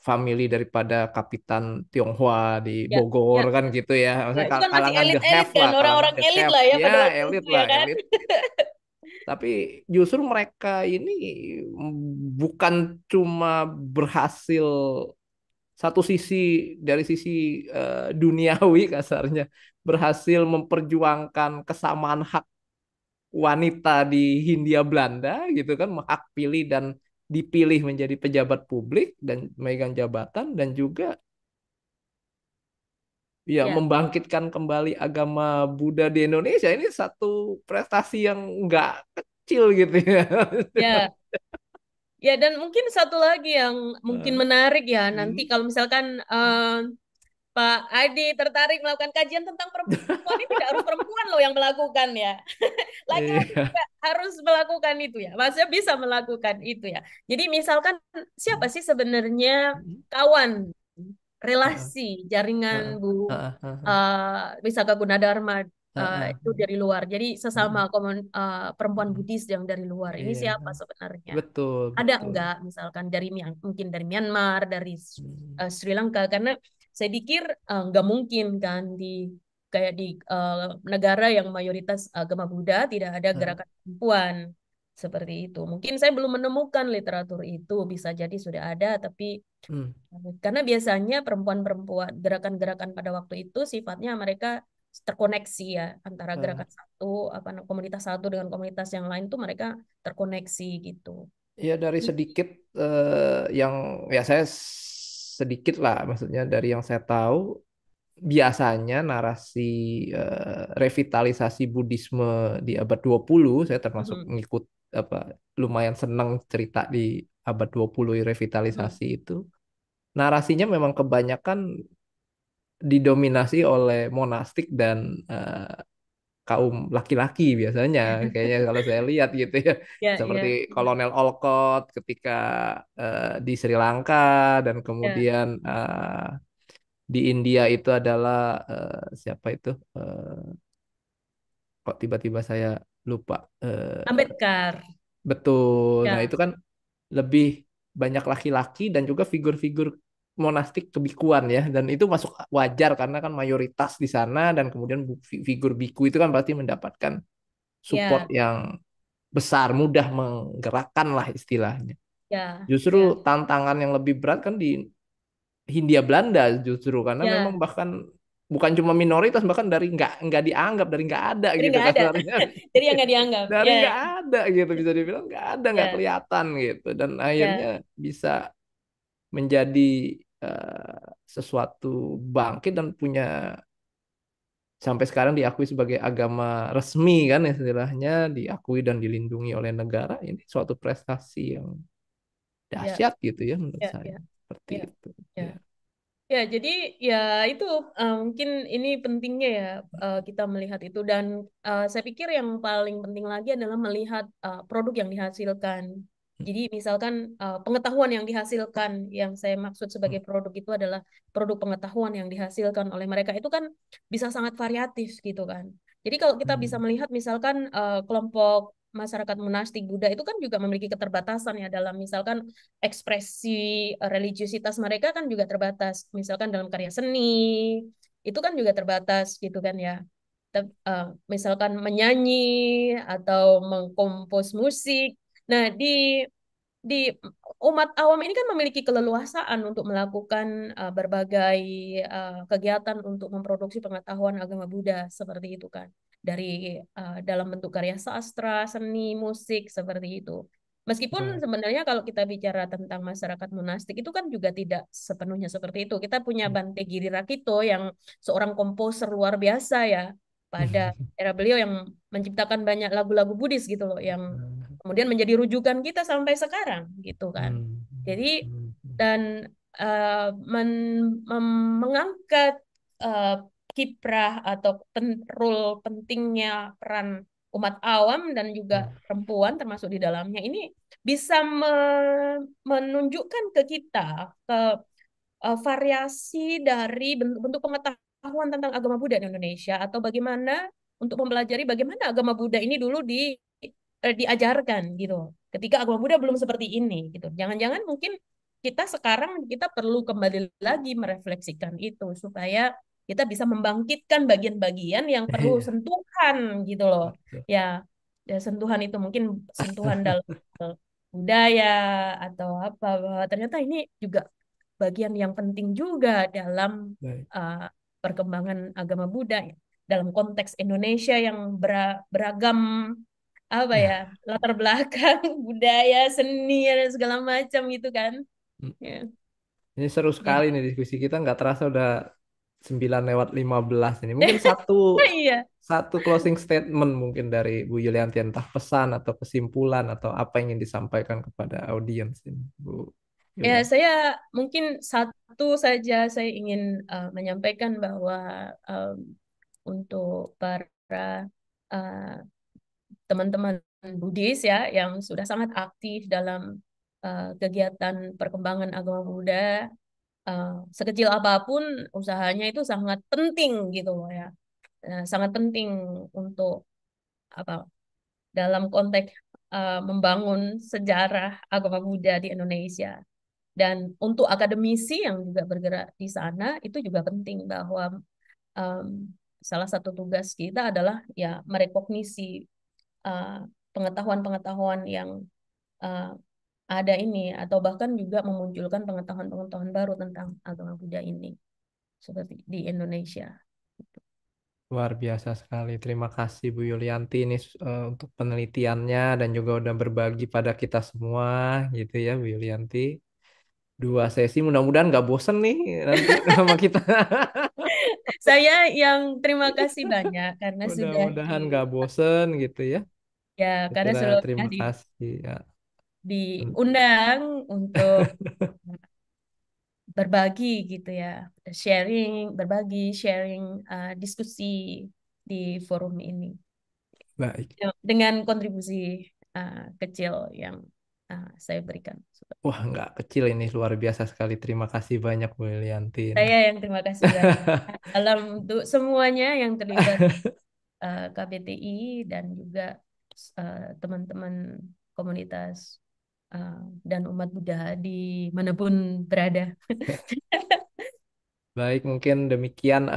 family daripada Kapitan Tionghoa di ya, Bogor ya. kan gitu ya. Ya, Maksudnya itu kan masih kalangan the elit-elit have kan, lah, kalangan orang-orang the elit have. lah ya Ya, pada waktu elit itu ya lah, kan. elit. Tapi justru mereka ini bukan cuma berhasil satu sisi dari sisi duniawi kasarnya berhasil memperjuangkan kesamaan hak wanita di Hindia Belanda gitu kan hak pilih dan dipilih menjadi pejabat publik dan memegang jabatan dan juga ya Ya, membangkitkan kembali agama Buddha di Indonesia ini satu prestasi yang nggak kecil gitu ya. ya. Ya, dan mungkin satu lagi yang mungkin Nah, menarik ya, nanti hmm, kalau misalkan Pak Adi tertarik melakukan kajian tentang perempuan, ini tidak harus perempuan loh yang melakukan ya. Laki-laki Iya. juga harus melakukan itu ya. Maksudnya bisa melakukan itu ya. Jadi misalkan siapa sih sebenarnya kawan, Heeh, relasi, jaringan heeh, Bu heeh, heeh, Wisaka Gunadarma heeh. itu dari luar. Jadi sesama perempuan Mm-mm. Buddhis yang dari luar. Ini Iya, siapa sebenarnya? betul, Ada betul. enggak misalkan dari mungkin dari Myanmar, dari Hmm, Sri Lanka? Karena saya pikir nggak mungkin kan kayak di negara yang mayoritas agama Buddha tidak ada heeh, gerakan perempuan seperti itu. Mungkin saya belum menemukan literatur itu, bisa jadi sudah ada, tapi hmm, karena biasanya perempuan-perempuan gerakan-gerakan pada waktu itu sifatnya mereka terkoneksi ya antara heeh. gerakan satu komunitas satu dengan komunitas yang lain tuh mereka terkoneksi gitu. Ya dari sedikit yang ya saya sedikit lah, maksudnya dari yang saya tahu biasanya narasi revitalisasi Buddhisme di abad 20, saya termasuk Mhm. ngikut apa lumayan senang cerita di abad 20 Mhm. revitalisasi itu. Narasinya memang kebanyakan didominasi oleh monastik dan kaum laki-laki biasanya, kayaknya kalau saya lihat gitu ya, Ya, seperti ya, ya, Kolonel Olcott ketika di Sri Lanka, dan ya. kemudian di India itu adalah siapa itu? Kok tiba-tiba saya lupa. Ambedkar. Betul. Nah, Ya, itu kan lebih banyak laki-laki dan juga figur-figur monastik kebikuan ya, dan itu masuk wajar karena kan mayoritas di sana, dan kemudian figur biku itu kan pasti mendapatkan support ya, yang besar, mudah menggerakkan lah istilahnya. ya, Justru ya, tantangan yang lebih berat kan di Hindia Belanda, justru karena memang ya. bahkan bukan cuma minoritas, bahkan dari nggak dianggap, dari nggak ada Jadi gitu nggak ada. kasarnya. Jadi yang nggak dianggap. Dari Ya, nggak ada gitu, bisa dibilang nggak ada, nggak ya, kelihatan gitu, dan akhirnya ya, bisa menjadi sesuatu bangkit dan punya sampai sekarang diakui sebagai agama resmi kan istilahnya, diakui dan dilindungi oleh negara. Ini suatu prestasi yang ya, dahsyat gitu ya menurut ya, saya, ya, seperti ya, itu ya. ya. Ya, jadi ya itu mungkin ini pentingnya ya kita melihat itu dan saya pikir yang paling penting lagi adalah melihat produk yang dihasilkan. Jadi misalkan pengetahuan yang dihasilkan, yang saya maksud sebagai produk itu adalah produk pengetahuan yang dihasilkan oleh mereka itu kan bisa sangat variatif gitu kan. Jadi kalau kita bisa Hmm. melihat misalkan kelompok masyarakat monastik Buddha itu kan juga memiliki keterbatasan ya dalam misalkan ekspresi religiusitas mereka kan juga terbatas. Misalkan dalam karya seni, itu kan juga terbatas gitu kan ya. Misalkan menyanyi atau mengkompos musik. Nah, di umat awam ini kan memiliki keleluasaan untuk melakukan berbagai kegiatan untuk memproduksi pengetahuan agama Buddha seperti itu kan. Dari dalam bentuk karya sastra, seni, musik seperti itu. Meskipun Baik. sebenarnya kalau kita bicara tentang masyarakat monastik itu kan juga tidak sepenuhnya seperti itu. Kita punya Bante Giri Rakito yang seorang komposer luar biasa ya pada era beliau yang menciptakan banyak lagu-lagu Buddhis gitu loh yang kemudian menjadi rujukan kita sampai sekarang gitu kan. Hmm. Jadi Hmm. dan mengangkat eh, kiprah atau role pentingnya peran umat awam dan juga Hmm. perempuan termasuk di dalamnya ini bisa menunjukkan ke kita ke variasi dari bentuk-bentuk pengetahuan tentang agama Buddha di Indonesia atau bagaimana untuk mempelajari bagaimana agama Buddha ini dulu diajarkan gitu. Ketika agama Buddha belum seperti ini gitu. Jangan-jangan mungkin kita perlu kembali lagi merefleksikan itu supaya kita bisa membangkitkan bagian-bagian yang perlu Iya, sentuhan gitu loh. betul. Ya, ya sentuhan itu mungkin sentuhan dalam budaya atau apa bahwa ternyata ini juga bagian yang penting juga dalam Baik. uh, perkembangan agama Buddha ya. Dalam konteks Indonesia yang beragam apa ya Nah, latar belakang budaya seni dan segala macam gitu kan ya ini seru jadi sekali nih diskusi kita, nggak terasa udah 9:15 ini. Mungkin satu iya satu closing statement mungkin dari Bu Yulianti, entah pesan atau kesimpulan atau apa yang ingin disampaikan kepada audiens ini, Bu. Ya, Gimana? saya mungkin satu saja saya ingin menyampaikan bahwa em, untuk para eh, teman-teman Buddhis ya yang sudah sangat aktif dalam kegiatan perkembangan agama Buddha, eh, sekecil apapun usahanya itu sangat penting gitu loh ya. Sangat penting untuk apa dalam konteks membangun sejarah agama Buddha di Indonesia. Dan untuk akademisi yang juga bergerak di sana itu juga penting bahwa em, salah satu tugas kita adalah ya merekognisi uh, pengetahuan-pengetahuan yang uh, ada ini atau bahkan juga memunculkan pengetahuan-pengetahuan baru tentang agama Buddha ini seperti di Indonesia. Luar biasa sekali. Terima kasih Bu Yulianti ini untuk penelitiannya dan juga udah berbagi pada kita semua gitu ya Bu Yulianti. Dua sesi mudah-mudahan nggak bosen nih nanti sama kita. Saya yang terima kasih banyak karena sudah Mudah-mudahan nggak bosen gitu ya. Saya karena kira sudah terima kasih ya. diundang untuk berbagi gitu ya, sharing, berbagi, sharing, diskusi di forum ini. Baik. Ya, dengan kontribusi kecil yang saya berikan. Wah, nggak kecil ini luar biasa sekali. Terima kasih banyak Bu Yulianti ini. Saya yang terima kasih banyak dalam untuk semuanya yang terlibat KBTI dan juga teman-teman komunitas uh, dan umat Buddha di manapun berada. Baik, mungkin demikian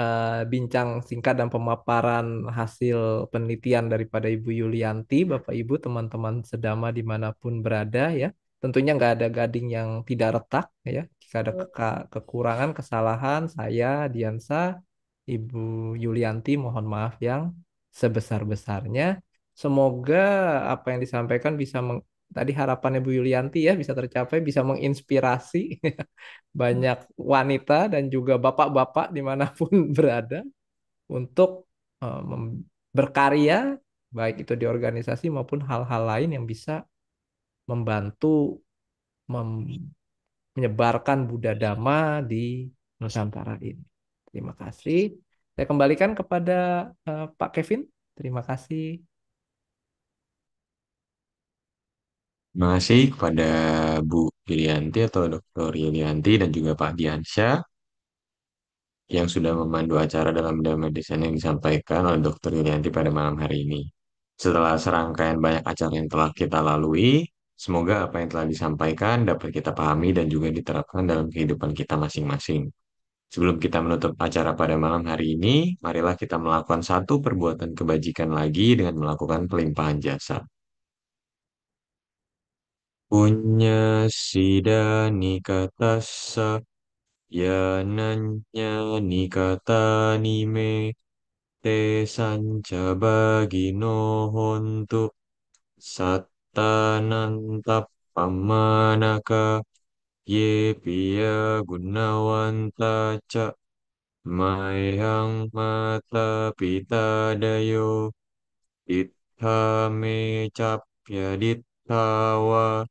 bincang singkat dan pemaparan hasil penelitian daripada Ibu Yulianti, Bapak Ibu, teman-teman sedama dimanapun berada ya. Tentunya nggak ada gading yang tidak retak ya. Jika ada kekurangan, kesalahan, saya, Diansa, Ibu Yulianti, mohon maaf yang sebesar-besarnya. Semoga apa yang disampaikan bisa tadi harapannya Bu Yulianti ya bisa tercapai, bisa menginspirasi banyak wanita dan juga bapak-bapak dimanapun berada untuk berkarya, baik itu di organisasi maupun hal-hal lain yang bisa membantu mem- menyebarkan Buddha Dhamma di Nusantara ini. Terima kasih. Saya kembalikan kepada Pak Kevin. Terima kasih. Terima kasih kepada Bu Yulianti atau Dr. Yulianti dan juga Pak Diansyah yang sudah memandu acara dalam Dhamma Desain yang disampaikan oleh Dr. Yulianti pada malam hari ini. Setelah serangkaian banyak acara yang telah kita lalui, semoga apa yang telah disampaikan dapat kita pahami dan juga diterapkan dalam kehidupan kita masing-masing. Sebelum kita menutup acara pada malam hari ini, marilah kita melakukan satu perbuatan kebajikan lagi dengan melakukan pelimpahan jasa. Punya sida nikatasa yananya nikata nime te sanca bagino hontu sattanantap pamanaka ye piya gunawanta ca mayang mata pita dayo ittha me capya dittawa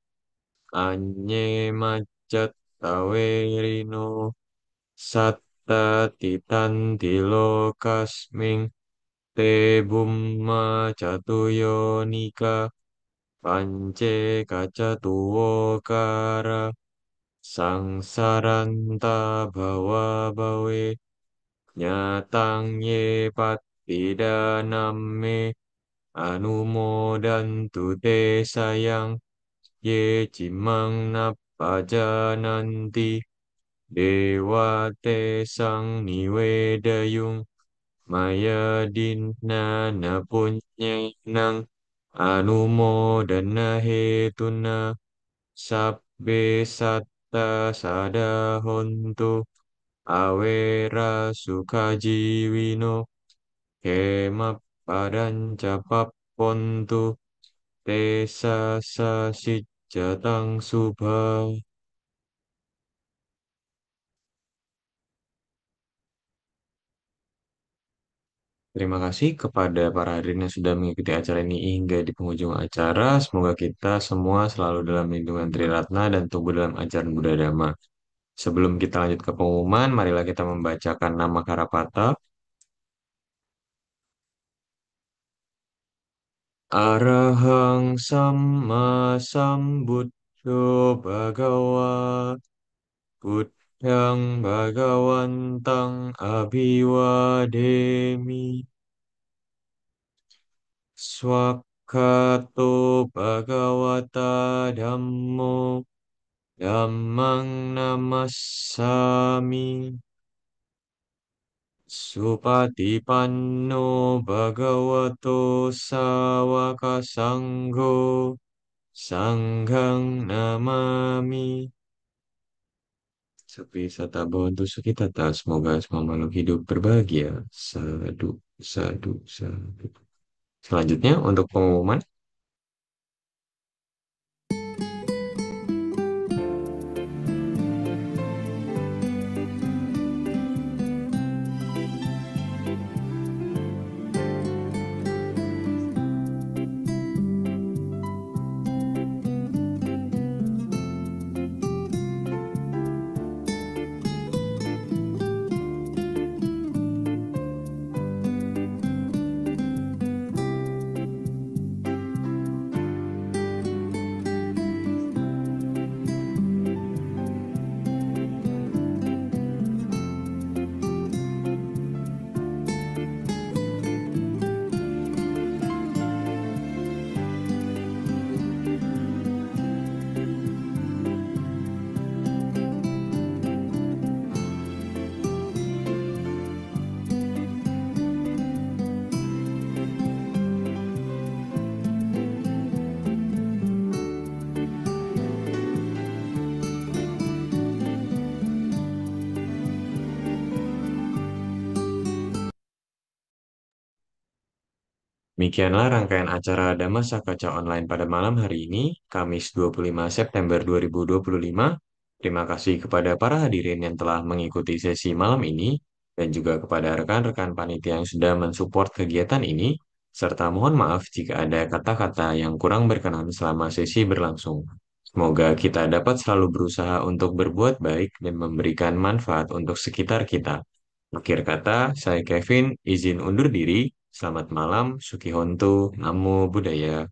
anye macet tawerino satta titanti lokasming te bumma catuyonika pance kacatuwokara sangsaranta bawa bawe nyatang ye patidaname anumodantu te sayang ye cimang napajananti dewa te sang niwedayung maya dinna napunyenang anumodana hetuna sabbe satta sada hontu awera sukajiwino kema padanca pappontu tesa sasijatang subha. Terima kasih kepada para hadirin yang sudah mengikuti acara ini hingga di penghujung acara. Semoga kita semua selalu dalam lindungan Triratna dan tumbuh dalam ajaran Buddha Dhamma. Sebelum kita lanjut ke pengumuman, marilah kita membacakan nama Karapata. Arahang Samma Sambuddho Bhagawa Buddhang Bhagawantang Abhiwademi Swakato Bhagawata Dhammo Dhammang Namassami Supatipanno Bhagavato Sawaka Sangho Sanghang Namami Sepi Sata Bhavantu Sukitata. Semoga semua makhluk hidup berbahagia. Sadu, sadu, sadu. Selanjutnya untuk pengumuman. Demikianlah rangkaian acara Dhamma Sakaca Online pada malam hari ini, Kamis 25 September 2025. Terima kasih kepada para hadirin yang telah mengikuti sesi malam ini, dan juga kepada rekan-rekan panitia yang sudah mensupport kegiatan ini, serta mohon maaf jika ada kata-kata yang kurang berkenan selama sesi berlangsung. Semoga kita dapat selalu berusaha untuk berbuat baik dan memberikan manfaat untuk sekitar kita. Akhir kata, saya Kevin izin undur diri. Selamat malam, Sukihonto, Namo Buddhaya.